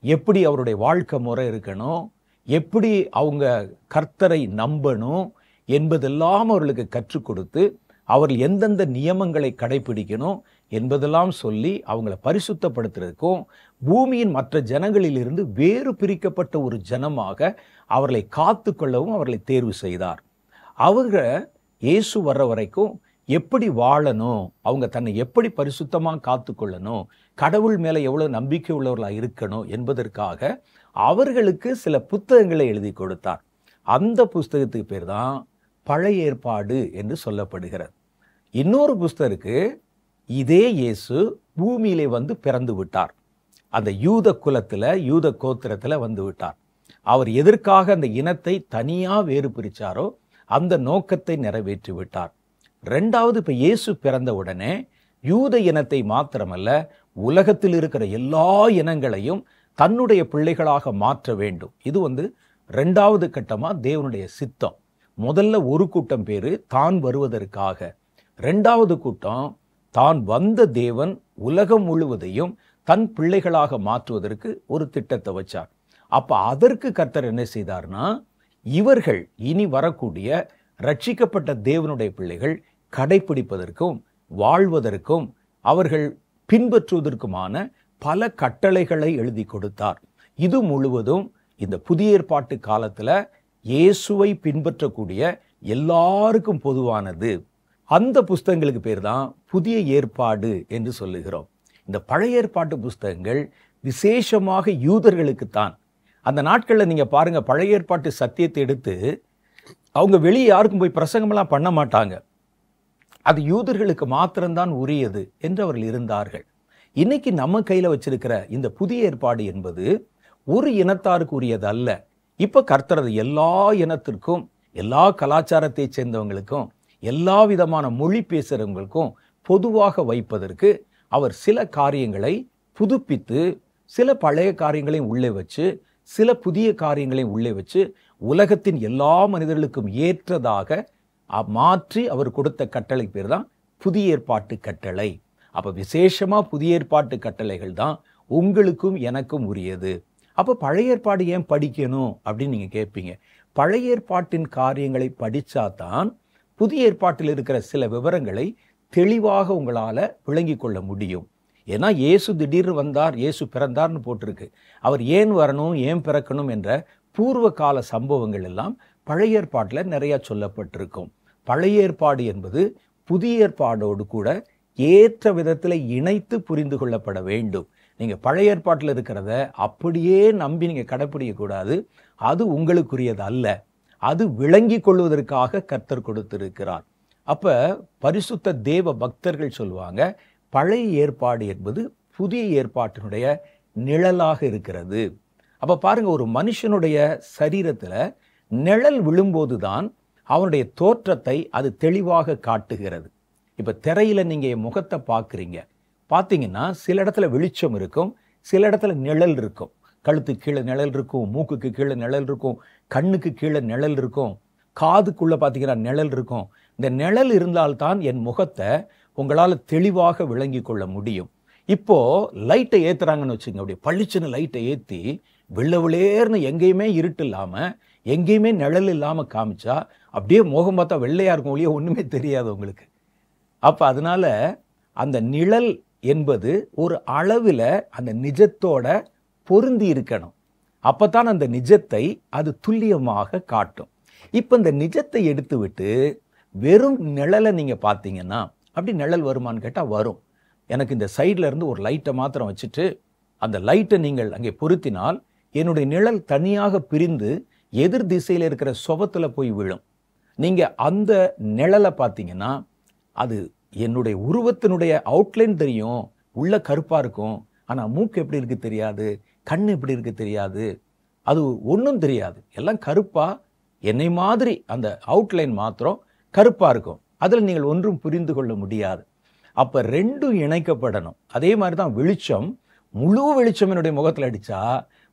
Speaker 1: எப்படி அவருடைய வாழ்க்கை முறை இருக்கணும், எப்படி அவங்க கர்த்தரை நம்பணும் என்பதெல்லாம் அவர்களுக்கு கற்றுக் கொடுத்து, அவர்கள் எந்தெந்த நியமங்களை கடைபிடிக்கணும் என்பதெல்லாம் சொல்லி அவங்கள பரிசுத்தப்படுத்துறதுக்கும், பூமியின் மற்ற ஜனங்களில் இருந்து வேறு பிரிக்கப்பட்ட ஒரு ஜனமாக அவர்களை காத்து கொள்ளவும் அவர்களை தேர்வு செய்தார். அவங்க இயேசு வர்ற வரைக்கும் எப்படி வாழணும், அவங்க தன்னை எப்படி பரிசுத்தமாக காத்து கொள்ளணும், கடவுள் மேலே எவ்வளவு நம்பிக்கை உள்ளவர்களாக இருக்கணும் என்பதற்காக அவர்களுக்கு சில புத்தகங்களை எழுதி கொடுத்தார். அந்த புஸ்தகத்துக்கு பேர் தான் பழைய ஏற்பாடு என்று சொல்லப்படுகிறது. இன்னொரு புஸ்தகம் இருக்கு, இதே இயேசு பூமியிலே வந்து பிறந்து விட்டார். அந்த யூத குலத்துல, யூத கோத்திரத்துல வந்து விட்டார். அவர் எதற்காக அந்த இனத்தை தனியா வேறு பிரிச்சாரோ அந்த நோக்கத்தை நிறைவேற்றி விட்டார். ரெண்டாவது, இப்ப இயேசு பிறந்த உடனே யூத இனத்தை மாத்திரமல்ல, உலகத்தில் இருக்கிற எல்லா இனங்களையும் தன்னுடைய பிள்ளைகளாக மாற்ற வேண்டும். இது ரெண்டாவது கட்டமா தேவனுடைய சித்தம். முதல்ல ஒரு கூட்டம் பேரு தான் வருவதற்காக, ரெண்டாவது கூட்டம் தான் வந்த தேவன் உலகம் முழுவதையும் தன் பிள்ளைகளாக மாற்றுவதற்கு ஒரு திட்டத்தை வச்சார். அப்ப அதற்கு கர்த்தர் என்ன செய்தார்னா, இவர்கள் இனி வரக்கூடிய ரட்சிக்கப்பட்ட தேவனுடைய பிள்ளைகள் கடைபிடிப்பதற்கும் வாழ்வதற்கும் அவர்கள் பின்பற்றுவதற்குமான பல கட்டளைகளை எழுதி கொடுத்தார். இது முழுவதும் இந்த புதிய ஏற்பாட்டு காலத்துல இயேசுவை பின்பற்றக்கூடிய எல்லாருக்கும் பொதுவானது. அந்த புஸ்தகங்களுக்கு பேர் தான் புதிய ஏற்பாடு என்று சொல்லுகிறோம். இந்த பழைய ஏற்பாட்டு புஸ்தகங்கள் விசேஷமாக யூதர்களுக்குத்தான். அந்த நாட்களில் நீங்க பாருங்க, பழைய ஏற்பாட்டு சத்தியத்தை எடுத்து அவங்க வெளியே யாருக்கும் போய் பிரசங்கமெல்லாம் பண்ண மாட்டாங்க. அது யூதர்களுக்கு மாத்திரம்தான் உரியது என்று அவர்கள் இருந்தார்கள். இன்னைக்கு நம்ம கையில வச்சிருக்கிற இந்த புதிய ஏற்பாடு என்பது ஒரு இனத்தாருக்கு உரியது அல்ல. இப்ப கர்த்தர் எல்லா இனத்திற்கும், எல்லா கலாச்சாரத்தை சேர்ந்தவங்களுக்கும், எல்லா விதமான மொழி பேசுறவங்களுக்கும் பொதுவாக வைப்பதற்கு அவர் சில காரியங்களை புதுப்பித்து, சில பழைய காரியங்களையும் உள்ளே வச்சு, சில புதிய காரியங்களையும் உள்ளே வச்சு உலகத்தின் எல்லா மனிதர்களுக்கும் ஏற்றதாக மாற்றி அவர் கொடுத்த கட்டளை பேர் தான் புதிய ஏற்பாட்டு கட்டளை. அப்ப விசேஷமா புதிய ஏற்பாட்டு கட்டளைகள் தான் உங்களுக்கும் எனக்கும் உரியது. அப்ப பழைய ஏற்பாடு ஏன் படிக்கணும் அப்படின்னு நீங்க கேட்பீங்க. பழைய ஏற்பாட்டின் காரியங்களை படிச்சாதான் புதிய ஏற்பாட்டில் இருக்கிற சில விவரங்களை தெளிவாக உங்களால விளங்கி கொள்ள முடியும். ஏன்னா இயேசு திடீர்னு வந்தார், இயேசு பிறந்தார்னு போட்டிருக்கு. அவர் ஏன் வரணும், ஏன் பிறக்கணும் என்ற பூர்வ கால சம்பவங்கள் எல்லாம் பழைய ஏற்பாட்டில் நிறைய சொல்லப்பட்டிருக்கும். பழைய ஏற்பாடு என்பது புதிய ஏற்பாடோடு கூட ஏற்ற விதத்தில் இணைத்து புரிந்து கொள்ளப்பட வேண்டும். நீங்க பழைய ஏற்பாட்டில் இருக்கிறத அப்படியே நம்பி நீங்க கடைப்பிடிக்க கூடாது. அது உங்களுக்குரியது அல்ல. அது விளங்கி கொள்வதற்காக கர்த்தர் கொடுத்திருக்கிறார். அப்ப பரிசுத்த தேவ பக்தர்கள் சொல்லுவாங்க, பழைய ஏற்பாடு என்பது புதிய ஏற்பாட்டினுடைய நிழலாக இருக்கிறது. அப்ப பாருங்க, ஒரு மனுஷனுடைய சரீரத்துல நிழல் விழும்போதுதான் அவனுடைய தோற்றத்தை அது தெளிவாக காட்டுகிறது. இப்ப திரையில நீங்க என் முகத்தை பார்க்குறீங்க, பார்த்தீங்கன்னா சில இடத்துல வெளிச்சம் இருக்கும், சில இடத்துல நிழல் இருக்கும். கழுத்துக்கு கீழே நிழல் இருக்கும், மூக்குக்கு கீழே நிழல் இருக்கும், கண்ணுக்கு கீழே நிழல் இருக்கும், காதுக்குள்ள பார்த்தீங்கன்னா நிழல் இருக்கும். இந்த நிழல் இருந்தால்தான் என் முகத்தை உங்களால் தெளிவாக விளங்கி கொள்ள முடியும். இப்போ லைட்டை ஏத்துறாங்கன்னு வச்சுங்க, அப்படியே பளிச்சுன்னு லைட்டை ஏற்றி வெள்ளை எங்கேயுமே இருட்டு இல்லாம, எங்கேயுமே நிழல் இல்லாம காமிச்சா அப்படியே முகம் பார்த்தா வெள்ளையா இருக்கும், ஒழிய ஒண்ணுமே தெரியாது உங்களுக்கு. அப்ப அதனால அந்த நிழல் என்பது ஒரு அளவில் அந்த நிஜத்தோட பொருந்தி இருக்கணும். அப்பதான் அந்த நிஜத்தை அது துல்லியமாக காட்டும். இப்ப இந்த நிஜத்தை எடுத்து விட்டு வெறும் நிழலை நீங்க பார்த்தீங்கன்னா, அப்படி நிழல் வருமானு கேட்டா வரும். எனக்கு இந்த சைட்ல இருந்து ஒரு லைட்டை மாத்திரம் வச்சுட்டு அந்த லைட்டை நீங்கள் அங்கே பொருத்தினால் என்னுடைய நிழல் தனியாக பிரிந்து எதிர் திசையில் இருக்கிற சுவத்துல போய் விழும். நீங்க அந்த நிழலை பார்த்தீங்கன்னா அது என்னுடைய உருவத்தினுடைய அவுட்லைன் தெரியும், உள்ள கருப்பா இருக்கும். ஆனா மூக்கு எப்படி இருக்கு தெரியாது, கண்ணு எப்படி இருக்கு தெரியாது, அது ஒன்றும் தெரியாது. எல்லாம் கருப்பா என்னை மாதிரி அந்த அவுட்லைன் மாத்திரம் கருப்பா இருக்கும். அதில் நீங்கள் ஒன்றும் புரிந்து கொள்ள முடியாது. அப்ப ரெண்டும் இணைக்கப்படணும். அதே மாதிரி தான் வெளிச்சம், முழு வெளிச்சம் என்னுடைய முகத்தில் அடிச்சா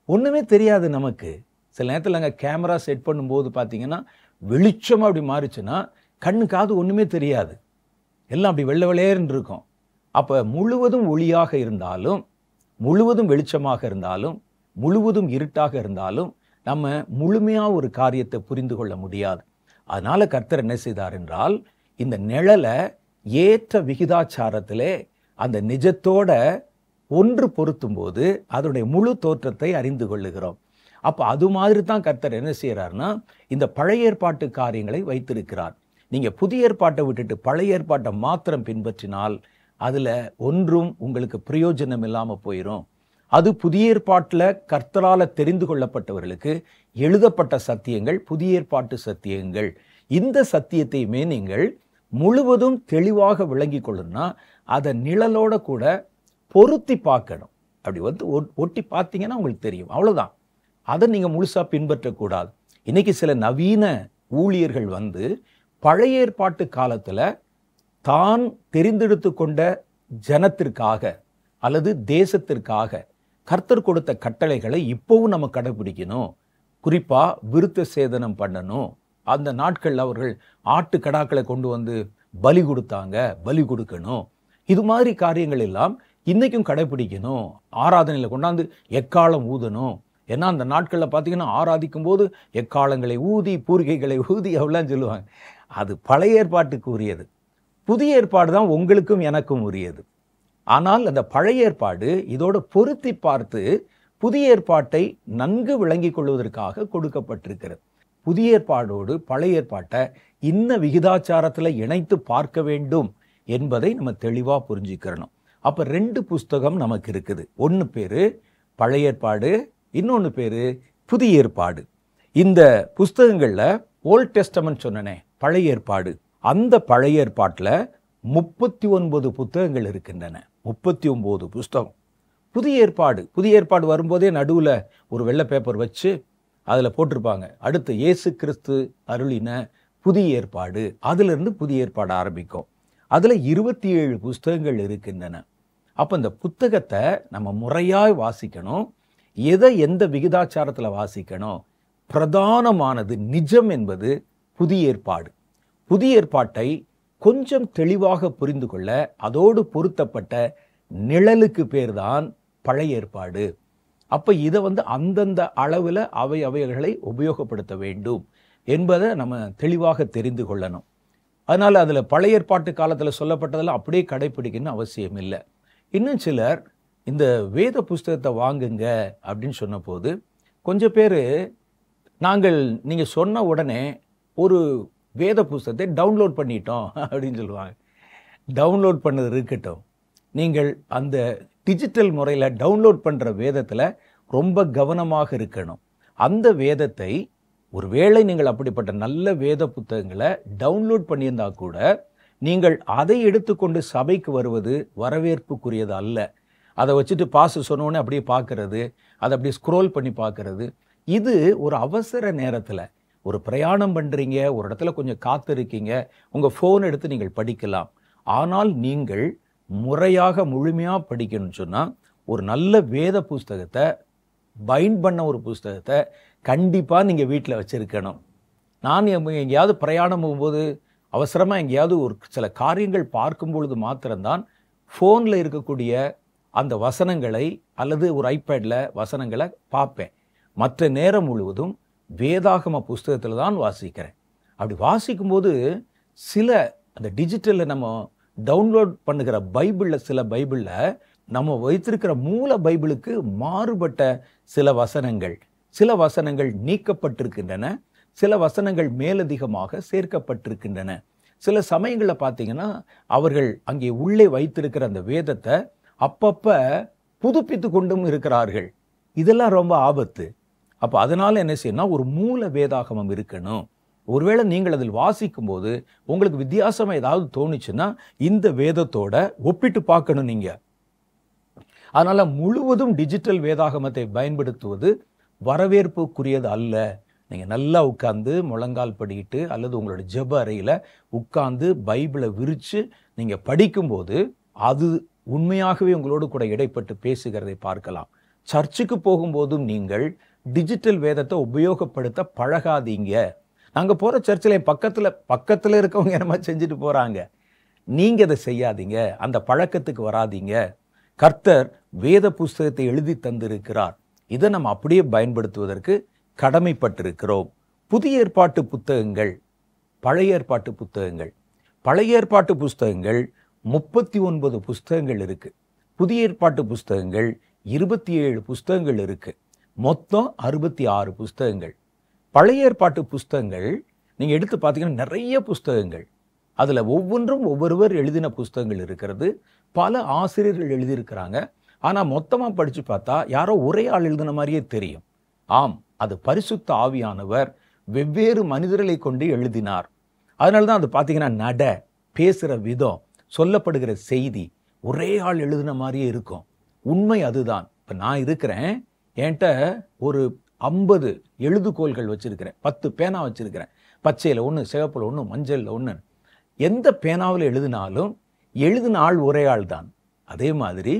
Speaker 1: ஒண்ணுமே தெரியாது நமக்கு. சில நேரத்தில் அங்கே கேமரா செட் பண்ணும்போது பார்த்தீங்கன்னா வெளிச்சம் அப்படி மாறிச்சுன்னா கண்ணுக்காது ஒண்ணுமே தெரியாது, எல்லாம் அப்படி வெள்ளை வெள்ளையர்ன்னு இருக்கும். அப்ப முழுவதும் ஒளியாக இருந்தாலும், முழுவதும் வெளிச்சமாக இருந்தாலும், முழுவதும் இருட்டாக இருந்தாலும் நம்ம முழுமையா ஒரு காரியத்தை புரிந்து கொள்ள முடியாது. அதனால கர்த்தர் என்ன செய்தார் என்றால், இந்த நிழலை ஏற்ற விகிதாச்சாரத்திலே அந்த நிஜத்தோட ஒன்று பொருத்தும் போது அதனுடைய முழு தோற்றத்தை அறிந்து கொள்ளுகிறோம். அப்ப அது மாதிரி தான் கர்த்தர் என்ன செய்யறாருன்னா இந்த பழைய ஏற்பாட்டு காரியங்களை வைத்திருக்கிறார். நீங்க புதிய ஏற்பாட்டை விட்டுட்டு பழைய ஏற்பாட்டை மாத்திரம் பின்பற்றினால் அதுல ஒன்றும் உங்களுக்கு பிரயோஜனம் இல்லாம போயிடும். அது புதிய ஏற்பாட்டில் கர்த்தரால தெரிந்து கொள்ளப்பட்டவர்களுக்கு எழுதப்பட்ட சத்தியங்கள், புதிய ஏற்பாட்டு சத்தியங்கள். இந்த சத்தியத்தையுமே நீங்கள் முழுவதும் தெளிவாக விளங்கி கொள்ளணும்னா அதை நிழலோட கூட பொருத்தி பார்க்கணும். அப்படி ஒட்டி பார்த்தீங்கன்னா உங்களுக்கு தெரியும், அவ்வளவுதான். அதை நீங்க முழுசா பின்பற்றக்கூடாது. இன்னைக்கு சில நவீன ஊழியர்கள் பழைய ஏற்பாட்டு காலத்துல தான் தெரிந்தெடுத்து கொண்ட ஜனத்திற்காக அல்லது தேசத்திற்காக கர்த்தர் கொடுத்த கட்டளைகளை இப்போவும் நம்ம கடைபிடிக்கணும். குறிப்பா விருத்த சேதனம் பண்ணணும். அந்த நாட்கள் அவர்கள் ஆட்டு கடாக்களை கொண்டு வந்து பலி கொடுத்தாங்க, பலி கொடுக்கணும். இது மாதிரி காரியங்கள் எல்லாம் இன்னைக்கும் கடைபிடிக்கணும். ஆராதனையில் கொண்டாந்து எக்காலம் ஊதணும். ஏன்னா அந்த நாட்களில் பார்த்தீங்கன்னா ஆராதிக்கும் போது எக்காலங்களை ஊதி பூரிகைகளை ஊதி அவ்வளோலாம் சொல்லுவாங்க. அது பழைய ஏற்பாட்டுக்கு உரியது. புதிய ஏற்பாடு தான் உங்களுக்கும் எனக்கும் உரியது. ஆனால் அந்த பழைய ஏற்பாடு இதோட பொருத்தி பார்த்து புதிய ஏற்பாட்டை நன்கு விளங்கிக் கொள்வதற்காக கொடுக்கப்பட்டிருக்கிறது. புதிய ஏற்பாடோடு பழைய ஏற்பாட்டை இன்ன விகிதாச்சாரத்தில் இணைத்து பார்க்க வேண்டும் என்பதை நம்ம தெளிவாக புரிஞ்சுக்கிறணும். அப்போ 2 புஸ்தகம் நமக்கு இருக்குது. ஒன்று பேர் பழைய ஏற்பாடு, இன்னொன்று பேர் புதிய ஏற்பாடு. இந்த புஸ்தகங்களில் ஓல்ட் டெஸ்டமென்ட் சொன்னனே, பழைய ஏற்பாடு, அந்த பழைய ஏற்பாட்டில் 39 புத்தகங்கள் இருக்கின்றன. 39 புஸ்தகம். புதிய ஏற்பாடு வரும்போதே நடுவில் ஒரு வெள்ளை பேப்பர் வச்சு அதில் போட்டிருப்பாங்க, அடுத்து இயேசு கிறிஸ்து அருளின புதிய ஏற்பாடு. அதிலிருந்து புதிய ஏற்பாடு ஆரம்பிக்கும். அதில் 27 புஸ்தகங்கள் இருக்கின்றன. அப்போ இந்த புத்தகத்தை நம்ம முறையாய் வாசிக்கணும். எதை எந்த விகிதாச்சாரத்தில் வாசிக்கணும்? பிரதானமானது நிஜம் என்பது புதிய ஏற்பாடு. புதிய ஏற்பாட்டை கொஞ்சம் தெளிவாக புரிந்து கொள்ள அதோடு பொருத்தப்பட்ட நிழலுக்கு பேர் தான் பழைய ஏற்பாடு. அப்போ இதை அந்தந்த அளவில் அவைகளை உபயோகப்படுத்த வேண்டும் என்பதை நம்ம தெளிவாக தெரிந்து கொள்ளணும். அதனால் அதில் பழைய ஏற்பாட்டு காலத்தில் சொல்லப்பட்டதெல்லாம் அப்படியே கடைப்பிடிக்கணும்னு அவசியம் இல்லை. இன்னும் சிலர் இந்த வேத புஸ்தகத்தை வாங்குங்க அப்படின்னு சொன்னபோது கொஞ்சம் பேர் நீங்கள் சொன்ன உடனே ஒரு வேத புஸ்தகத்தை டவுன்லோட் பண்ணிட்டோம் அப்படின்னு சொல்லுவாங்க. டவுன்லோட் பண்ணது இருக்கட்டும், நீங்கள் அந்த டிஜிட்டல் முறையில் டவுன்லோட் பண்ணுற வேதத்தில் ரொம்ப கவனமாக இருக்கணும். அந்த வேதத்தை ஒருவேளை நீங்கள் அப்படிப்பட்ட நல்ல வேத புத்தகங்களை டவுன்லோட் பண்ணியிருந்தா கூட நீங்கள் அதை எடுத்துக்கொண்டு சபைக்கு வருவது வரவேற்புக்குரியது அல்ல. அதை வச்சுட்டு பாச சொன்னோன்னே அப்படியே பார்க்கறது, அதை அப்படியே ஸ்க்ரோல் பண்ணி பார்க்கறது, இது ஒரு அவசர நேரத்தில் ஒரு பிரயாணம் பண்ணுறீங்க, ஒரு இடத்துல கொஞ்சம் காத்திருக்கீங்க, உங்கள் ஃபோன் எடுத்து நீங்கள் படிக்கலாம். ஆனால் நீங்கள் முறையாக முழுமையாக படிக்கணும்னு சொன்னால் ஒரு நல்ல வேத புஸ்தகத்தை, பைண்ட் பண்ண ஒரு புஸ்தகத்தை கண்டிப்பாக நீங்கள் வீட்டில் வச்சுருக்கணும். நான் எங்கேயாவது பிரயாணம் போகும்போது அவசரமாக எங்கேயாவது ஒரு சில காரியங்கள் பார்க்கும் பொழுது மாத்திரம்தான் ஃபோனில் இருக்கக்கூடிய அந்த வசனங்களை அல்லது ஒரு ஐபேடில் வசனங்களை பார்ப்பேன். மற்ற நேரம் முழுவதும் வேதாகம புஸ்தகத்தில் தான் வாசிக்கிறேன். அப்படி வாசிக்கும்போது சில அந்த டிஜிட்டலில் நம்ம டவுன்லோட் பண்ணுகிற பைபிளில், சில பைபிளில் நம்ம வைத்திருக்கிற மூல பைபிளுக்கு மாறுபட்ட சில வசனங்கள் நீக்கப்பட்டிருக்கின்றன, சில வசனங்கள் மேலதிகமாக சேர்க்கப்பட்டிருக்கின்றன. சில சமயங்களில் பார்த்தீங்கன்னா அவர்கள் அங்கே உள்ளே வைத்திருக்கிற அந்த வேதத்தை அப்பப்போ புதுப்பித்து கொண்டும் இருக்கிறார்கள். இதெல்லாம் ரொம்ப ஆபத்து. அப்போ அதனால் என்ன செய்யணும், ஒரு மூல வேதாகமம் இருக்கணும். ஒருவேளை நீங்கள் அதில் வாசிக்கும் போது உங்களுக்கு வித்தியாசமாக ஏதாவது தோணுச்சுன்னா இந்த வேதத்தோட ஒப்பிட்டு பார்க்கணும் நீங்கள். அதனால் முழுவதும் டிஜிட்டல் வேதாகமத்தை பயன்படுத்துவது வரவேற்புக்குரியது அல்ல. நீங்கள் நல்லா உட்கார்ந்து முழங்கால் படிக்கிட்டு அல்லது உங்களோட ஜெப அறையில் உட்கார்ந்து பைபிளை விரித்து நீங்கள் படிக்கும்போது அது உண்மையாகவே உங்களோடு கூட இடைப்பட்டு பேசுகிறதை பார்க்கலாம். சர்ச்சுக்கு போகும்போதும் நீங்கள் டிஜிட்டல் வேதத்தை உபயோகப்படுத்த பழகாதீங்க. நாங்கள் போகிற சர்ச்சில் பக்கத்தில் இருக்கவங்க என்னமா செஞ்சுட்டு போகிறாங்க, நீங்கள் அதை செய்யாதீங்க, அந்த பழக்கத்துக்கு வராதீங்க. கர்த்தர் வேத புஸ்தகத்தை எழுதி தந்திருக்கிறார். இதை நம்ம அப்படியே பயன்படுத்துவதற்கு கடமைப்பட்டிருக்கிறோம். புதிய ஏற்பாட்டு புத்தகங்கள், பழைய ஏற்பாட்டு புத்தகங்கள். பழைய ஏற்பாட்டு புஸ்தகங்கள் 39 புஸ்தகங்கள் இருக்கு. புதிய ஏற்பாட்டு புஸ்தகங்கள் 27 புஸ்தகங்கள் இருக்கு. மொத்தம் 66 புஸ்தகங்கள். பழைய ஏற்பாட்டு புஸ்தகங்கள் நீங்கள் எடுத்து பார்த்தீங்கன்னா நிறைய புஸ்தகங்கள். அதில் ஒவ்வொன்றும் ஒவ்வொருவர் எழுதின புஸ்தகங்கள் இருக்கிறது. பல ஆசிரியர்கள் எழுதியிருக்கிறாங்க. ஆனால் மொத்தமாக படித்து பார்த்தா யாரோ ஒரே ஆள் எழுதின மாதிரியே தெரியும். ஆம், அது பரிசுத்த ஆவியானவர் வெவ்வேறு மனிதர்களை கொண்டு எழுதினார். அதனால தான் அது பார்த்தீங்கன்னா பேசுகிற விதம், சொல்லப்படுகிற செய்தி ஒரே ஆள் எழுதின மாதிரியே இருக்கும். உண்மை அதுதான். இப்போ நான் இருக்கிறேன், என்கிட்ட ஒரு 50 எழுதுகோள்கள் வச்சுருக்கிறேன், 10 பேனா வச்சுருக்கிறேன். பச்சையில் ஒன்று, சிவப்பில் ஒன்று, மஞ்சளில் ஒன்று. எந்த பேனாவில் எழுதினாலும் எழுதின ஆள் ஒரே ஆள் தான். அதே மாதிரி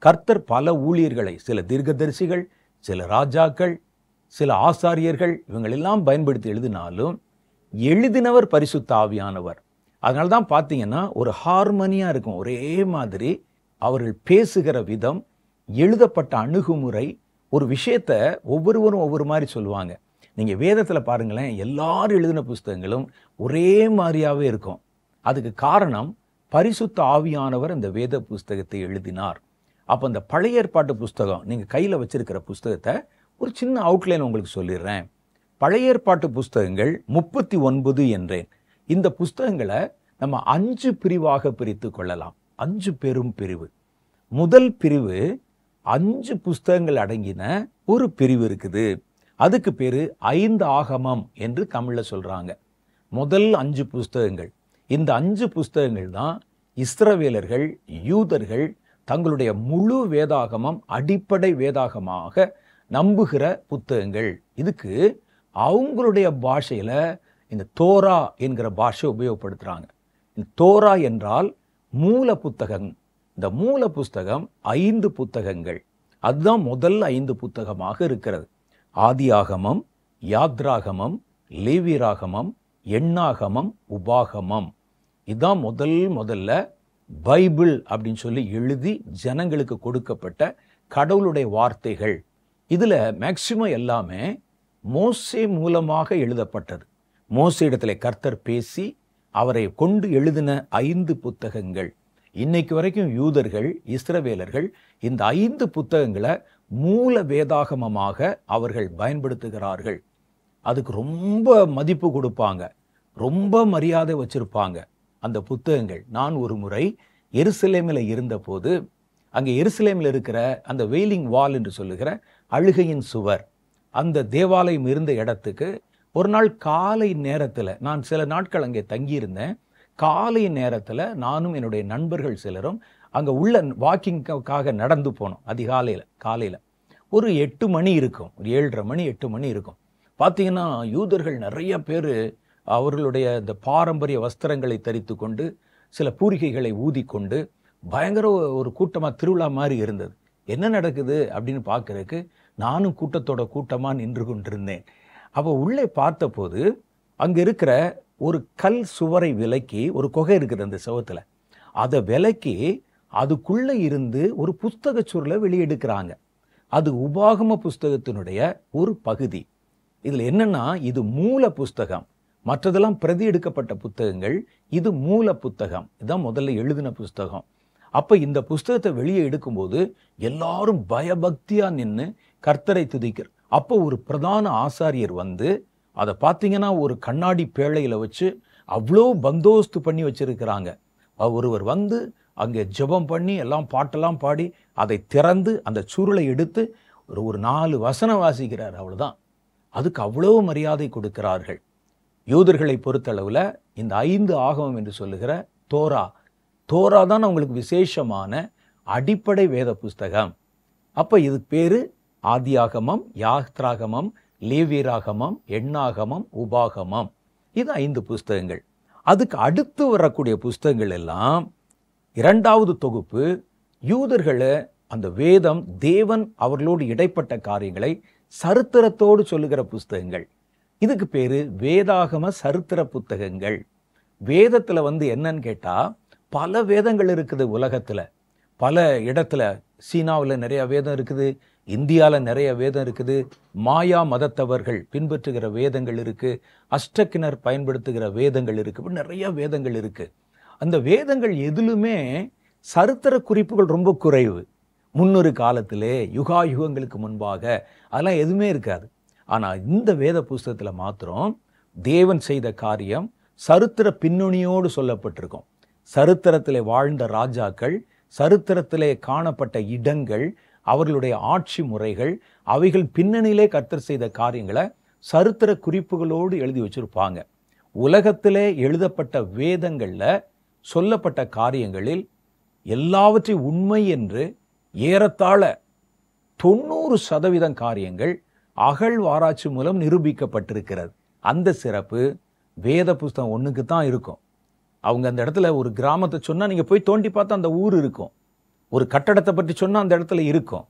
Speaker 1: கர்த்தர் பல ஊழியர்களை, சில தீர்க்கதரிசிகள், சில ராஜாக்கள், சில ஆசாரியர்கள் இவங்களெல்லாம் பயன்படுத்தி எழுதினாலும் எழுதினவர் பரிசுத்த ஆவியானவர். அதனால தான் பார்த்தீங்கன்னா ஒரு ஹார்மனியாக இருக்கும். ஒரே மாதிரி அவர்கள் பேசுகிற விதம், எழுதப்பட்ட அணுகுமுறை, ஒரு விஷயத்தை ஒவ்வொருவரும் ஒவ்வொரு மாதிரி சொல்லுவாங்க. நீங்கள் வேதத்தில் பாருங்களேன், எல்லாரும் எழுதின புஸ்தகங்களும் ஒரே மாதிரியாகவே இருக்கும். அதுக்கு காரணம் பரிசுத்த ஆவியானவர் அந்த வேத புஸ்தகத்தை எழுதினார். அப்போ அந்த பழைய ஏற்பாட்டு புஸ்தகம், நீங்கள் கையில் வச்சிருக்கிற புஸ்தகத்தை ஒரு சின்ன அவுட்லைன் உங்களுக்கு சொல்லிடுறேன். பழைய ஏற்பாட்டு புஸ்தகங்கள் 39 என்றேன். இந்த புஸ்தகங்களை நம்ம 5 பிரிவாக பிரித்து கொள்ளலாம். 5 பெரும் பிரிவு. முதல் பிரிவு 5 புஸ்தகங்கள் அடங்கின ஒரு பிரிவு இருக்குது. அதுக்கு பேரு 5 ஆகமம் என்று தமிழ்ல சொல்றாங்க. முதல் 5 புஸ்தகங்கள். இந்த 5 புஸ்தகங்கள் தான் இஸ்ரவேலர்கள், யூதர்கள் தங்களுடைய முழு வேதாகமம் அடிப்படை வேதாகமாக நம்புகிற புத்தகங்கள். இதுக்கு அவங்களுடைய பாஷையில இந்த தோரா என்கிற பாஷை உபயோகப்படுத்துறாங்க. இந்த தோரா என்றால் மூல புத்தகம். இந்த மூல புஸ்தகம் 5 புத்தகங்கள். அதுதான் முதல் 5 புத்தகமாக இருக்கிறது. ஆதியாகமம், யாத்ராகமம், லேவியராகமம், எண்ணாகமம், உபாகமம். இதுதான் முதல்ல பைபிள் அப்படின்னு சொல்லி எழுதி ஜனங்களுக்கு கொடுக்கப்பட்ட கடவுளுடைய வார்த்தைகள். இதுல மேக்சிமம் எல்லாமே மோசே மூலமாக எழுதப்பட்டது. மோசே இடத்துல கர்த்தர் பேசி அவரை கொண்டு எழுதின 5 புத்தகங்கள். இன்னைக்கு வரைக்கும் யூதர்கள், இஸ்ரவேலர்கள் இந்த 5 புத்தகங்களை மூல வேதாகமமாக அவர்கள் பயன்படுத்துகிறார்கள். அதுக்கு ரொம்ப மதிப்பு கொடுப்பாங்க, ரொம்ப மரியாதை வச்சிருப்பாங்க அந்த புத்தகங்கள். நான் ஒரு முறை எருசலேமில் இருந்தபோது, அங்கே எருசலேமில் இருக்கிற அந்த வெயிலிங் வால் என்று சொல்லுகிற அழுகையின் சுவர், அந்த தேவாலயம் இருந்த இடத்துக்கு ஒரு நாள் காலை நேரத்தில், நான் சில நாட்கள் அங்கே தங்கியிருந்தேன். காலை நேரத்தில் நானும் என்னுடைய நண்பர்கள் சிலரும் அங்கே உள்ள வாக்கிங்காக நடந்து போனோம். காலையில் ஒரு 8 மணி இருக்கும், ஒரு 7:30 மணி 8 மணி இருக்கும். பார்த்தீங்கன்னா யூதர்கள் நிறைய பேர் அவர்களுடைய இந்த பாரம்பரிய வஸ்திரங்களை தரித்து கொண்டு, சில பூரிகைகளை ஊதிக்கொண்டு பயங்கர ஒரு கூட்டமாக திருவிழா மாதிரி இருந்தது. என்ன நடக்குது அப்படின்னு பார்க்கறதுக்கு நானும் கூட்டமாக நின்று கொண்டிருந்தேன். அப்போ உள்ளே பார்த்தபோது அங்கே இருக்கிற ஒரு கல் சுவரை விலக்கி, ஒரு குகை இருக்குது அந்த சுவத்தில், அதை விலக்கி அதுக்குள்ளே இருந்து ஒரு புஸ்தக சுருளை வெளியெடுக்கிறாங்க. அது உபாகம புஸ்தகத்தினுடைய ஒரு பகுதி. இதில் என்னன்னா, இது மூல புஸ்தகம், மற்றதெல்லாம் பிரதி எடுக்கப்பட்ட புத்தகங்கள். இது மூல புத்தகம், இதுதான் முதல்ல எழுதின புஸ்தகம். அப்போ இந்த புஸ்தகத்தை வெளியே எடுக்கும்போது எல்லாரும் பயபக்தியா நின்று கர்த்தரை துதிக்கிறார். அப்போ ஒரு பிரதான ஆசாரியர் வந்து அதை பார்த்தீங்கன்னா ஒரு கண்ணாடி பேழையில் வச்சு அவ்வளோ பந்தோஸ்து பண்ணி வச்சிருக்கிறாங்க. ஒருவர் வந்து அங்கே ஜெபம் பண்ணி எல்லாம் பாட்டெல்லாம் பாடி அதை திறந்து அந்த சுருளை எடுத்து ஒரு 4 வசனம் வாசிக்கிறார். அவ்வளோதான். அதுக்கு அவ்வளோ மரியாதை கொடுக்கிறார்கள். யூதர்களை பொறுத்தளவில் இந்த 5 ஆகமம் என்று சொல்லுகிற தோரா தான் அவங்களுக்கு விசேஷமான அடிப்படை வேத புஸ்தகம். அப்போ இது பேரு ஆதியாகமம், யாத்ராகமம், லேவியராகமம், எண்ணாகமம், உபாகமம். இது 5 புஸ்தகங்கள். அதுக்கு அடுத்து வரக்கூடிய புஸ்தகங்கள் எல்லாம் 2வது தொகுப்பு. யூதர்களை அந்த வேதம், தேவன் அவர்களோடு இடைப்பட்ட காரியங்களை சரித்திரத்தோடு சொல்லுகிற புஸ்தகங்கள். இதுக்கு பேரு வேதாகம சரித்திர புத்தகங்கள். வேதத்துல வந்து என்னன்னு கேட்டா, பல வேதங்கள் இருக்குது உலகத்துல. பல இடத்துல சீனாவில் நிறைய வேதம் இருக்குது, இந்தியாவில் நிறைய வேதம் இருக்குது, மாயா மதத்தவர்கள் பின்பற்றுகிற வேதங்கள் இருக்கு, அஷ்டக்கினர் பயன்படுத்துகிற வேதங்கள் இருக்கு, இப்படி நிறைய வேதங்கள் இருக்கு. அந்த வேதங்கள் எதிலுமே சரித்திர குறிப்புகள் ரொம்ப குறைவு. முன்னொரு காலத்திலே யுகங்களுக்கு முன்பாக அதெல்லாம் எதுவுமே இருக்காது. ஆனால் இந்த வேத புஸ்தகத்தில் மாத்திரம் தேவன் செய்த காரியம் சரித்திர பின்னணியோடு சொல்லப்பட்டிருக்கும். சரித்திரத்திலே வாழ்ந்த ராஜாக்கள், சரித்திரத்திலே காணப்பட்ட இடங்கள், அவர்களுடைய ஆட்சி முறைகள், அவைகள் பின்னணியிலே கர்த்தர் செய்த காரியங்களை சரித்திர குறிப்புகளோடு எழுதி வச்சிருப்பாங்க. உலகத்திலே எழுதப்பட்ட வேதங்கள்ல சொல்லப்பட்ட காரியங்களில் எல்லாவற்றையும் உண்மை என்று ஏறத்தாழ 90% காரியங்கள் அகழ்வாராய்ச்சி மூலம் நிரூபிக்கப்பட்டிருக்கிறது. அந்த சிறப்பு வேத புஸ்தகம் 1க்கு தான் இருக்கும். அவங்க அந்த இடத்துல ஒரு கிராமத்தை சொன்னால் நீங்கள் போய் தோண்டி பார்த்தா அந்த ஊர் இருக்கும். ஒரு கட்டடத்தை பற்றி சொன்னால் அந்த இடத்துல இருக்கும்.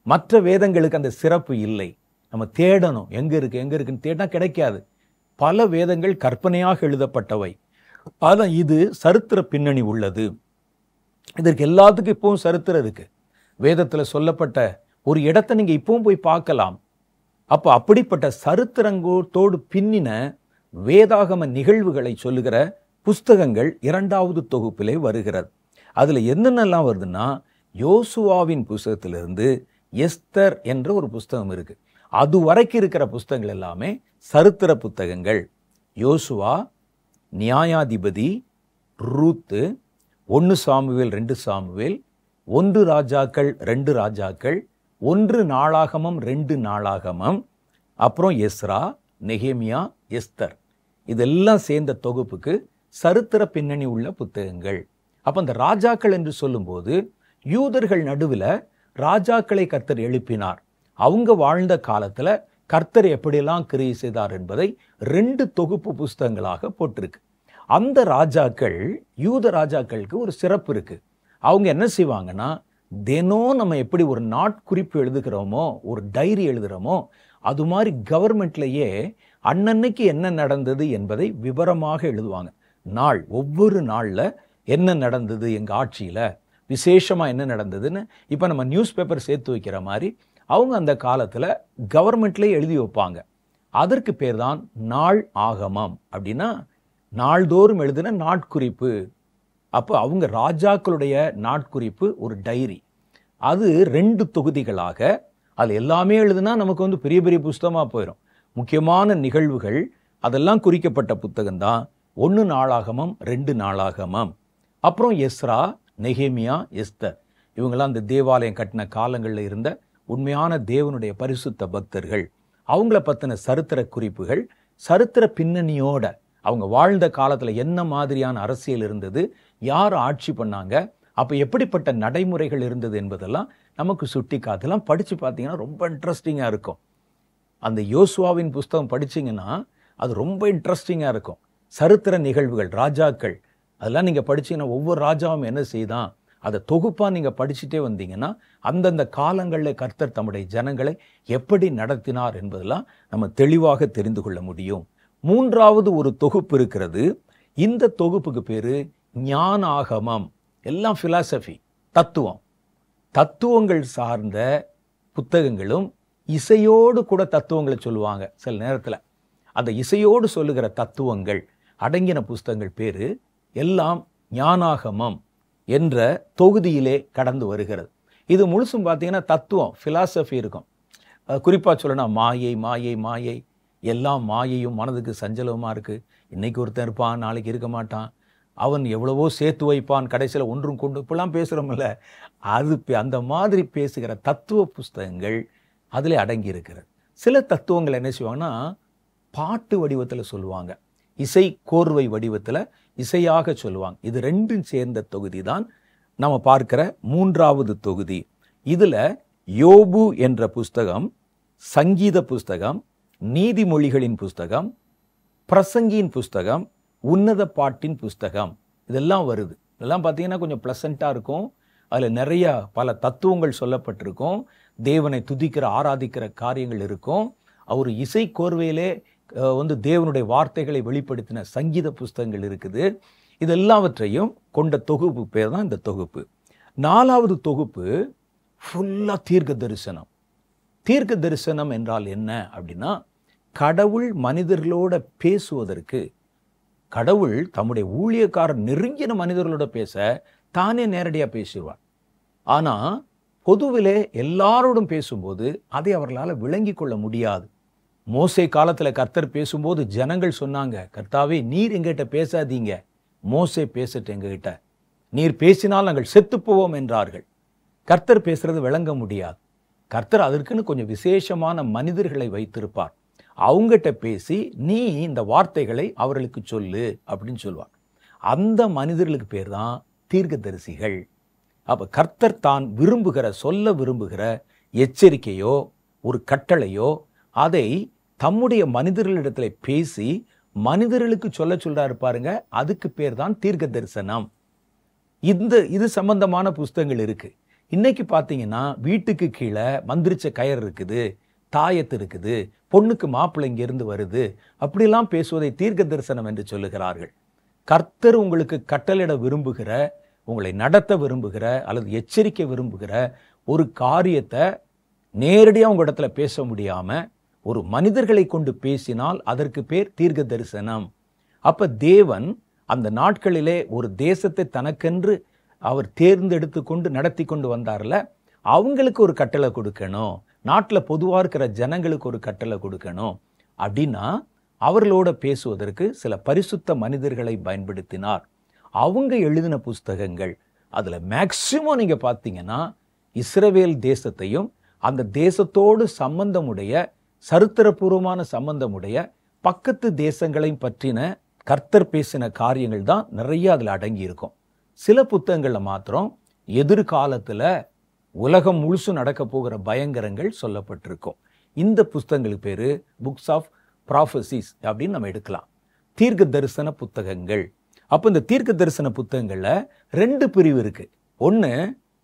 Speaker 1: மற்ற வேதங்களுக்கு அந்த சிறப்பு இல்லை. நம்ம தேடணும், எங்கே இருக்குன்னு தேடினா கிடைக்காது. பல வேதங்கள் கற்பனையாக எழுதப்பட்டவை. ஆனால் இது சரித்திர பின்னணி உள்ளது. இதற்கு எல்லாத்துக்கும் இப்பவும் சரித்திரம் இருக்கு. வேதத்தில் சொல்லப்பட்ட ஒரு இடத்தை நீங்கள் இப்பவும் போய் பார்க்கலாம். அப்போ அப்படிப்பட்ட சரித்திரங்கோடு பின்னின வேதாகம நிகழ்வுகளை சொல்லுகிற புஸ்தகங்கள் 2வது தொகுப்பிலே வருகிறது. அதில் என்னென்னலாம் வருதுன்னா, யோசுவாவின் புஸ்தகத்திலிருந்து எஸ்தர் என்ற ஒரு புஸ்தகம் இருக்கு. அது வரைக்கும் இருக்கிற புஸ்தகங்கள் எல்லாமே சரித்திர புத்தகங்கள். யோசுவா, நியாயாதிபதி, ரூத்து, 1 சாமுவேல் 2 சாமுவேல், 1 ராஜாக்கள் 2 ராஜாக்கள், 1 நாளாகமம் 2 நாளாகமம், அப்புறம் எஸ்ரா, நெகேமியா, எஸ்தர், இதெல்லாம் சேர்ந்த தொகுப்புக்கு சரித்திர பின்னணி உள்ள புத்தகங்கள். அப்போ அந்த ராஜாக்கள் என்று சொல்லும்போது யூதர்கள் நடுவில் ராஜாக்களை கர்த்தர் எழுப்பினார். அவங்க வாழ்ந்த காலத்தில் கர்த்தர் எப்படியெல்லாம் கிரியை செய்தார் என்பதை 2 தொகுப்பு புஸ்தகங்களாக போட்டிருக்கு. அந்த ராஜாக்கள், யூத ராஜாக்களுக்கு ஒரு சிறப்பு இருக்கு. அவங்க என்ன செய்வாங்கன்னா, தினம் நம்ம எப்படி ஒரு நாட்குறிப்பு எழுதுகிறோமோ, ஒரு டைரி எழுதுகிறோமோ, அது மாதிரி கவர்மெண்ட்லேயே அன்னன்னைக்கு என்ன நடந்தது என்பதை விவரமாக எழுதுவாங்க. நாள், ஒவ்வொரு நாளில் என்ன நடந்தது, எங்கள் ஆட்சியில் விசேஷமாக என்ன நடந்ததுன்னு இப்போ நம்ம நியூஸ் பேப்பர் சேர்த்து வைக்கிற மாதிரி அவங்க அந்த காலத்தில் கவர்மெண்ட்லேயே எழுதி வைப்பாங்க. அதற்கு பேர் தான் நாள் ஆகமம். அப்படின்னா நாள்தோறும் எழுதின நாட்குறிப்பு. அப்போ அவங்க ராஜாக்களுடைய நாட்குறிப்பு ஒரு டைரி. அது 2 தொகுதிகளாக, அது எல்லாமே எழுதுனா நமக்கு பெரிய பெரிய புஸ்தகமாக போயிடும். முக்கியமான நிகழ்வுகள் அதெல்லாம் குறிக்கப்பட்ட புத்தகம்தான் 1 நாளாகமம் 2 நாளாகமம். அப்புறம் எஸ்ரா, நெகேமியா, எஸ்தர், இவங்கெல்லாம் அந்த தேவாலயம் கட்டின காலங்களில் இருந்த உண்மையான தேவனுடைய பரிசுத்த பக்தர்கள். அவங்கள பற்றின சரித்திர குறிப்புகள், சரித்திர பின்னணியோட அவங்க வாழ்ந்த காலத்தில் என்ன மாதிரியான அரசியல் இருந்தது, யார் ஆட்சி பண்ணாங்க, அப்போ எப்படிப்பட்ட நடைமுறைகள் இருந்தது என்பதெல்லாம் நமக்கு சுட்டி காத்தெல்லாம் படித்து பார்த்தீங்கன்னா ரொம்ப இன்ட்ரெஸ்டிங்காக இருக்கும். அந்த யோசுவாவின் புஸ்தகம் படிச்சிங்கன்னா அது ரொம்ப இன்ட்ரெஸ்டிங்காக இருக்கும். சரித்திர நிகழ்வுகள், ராஜாக்கள், அதெல்லாம் நீங்கள் படிச்சீங்கன்னா ஒவ்வொரு ராஜாவும் என்ன செய்தான் அதை தொகுப்பாக நீங்கள் படிச்சுட்டே வந்தீங்கன்னா அந்தந்த காலங்களில் கர்த்தர் தம்முடைய ஜனங்களை எப்படி நடத்தினார் என்பதெல்லாம் நம்ம தெளிவாக தெரிந்து கொள்ள முடியும். 3வது ஒரு தொகுப்பு இருக்கிறது. இந்த தொகுப்புக்கு பேர் ஞானாகமம். எல்லாம் ஃபிலாசபி, தத்துவங்கள் சார்ந்த புத்தகங்களும் இசையோடு கூட தத்துவங்களை சொல்லுவாங்க. சில நேரத்தில் அந்த இசையோடு சொல்லுகிற தத்துவங்கள் அடங்கின புஸ்தகங்கள் பேர் எல்லாம் ஞானாகமம் என்ற தொகுதியிலே கடந்து வருகிறது. இது முழுசும் பார்த்தீங்கன்னா தத்துவம், ஃபிலாசபி இருக்கும். குறிப்பாக சொல்லணும், மாயை மாயை மாயை, எல்லாம் மாயையும் மனதுக்கு சஞ்சலமாக இருக்குது. இன்னைக்கு ஒருத்தன் இருப்பான், நாளைக்கு இருக்க மாட்டான். அவன் எவ்வளவோ சேர்த்து வைப்பான், கடைசியில் ஒன்றும் கொண்டு இப்பெல்லாம் பேசுகிறோம்ல, அது அந்த மாதிரி பேசுகிற தத்துவ புஸ்தகங்கள் அதில் அடங்கி இருக்கிறது. சில தத்துவங்கள் என்ன செய்வாங்கன்னா பாட்டு வடிவத்தில் சொல்லுவாங்க, இசை கோர்வை வடிவத்தில் இசையாக சொல்லுவாங்க. இது 2ம் சேர்ந்த தொகுதி தான் நம்ம பார்க்கிற 3வது தொகுதி. இதில் யோபு என்ற புஸ்தகம், சங்கீத புஸ்தகம், நீதிமொழிகளின் புஸ்தகம், பிரசங்கியின் புஸ்தகம், உன்னத பாட்டின் புஸ்தகம், இதெல்லாம் வருது. இதெல்லாம் பார்த்தீங்கன்னா கொஞ்சம் ப்ளசண்ட்டாக இருக்கும். அதில் நிறைய பல தத்துவங்கள் சொல்லப்பட்டிருக்கும். தேவனை துதிக்கிற ஆராதிக்கிற காரியங்கள் இருக்கும். அவர் இசை கோர்வையிலே தேவனுடைய வார்த்தைகளை வெளிப்படுத்தின சங்கீத புஸ்தகங்கள் இருக்குது. இதெல்லாவற்றையும் கொண்ட தொகுப்பு பேர் தான் இந்த தொகுப்பு. 4வது தொகுப்பு ஃபுல்லாக தீர்க்க தரிசனம். தீர்க்க தரிசனம் என்றால் என்ன அப்படின்னா, கடவுள் மனிதர்களோட பேசுவதற்கு, கடவுள் தம்முடைய ஊழியக்காரர் நெருங்கின மனிதர்களோட பேச தானே நேரடியாக பேசுவார். ஆனால் பொதுவிலே எல்லாரோடும் பேசும்போது அதை அவர்களால் விளங்கி கொள்ள முடியாது. மோசே காலத்தில் கர்த்தர் பேசும்போது ஜனங்கள் சொன்னாங்க, கர்த்தாவே நீர் எங்கிட்ட பேசாதீங்க, மோசே பேசட்டு எங்ககிட்ட, நீர் பேசினால் நாங்கள் செத்து போவோம் என்றார்கள். கர்த்தர் பேசுறது விளங்க முடியாது. கர்த்தர் அதற்குன்னு கொஞ்சம் விசேஷமான மனிதர்களை வைத்திருப்பார். அவங்ககிட்ட பேசி நீ இந்த வார்த்தைகளை அவர்களுக்கு சொல்லு அப்படின்னு சொல்லுவார். அந்த மனிதர்களுக்கு பேர் தான் தீர்க்கதரிசிகள். அப்போ கர்த்தர் தான் சொல்ல விரும்புகிற எச்சரிக்கையோ ஒரு கட்டளையோ அதை தம்முடைய மனிதர்களிடத்தில் பேசி மனிதர்களுக்கு சொல்றாரு பாருங்க, அதுக்கு பேர் தான் தீர்க்க தரிசனம். இது சம்பந்தமான புஸ்தகங்கள் இருக்கு. இன்னைக்கு பார்த்தீங்கன்னா வீட்டுக்கு கீழே மந்திரிச்ச கயர் இருக்குது, தாயத்து இருக்குது, பொண்ணுக்கு மாப்பிள்ளை இங்கிருந்து வருது, அப்படிலாம் பேசுவதை தீர்க்க தரிசனம் என்று சொல்லுகிறார்கள். கர்த்தர் உங்களுக்கு கட்டளையிட விரும்புகிற, உங்களை நடத்த விரும்புகிற அல்லது எச்சரிக்க விரும்புகிற ஒரு காரியத்தை நேரடியாக உங்க இடத்துல பேச முடியாம ஒரு மனிதர்களை கொண்டு பேசினால் அதற்கு பேர் தீர்க்க தரிசனம். அப்ப தேவன் அந்த நாட்களிலே ஒரு தேசத்தை தனக்கென்று அவர் தேர்ந்தெடுத்து கொண்டு நடத்தி கொண்டு வந்தார்ல, அவங்களுக்கு ஒரு கட்டளை கொடுக்கணும், நாட்டில் பொதுவாக இருக்கிற ஜனங்களுக்கு ஒரு கட்டளை கொடுக்கணும் அப்படின்னா அவர்களோட பேசுவதற்கு சில பரிசுத்த மனிதர்களை பயன்படுத்தினார். அவங்க எழுதின புஸ்தகங்கள் அதில் மேக்சிமம் நீங்கள் பார்த்தீங்கன்னா இஸ்ரவேல் தேசத்தையும் அந்த தேசத்தோடு சம்பந்தமுடைய சரித்திரபூர்வமான சம்பந்தமுடைய பக்கத்து தேசங்களையும் பற்றின கர்த்தர் பேசின காரியங்கள் தான் நிறைய அதில் அடங்கி இருக்கும். சில புத்தகங்களில் மாத்திரம் எதிர்காலத்தில் உலகம் முழுசும் நடக்க போகிற பயங்கரங்கள் சொல்லப்பட்டிருக்கும். இந்த புத்தகங்களுக்கு பேர் புக்ஸ் ஆஃப் ப்ராஃபசிஸ் அப்படின்னு நம்ம எடுக்கலாம், தீர்க்க தரிசன புத்தகங்கள். அப்போ இந்த தீர்க்க தரிசன புத்தகங்களில் 2 பிரிவு இருக்கு. ஒன்று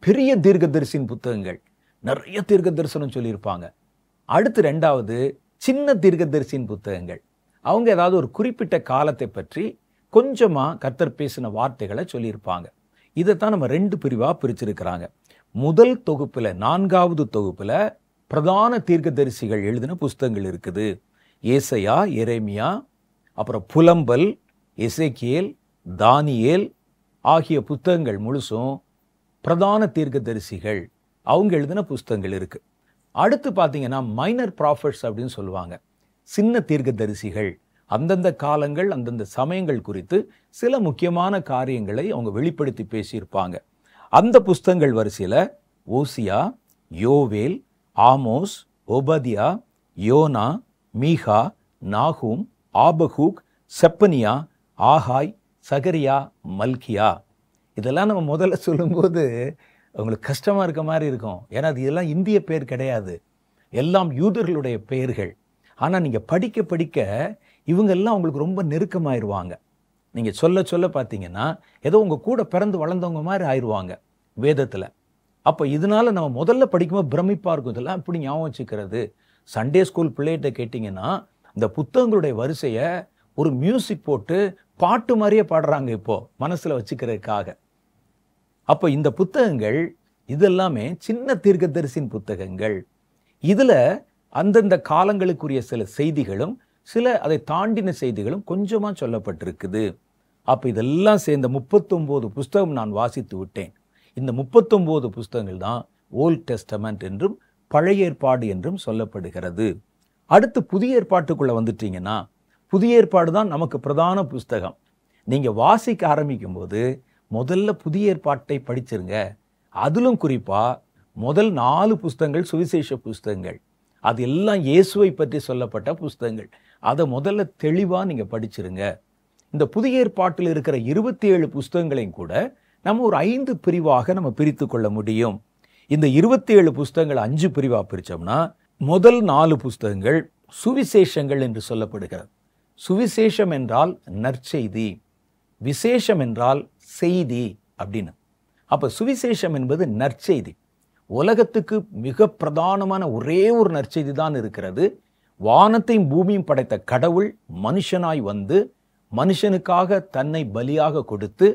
Speaker 1: பெரிய தீர்க்கதரிசியின் புத்தகங்கள், நிறைய தீர்க்க தரிசனம் சொல்லியிருப்பாங்க. அடுத்து 2வது சின்ன தீர்க்கதரிசியின் புத்தகங்கள், அவங்க ஏதாவது ஒரு குறிப்பிட்ட காலத்தை பற்றி கொஞ்சமாக கர்த்தர் பேசின வார்த்தைகளை சொல்லியிருப்பாங்க. இதைத்தான் நம்ம 2 பிரிவாக பிரிச்சிருக்கிறாங்க. முதல் தொகுப்பில் 4வது தொகுப்பில் பிரதான தீர்க்கதரிசிகள் எழுதின புஸ்தகங்கள் இருக்குது. ஏசாயா, எரேமியா, அப்புறம் புலம்பல், எசேக்கியேல், தானியேல் ஆகிய புத்தகங்கள் முழுசும் பிரதான தீர்க்கதரிசிகள் அவங்க எழுதின புஸ்தகங்கள் இருக்கு. அடுத்து பார்த்தீங்கன்னா மைனர் ப்ராஃபட்ஸ் அப்படின்னு சொல்லுவாங்க, சின்ன தீர்க்கதரிசிகள். அந்தந்த காலங்கள் அந்தந்த சமயங்கள் குறித்து சில முக்கியமான காரியங்களை அவங்க வெளிப்படுத்தி பேசியிருப்பாங்க. அந்த புஸ்தகங்கள் வரிசையில் ஓசியா, யோவேல், ஆமோஸ், ஒபதியா, யோனா, மீகா, நாகூம், ஆபகூக், செப்பனியா, ஆகாய், சகரியா, மல்கியா. இதெல்லாம் நம்ம முதல்ல சொல்லும்போது உங்களுக்கு கஷ்டமாக இருக்க மாதிரி இருக்கும். ஏன்னா அது இதெல்லாம் இந்திய பேர் கிடையாது, எல்லாம் யூதர்களுடைய பெயர்கள். ஆனால் நீங்கள் படிக்க படிக்க இவங்கெல்லாம் உங்களுக்கு ரொம்ப நெருக்கமாயிருவாங்க. நீங்கள் சொல்ல சொல்ல பார்த்தீங்கன்னா ஏதோ உங்கள் கூட பிறந்து வளர்ந்தவங்க மாதிரி ஆயிடுவாங்க வேதத்தில். அப்போ இதனால நம்ம முதல்ல படிக்கும்போது பிரமிப்பாக இருக்கும், இதெல்லாம் இப்படி ஞாபகம் வச்சுக்கிறது. சண்டே ஸ்கூல் பிள்ளைகிட்ட கேட்டிங்கன்னா இந்த புத்தகங்களுடைய வரிசையை ஒரு மியூசிக் போட்டு பாட்டு மாதிரியே பாடுறாங்க இப்போ மனசில் வச்சுக்கிறதுக்காக. அப்போ இந்த புத்தகங்கள் இதெல்லாமே சின்ன தீர்க்கதரிசியின் புத்தகங்கள். இதில் அந்தந்த காலங்களுக்குரிய சில செய்திகளும் சில அதை தாண்டின செய்திகளும் கொஞ்சமாக சொல்லப்பட்டிருக்குது. அப்போ இதெல்லாம் சேர்ந்த 39 புஸ்தகம் நான் வாசித்து விட்டேன். இந்த 39 புஸ்தகங்கள் தான் ஓல்ட் டெஸ்டமெண்ட் என்றும் பழைய ஏற்பாடு என்றும் சொல்லப்படுகிறது. அடுத்து புதிய ஏற்பாட்டுக்குள்ளே வந்துட்டீங்கன்னா புதிய ஏற்பாடு தான் நமக்கு பிரதான புஸ்தகம். நீங்கள் வாசிக்க ஆரம்பிக்கும் போது முதல்ல புதிய ஏற்பாட்டை படிச்சிருங்க. அதிலும் குறிப்பாக முதல் 4 புஸ்தகங்கள் சுவிசேஷ புஸ்தகங்கள், அது எல்லாம் இயேசுவை பற்றி சொல்லப்பட்ட புஸ்தகங்கள். அதை முதல்ல தெளிவாக நீங்கள் படிச்சிருங்க. இந்த புதிய ஏற்பாட்டில் இருக்கிற 27 புஸ்தகங்களையும் கூட நம்ம ஒரு 5 பிரிவாக நம்ம பிரித்து கொள்ள முடியும். இந்த 27 புஸ்தகங்கள் 5 பிரிவாக பிரித்தோம்னா முதல் 4 புஸ்தகங்கள் சுவிசேஷங்கள் என்று சொல்லப்படுகிறது. சுவிசேஷம் என்றால் நற்செய்தி, விசேஷம் என்றால் செய்தி அப்படின்னு. அப்போ சுவிசேஷம் என்பது நற்செய்தி. உலகத்துக்கு மிக பிரதானமான ஒரே ஒரு நற்செய்தி தான் இருக்கிறது. வானத்தையும் பூமியும் படைத்த கடவுள் மனுஷனாய் வந்து மனுஷனுக்காக தன்னை பலியாக கொடுத்து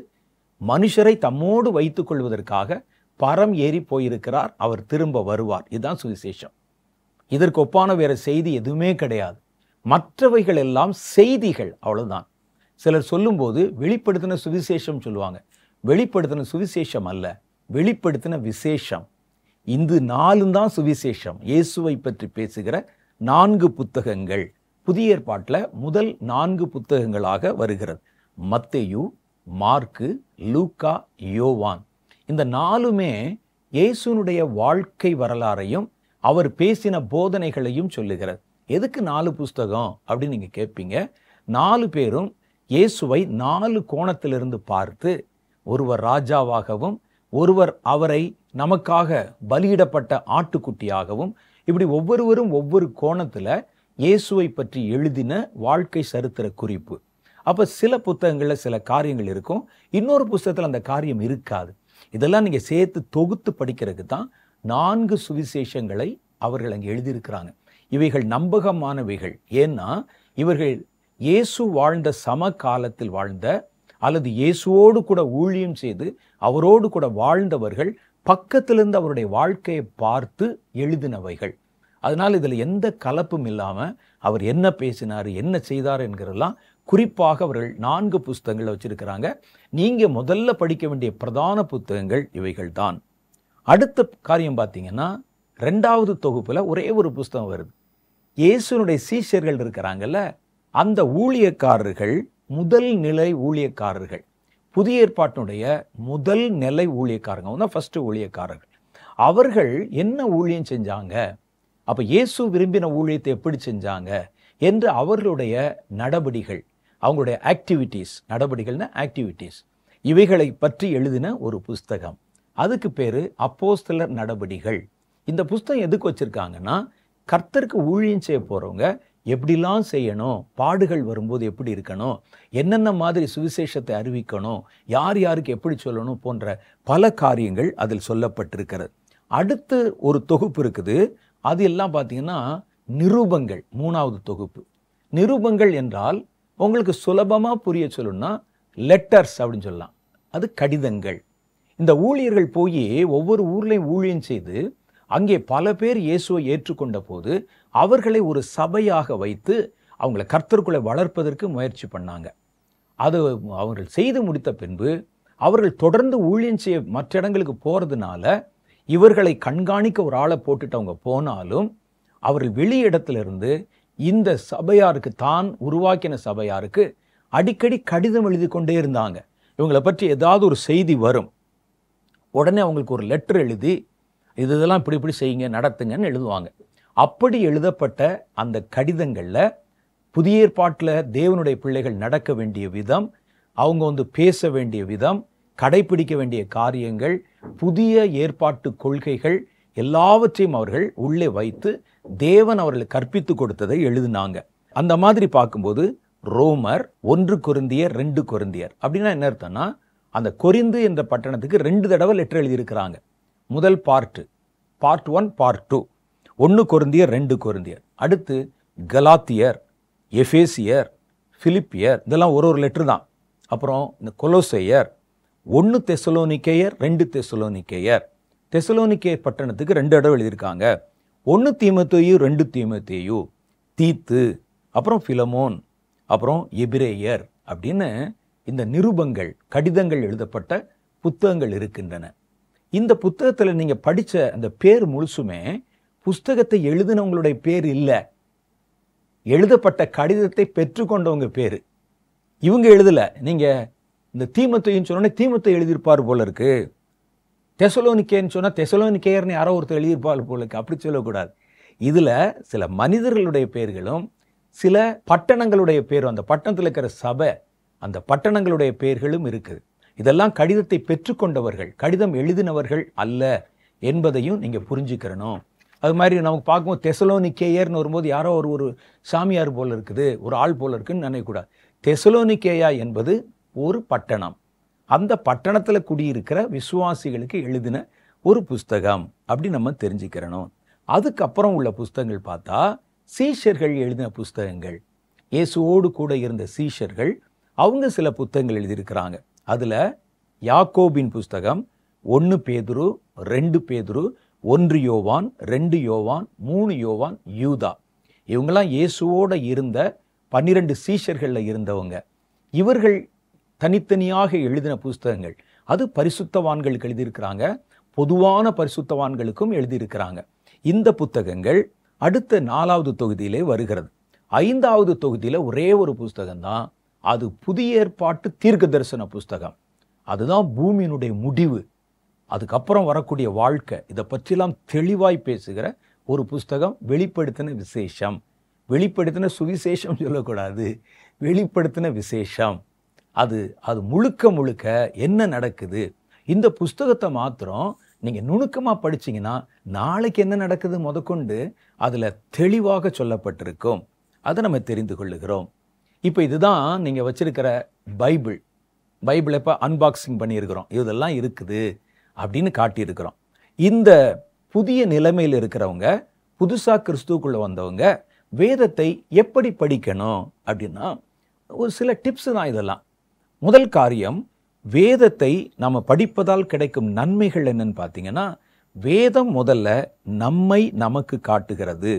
Speaker 1: மனுஷரை தம்மோடு வைத்துக் கொள்வதற்காக பரம் ஏறி போயிருக்கிறார். அவர் திரும்ப வருவார். இதுதான் சுவிசேஷம். இதற்கு ஒப்பான வேற செய்தி எதுவுமே கிடையாது. மற்றவைகள் எல்லாம் செய்திகள், அவ்வளவுதான். சிலர் சொல்லும்போது வெளிப்படுத்தின சுவிசேஷம் சொல்லுவாங்க. வெளிப்படுத்தின சுவிசேஷம் அல்ல, வெளிப்படுத்தின விசேஷம். இந்த 4 தான் சுவிசேஷம். இயேசுவை பற்றி பேசுகிற 4 புத்தகங்கள் புதிய ஏற்பாட்டில் முதல் 4 புத்தகங்களாக வருகிறது. மத்தேயு, மார்க்கு, லூக்கா, யோவான். இந்த 4மே இயேசுனுடைய வாழ்க்கை வரலாறையும் அவர் பேசின போதனைகளையும் சொல்லுகிறது. எதுக்கு 4 புஸ்தகம் அப்படின்னு நீங்கள் கேட்பீங்க. 4 பேரும் இயேசுவை 4 கோணத்திலிருந்து பார்த்து, ஒருவர் ராஜாவாகவும், ஒருவர் அவரை நமக்காக பலியிடப்பட்ட ஆட்டுக்குட்டியாகவும், இப்படி ஒவ்வொருவரும் ஒவ்வொரு கோணத்தில் இயேசுவை பற்றி எழுதின வாழ்க்கை சரித்திர குறிப்பு. அப்போ சில புத்தகங்களில் சில காரியங்கள் இருக்கும், இன்னொரு புத்தகத்தில் அந்த காரியம் இருக்காது. இதெல்லாம் நீங்கள் சேர்த்து தொகுத்து படிக்கிறதுக்கு தான் 4 சுவிசேஷங்களை அவர்கள் அங்கே எழுதியிருக்கிறாங்க. இவைகள் நம்பகமானவைகள். ஏன்னா இவர்கள் இயேசு வாழ்ந்த சம காலத்தில் வாழ்ந்த அல்லது இயேசுவோடு கூட ஊழியம் செய்து அவரோடு கூட வாழ்ந்தவர்கள் பக்கத்திலிருந்து அவருடைய வாழ்க்கையை பார்த்து எழுதினவைகள். அதனால் இதில் எந்த கலப்பும் இல்லாமல் அவர் என்ன பேசினார், என்ன செய்தார் என்கிறதெல்லாம் குறிப்பாக அவர்கள் 4 புஸ்தகங்களை வச்சிருக்கிறாங்க. நீங்கள் முதல்ல படிக்க வேண்டிய பிரதான புத்தகங்கள் இவைகள் தான். அடுத்த காரியம் பார்த்தீங்கன்னா 2வது தொகுப்பில் ஒரே ஒரு புஸ்தகம் வருது. இயேசுனுடைய சீஷர்கள் இருக்கிறாங்கல்ல, அந்த ஊழியக்காரர்கள் முதல் நிலை ஊழியக்காரர்கள், புதிய ஏற்பாட்டினுடைய முதல் நிலை ஊழியக்காரங்க, அவங்க தான் ஃபர்ஸ்ட் ஊழியக்காரர்கள். அவர்கள் என்ன ஊழியம் செஞ்சாங்க, அப்போ இயேசு விரும்பின ஊழியத்தை எப்படி செஞ்சாங்க என்று அவர்களுடைய நடவடிக்கைகள், அவங்களுடைய ஆக்டிவிட்டீஸ், நடவடிக்கைகள்னா ஆக்டிவிட்டீஸ், இவைகளை பற்றி எழுதின ஒரு புஸ்தகம். அதுக்கு பேர் அப்போஸ்தலர் நடவடிக்கைகள். இந்த புஸ்தகம் எதுக்கு வச்சுருக்காங்கன்னா, கர்த்தருக்கு ஊழியம் செய்ய போகிறவங்க எப்படிலாம் செய்யணும், பாடுகள் வரும்போது எப்படி இருக்கணும், என்னென்ன மாதிரி சுவிசேஷத்தை அறிவிக்கணும், யார் யாருக்கு எப்படி சொல்லணும் போன்ற பல காரியங்கள் அதில் சொல்லப்பட்டிருக்கிறது. அடுத்து ஒரு தொகுப்பு இருக்குது, அது எல்லாம் பார்த்தீங்கன்னா நிருபங்கள். 3வது தொகுப்பு. நிருபங்கள் என்றால் உங்களுக்கு சுலபமாக புரிய சொல்லணும்னா லெட்டர்ஸ் அப்படின்னு சொல்லலாம். அது கடிதங்கள். இந்த ஊழியர்கள் போய் ஒவ்வொரு ஊர்லேயும் ஊழியம் செய்து அங்கே பல பேர் இயேசுவை ஏற்றுக்கொண்ட போது அவர்களை ஒரு சபையாக வைத்து அவங்களை கர்த்தருக்குள்ளே வளர்ப்பதற்கு முயற்சி பண்ணாங்க. அது அவர்கள் செய்து முடித்த பின்பு அவர்கள் தொடர்ந்து ஊழியம் செய்ய மற்ற இடங்களுக்கு போகிறதுனால இவர்களை கண்காணிக்க ஒரு ஆளை போட்டுட்டு அவங்க போனாலும் அவர்கள் வெளியிடத்திலிருந்து இந்த சபையாருக்கு, தான் உருவாக்கின சபையாருக்கு அடிக்கடி கடிதம் எழுதி கொண்டே இருந்தாங்க. இவங்களை பற்றி ஏதாவது ஒரு செய்தி வரும், உடனே அவங்களுக்கு ஒரு லெட்டர் எழுதி இதெல்லாம் இப்படி இப்படி செய்யுங்க, நடத்துங்கன்னு எழுதுவாங்க. அப்படி எழுதப்பட்ட அந்த கடிதங்களில் புதிய ஏற்பாட்டில் தேவனுடைய பிள்ளைகள் நடக்க வேண்டிய விதம், அவங்க பேச வேண்டிய விதம், கடைபிடிக்க வேண்டிய காரியங்கள், புதிய ஏற்பாட்டு கொள்கைகள் எல்லாவற்றையும் அவர்கள் உள்ளே வைத்து தேவன் அவர்களுக்கு கற்பித்து கொடுத்ததை எழுதினாங்க. அந்த மாதிரி பார்க்கும்போது ரோமர், 1 கொரிந்தியர், 2 கொரிந்தியர் அப்படின்னா என்ன அர்த்தம்னா, அந்த கொரிந்து என்ற பட்டணத்துக்கு 2 தடவை லெட்டர் எழுதியிருக்கிறாங்க. முதல் பார்ட் 1, பார்ட் 2, 1 கொரிந்தியர், 2 கொரிந்தியர். அடுத்து கலாத்தியர், எபேசியர், பிலிப்பியர், இதெல்லாம் ஒரு லெட்டர் தான். அப்புறம் இந்த கொலோசையர், 1 தெசலோனிக்கேயர், 2 தெசலோனிக்கேயர். தெசலோனிக்கே பட்டணத்துக்கு 2 தடவை எழுதியிருக்காங்க. 1 தீமோத்தேயு, 2 தீமோத்தேயு, தீத்து, அப்புறம் பிலமோன், அப்புறம் எபிரேயர் அப்படின்னு இந்த நிருபங்கள், கடிதங்கள் எழுதப்பட்ட புத்தகங்கள் இருக்கின்றன. இந்த புத்தகத்தில் நீங்கள் படித்த அந்த பேர் முழுசுமே புஸ்தகத்தை எழுதினவங்களுடைய பேர் இல்லை, எழுதப்பட்ட கடிதத்தை பெற்றுக்கொண்டவங்க பேர். இவங்க எழுதலை. நீங்கள் இந்த தீமோத்தேயுன்னு சொன்னோன்னே தீமோத்தேயு எழுதியிருப்பார் போல இருக்கு, தெசலோனிக்கேன்னு சொன்னால் தெசலோனிக்கேயர்னு யாரோ ஒருத்தர் எழுதியிருப்பார் போல இருக்கு, அப்படி சொல்லக்கூடாது. இதில் சில மனிதர்களுடைய பெயர்களும் சில பட்டணங்களுடைய பேரும், அந்த பட்டணத்தில் இருக்கிற சபை, அந்த பட்டணங்களுடைய பெயர்களும் இருக்குது. இதெல்லாம் கடிதத்தை பெற்றுக்கொண்டவர்கள், கடிதம் எழுதினவர்கள் அல்ல என்பதையும் நீங்கள் புரிஞ்சுக்கிறணும். அது மாதிரி நமக்கு பார்க்கும்போது தெசலோனிக்கேயர்னு வரும்போது யாரோ ஒரு சாமியார் போல இருக்குது, ஒரு ஆள் போல இருக்குன்னு நினைக்கக்கூடாது. தெசலோனிக்கேயா என்பது ஒரு பட்டணம். அந்த பட்டணத்தில் குடியிருக்கிற விசுவாசிகளுக்கு எழுதின ஒரு புஸ்தகம் அப்படி நம்ம தெரிஞ்சுக்கிறணும். அதுக்கப்புறம் உள்ள புஸ்தகங்கள் பார்த்தா சீஷர்கள் எழுதின புஸ்தகங்கள். இயேசுவோடு கூட இருந்த சீஷர்கள் அவங்க சில புத்தகங்கள் எழுதியிருக்கிறாங்க. அதில் யாக்கோபின் புஸ்தகம், 1 பேதுரு, 2 பேதுரு, 1 யோவான், 2 யோவான், 3 யோவான், யூதா, இவங்கெல்லாம் இயேசுவோடு இருந்த 12 சீஷர்களில் இருந்தவங்க. இவர்கள் தனித்தனியாக எழுதின புஸ்தகங்கள். அது பரிசுத்தவான்களுக்கு எழுதியிருக்கிறாங்க, பொதுவான பரிசுத்தவான்களுக்கும் எழுதியிருக்கிறாங்க. இந்த புத்தகங்கள் அடுத்த 4வது தொகுதியிலே வருகிறது. 5வது தொகுதியில் ஒரே ஒரு புஸ்தகம்தான், அது புதிய ஏற்பாட்டு தீர்க்க தரிசன புஸ்தகம். அதுதான் பூமியினுடைய முடிவு, அதுக்கப்புறம் வரக்கூடிய வாழ்க்கை, இதை பற்றிலாம் தெளிவாய் பேசுகிற ஒரு புஸ்தகம். வெளிப்படுத்தின விசேஷம், வெளிப்படுத்தின சுவிசேஷம் சொல்லக்கூடாது, வெளிப்படுத்தின விசேஷம். அது முழுக்க முழுக்க என்ன நடக்குது, இந்த புஸ்தகத்தை மாத்திரம் நீங்கள் நுணுக்கமாக படிச்சிங்கன்னா நாளைக்கு என்ன நடக்குது முதற்கொண்டு அதில் தெளிவாக சொல்லப்பட்டிருக்கும். அதை நம்ம தெரிந்து கொள்ளுகிறோம். இப்போ இதுதான் நீங்கள் வச்சிருக்கிற பைபிளை இப்போ அன்பாக்சிங் பண்ணியிருக்கிறோம். இதெல்லாம் இருக்குது அப்படின்னு காட்டியிருக்கிறோம். இந்த புதிய நிலைமையில் இருக்கிறவங்க, புதுசாக கிறிஸ்துவுக்குள்ளே வந்தவங்க வேதத்தை எப்படி படிக்கணும் அப்படின்னா ஒரு சில டிப்ஸ் தான் இதெல்லாம். முதல் காரியம், வேதத்தை நம்ம படிப்பதால் கிடைக்கும் நன்மைகள் என்னன்னு பார்த்தீங்கன்னா, வேதம் முதல்ல நம்மை நமக்கு காட்டுகிறது.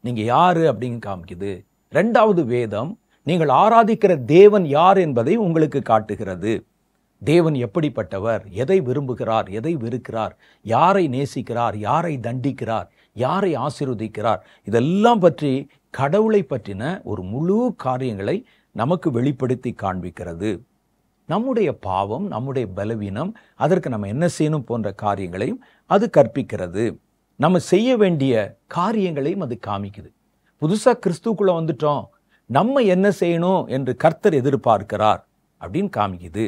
Speaker 1: நீங்க யாரு அப்படின்னு காமிக்குது. ரெண்டாவது, வேதம் நீங்கள் ஆராதிக்கிற தேவன் யார் என்பதை உங்களுக்கு காட்டுகிறது. தேவன் எப்படிப்பட்டவர், எதை விரும்புகிறார், எதை வெறுக்கிறார், யாரை நேசிக்கிறார், யாரை தண்டிக்கிறார், யாரை ஆசீர்வதிக்கிறார், இதெல்லாம் பற்றி, கடவுளை பற்றின ஒரு முழு காரியங்களை நமக்கு வெளிப்படுத்தி காண்பிக்கிறது. நம்முடைய பாவம், நம்முடைய பலவீனம், அதற்கு நம்ம என்ன செய்யணும் போன்ற காரியங்களையும் அது கற்பிக்கிறது. நம்ம செய்ய வேண்டிய காரியங்களையும் அது காமிக்குது. புதுசா கிறிஸ்துவுக்குள்ள வந்துட்டோம், நம்ம என்ன செய்யணும் என்று கர்த்தர் எதிர்பார்க்கிறார் அப்படின்னு காமிக்குது.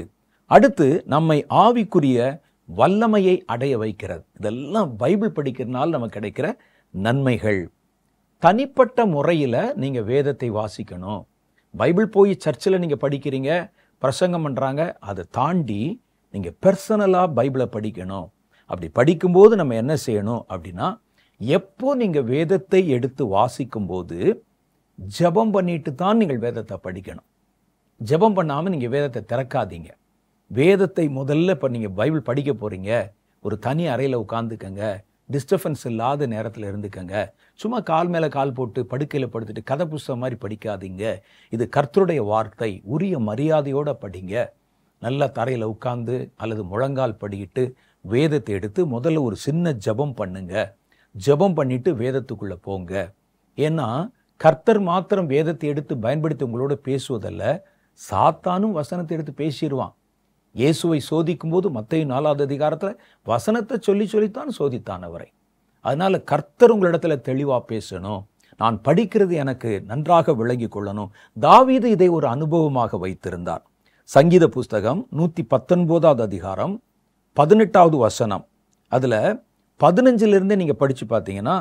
Speaker 1: அடுத்து, நம்மை ஆவிக்குரிய வல்லமையை அடைய வைக்கிறது. இதெல்லாம் பைபிள் படிக்கிறதுனால நமக்கு கிடைக்கிற நன்மைகள். தனிப்பட்ட முறையில் நீங்கள் வேதத்தை வாசிக்கணும். பைபிள் போய் சர்ச்சில் நீங்கள் படிக்கிறீங்க, பிரசங்கம் பண்ணுறாங்க, அதை தாண்டி நீங்கள் பர்சனலாக பைபிளை படிக்கணும். அப்படி படிக்கும்போது நம்ம என்ன செய்யணும் அப்படின்னா, எப்போ நீங்கள் வேதத்தை எடுத்து வாசிக்கும்போது ஜெபம் பண்ணிட்டு தான் நீங்கள் வேதத்தை படிக்கணும். ஜெபம் பண்ணாமல் நீங்கள் வேதத்தை திறக்காதீங்க. வேதத்தை முதல்ல இப்போ நீங்கள் பைபிள் படிக்க போகிறீங்க, ஒரு தனி அறையில் உட்காந்துக்கங்க, டிஸ்டர்பன்ஸ் இல்லாத நேரத்தில் இருந்துக்கங்க. சும்மா கால் மேலே கால் போட்டு படுக்கையில் படுத்துட்டு கதை புஸ்தகம் மாதிரி படிக்காதீங்க. இது கர்த்தருடைய வார்த்தை, உரிய மரியாதையோடு படிங்க. நல்லா தரையில் உட்காந்து அல்லது முழங்கால் படிக்கிட்டு வேதத்தை எடுத்து முதல்ல ஒரு சின்ன ஜெபம் பண்ணுங்க. ஜெபம் பண்ணிட்டு வேதத்துக்குள்ளே போங்க. ஏன்னா கர்த்தர் மாத்திரம் வேதத்தை எடுத்து பயன்படுத்தி உங்களோட பேசுவதல்ல, சாத்தானும் வசனத்தை எடுத்து பேசிடுவான். இயேசுவை சோதிக்கும் போது மத்தேயு 4வது அதிகாரத்தில் வசனத்தை சொல்லித்தான் சோதித்தான் அவரை. அதனால கர்த்தர் உங்களிடத்துல தெளிவா பேசணும். நான் படிக்கிறது எனக்கு நன்றாக விளங்கி கொள்ளணும். தாவீது இதை ஒரு அனுபவமாக வைத்திருந்தார். சங்கீத புஸ்தகம் 119வது அதிகாரம் 18வது வசனம், அதுல 15லிருந்தே நீங்க படிச்சு பார்த்தீங்கன்னா,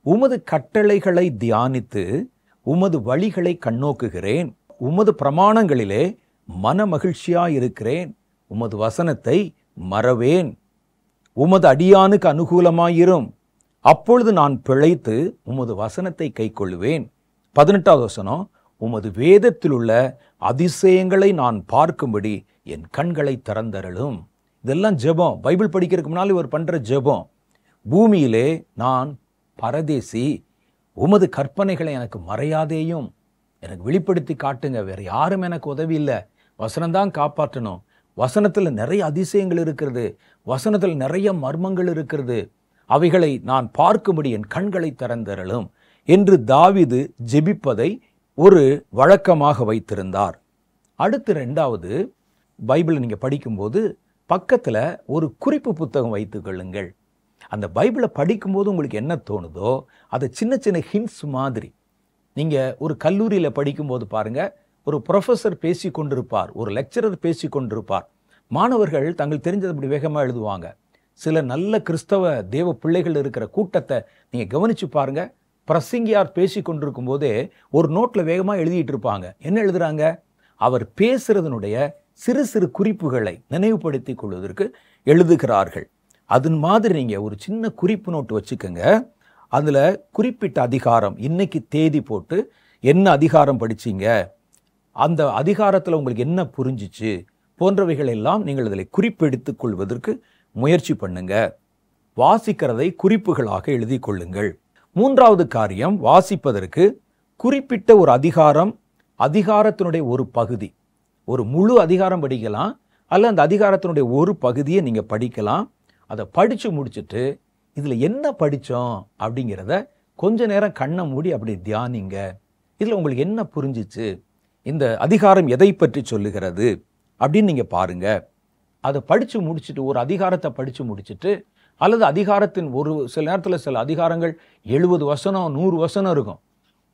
Speaker 1: உமது கட்டளைகளை தியானித்து உமது வழிகளை கண்ணோக்குகிறேன், உமது பிரமாணங்களிலே மன மகிழ்ச்சியாயிருக்கிறேன், உமது வசனத்தை மறவேன், உமது அடியானுக்கு அனுகூலமாயிரும், அப்பொழுது நான் பிழைத்து உமது வசனத்தை கைக்கொள்ளுவேன். 18வது வசனம், உமது வேதத்தில் உள்ள அதிசயங்களை நான் பார்க்கும்படி என் கண்களை திறந்தருளும். இதெல்லாம் ஜெபம். பைபிள் படிக்கிறதுக்கு முன்னால் இவர் பண்ற ஜெபம். பூமியிலே நான் பரதேசி, உமது கற்பனைகளை எனக்கு மறையாதேயும், எனக்கு வெளிப்படுத்தி காட்டுங்க. வேற யாரும் எனக்கு உதவி இல்லை, வசனம்தான் காப்பாற்றணும். வசனத்தில் நிறைய அதிசயங்கள் இருக்கிறது, வசனத்தில் நிறைய மர்மங்கள் இருக்கிறது, அவைகளை நான் பார்க்கும்படி என் கண்களை திறந்தருளும் என்று தாவீது ஜெபிப்பதை ஒரு வழக்கமாக வைத்திருந்தார். அடுத்து, ரெண்டாவது, பைபிளை நீங்க படிக்கும்போது பக்கத்துல ஒரு குறிப்பு புத்தகம் வைத்துக் கொள்ளுங்கள். அந்த பைபிளை படிக்கும்போது உங்களுக்கு என்ன தோணுதோ அதை சின்ன சின்ன ஹிண்ட்ஸ் மாதிரி. நீங்க ஒரு கல்லூரியில படிக்கும்போது பாருங்க, ஒரு ப்ரொஃபஸர் பேசி கொண்டிருப்பார், ஒரு லெக்சரர் பேசி கொண்டிருப்பார். மாணவர்கள் தங்கள் தெரிஞ்சது இப்படி வேகமாக எழுதுவாங்க. சில நல்ல கிறிஸ்தவ தேவ பிள்ளைகள் இருக்கிற கூட்டத்தை நீங்க கவனிச்சு பாருங்க. பிரசங்கியார் பேசி கொண்டிருக்கும் போதே ஒரு நோட்ல வேகமாக எழுதிட்டு இருப்பாங்க. என்ன எழுதுறாங்க? அவர் பேசுறதனுடைய சிறு சிறு குறிப்புகளை நினைவுபடுத்திக் கொள்வதற்கு எழுதுகிறார்கள். அதன் மாதிரி நீங்க ஒரு சின்ன குறிப்பு நோட்டு வச்சுக்கோங்க. அதுல குறிப்பிட்ட அதிகாரம், இன்னைக்கு தேதி போட்டு என்ன அதிகாரம் படிச்சீங்க, அந்த அதிகாரத்தில் உங்களுக்கு என்ன புரிஞ்சிச்சு போன்றவைகள் எல்லாம் நீங்கள் அதில் குறிப்பெடுத்துக் கொள்வதற்கு முயற்சி பண்ணுங்க. வாசிக்கிறதை குறிப்புகளாக எழுதி கொள்ளுங்கள். மூன்றாவது காரியம், வாசிப்பதற்கு குறிப்பிட்ட ஒரு அதிகாரத்தினுடைய ஒரு பகுதி, ஒரு முழு அதிகாரம் படிக்கலாம், அல்ல அந்த அதிகாரத்தினுடைய ஒரு பகுதியை நீங்க படிக்கலாம். அதை படிச்சு முடிச்சுட்டு இதுல என்ன படிச்சோம் அப்படிங்கிறத கொஞ்ச நேரம் கண்ணை மூடி அப்படி தியானிங்க. இதுல உங்களுக்கு என்ன புரிஞ்சிச்சு, இந்த அதிகாரம் எதை பற்றி சொல்லுகிறது அப்படின்னு நீங்க பாருங்க. அதை படிச்சு முடிச்சுட்டு, ஒரு அதிகாரத்தை படிச்சு முடிச்சுட்டு, அல்லது அதிகாரத்தின் ஒரு சில நேரத்தில் சில அதிகாரங்கள் 70 வசனம் 100 வசனம் இருக்கும்.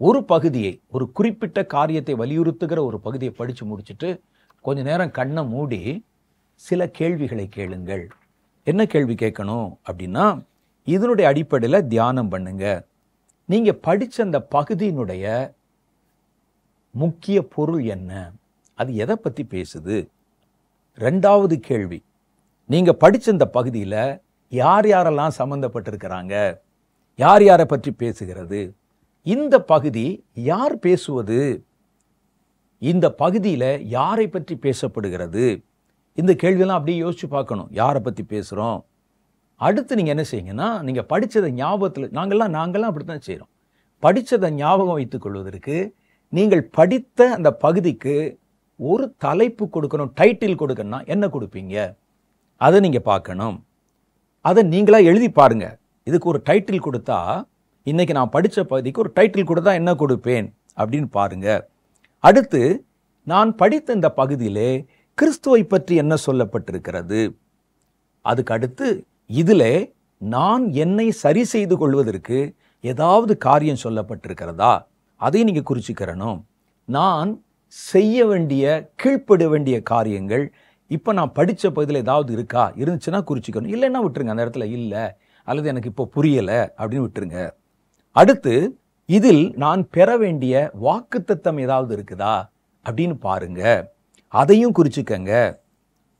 Speaker 1: ஒரு பகுதியை, ஒரு குறிப்பிட்ட காரியத்தை வலியுறுத்துகிற ஒரு பகுதியை படிச்சு முடிச்சுட்டு கொஞ்ச நேரம் கண்ணை மூடி சில கேள்விகளை கேளுங்கள். என்ன கேள்வி கேட்கணும் அப்படின்னா, இதனுடைய அடிப்படையில் தியானம் பண்ணுங்க. நீங்க படிச்ச அந்த பகுதியினுடைய முக்கிய பொருள் என்ன? அது எதை பத்தி பேசுது? ரெண்டாவது கேள்வி, நீங்க படிச்ச இந்த பகுதியில யார் யாரெல்லாம் சம்பந்தப்பட்டிருக்கிறாங்க? யார் யாரை பற்றி பேசுகிறது? இந்த பகுதி யார் பேசுவது? இந்த பகுதியில யாரை பற்றி பேசப்படுகிறது? இந்த கேள்வியெல்லாம் அப்படியே யோசிச்சு பார்க்கணும். யாரை பத்தி பேசுறோம்? அடுத்து நீங்க என்ன செய்யுங்கன்னா, நீங்க படிச்சதை ஞாபகத்தில் நாங்கெல்லாம் அப்படித்தான் செய்றோம். படிச்சதை ஞாபகம் வைத்துக் கொள்வதற்கு நீங்கள் படித்த அந்த பகுதிக்கு ஒரு தலைப்பு கொடுக்கணும், டைட்டில் கொடுக்கணும்னா என்ன கொடுப்பீங்க? அதை நீங்க பார்க்கணும். அதை நீங்களா எழுதி பாருங்க. இதுக்கு ஒரு டைட்டில் கொடுத்தா, இன்னைக்கு நான் படிச்ச பகுதிக்கு ஒரு டைட்டில் கொடுத்தா என்ன கொடுப்பேன் அப்படின்னு பாருங்க. அடுத்து, நான் படித்த இந்த பகுதியிலே கிறிஸ்துவை பற்றி என்ன சொல்லப்பட்டிருக்கிறது? அதுக்கு அடுத்து, இதிலே நான் என்னை சரி செய்து கொள்வதற்கு ஏதாவது காரியம் சொல்லப்பட்டிருக்கிறதா? அதை நீங்க குறிச்சுக்கிறணும். நான் செய்ய வேண்டிய, கீழ்ப்பட வேண்டிய காரியங்கள் இப்போ நான் படித்த பகுதியில் ஏதாவது இருக்கா? இருந்துச்சுன்னா குறிச்சிக்கணும். இல்லைன்னா விட்டுருங்க. அந்த இடத்துல இல்லை, அல்லது எனக்கு இப்போ புரியலை அப்படின்னு விட்டுருங்க. அடுத்து, இதில் நான் பெற வேண்டிய வாக்குத்தத்தம் ஏதாவது இருக்குதா அப்படின்னு பாருங்க. அதையும் குறிச்சுக்கங்க.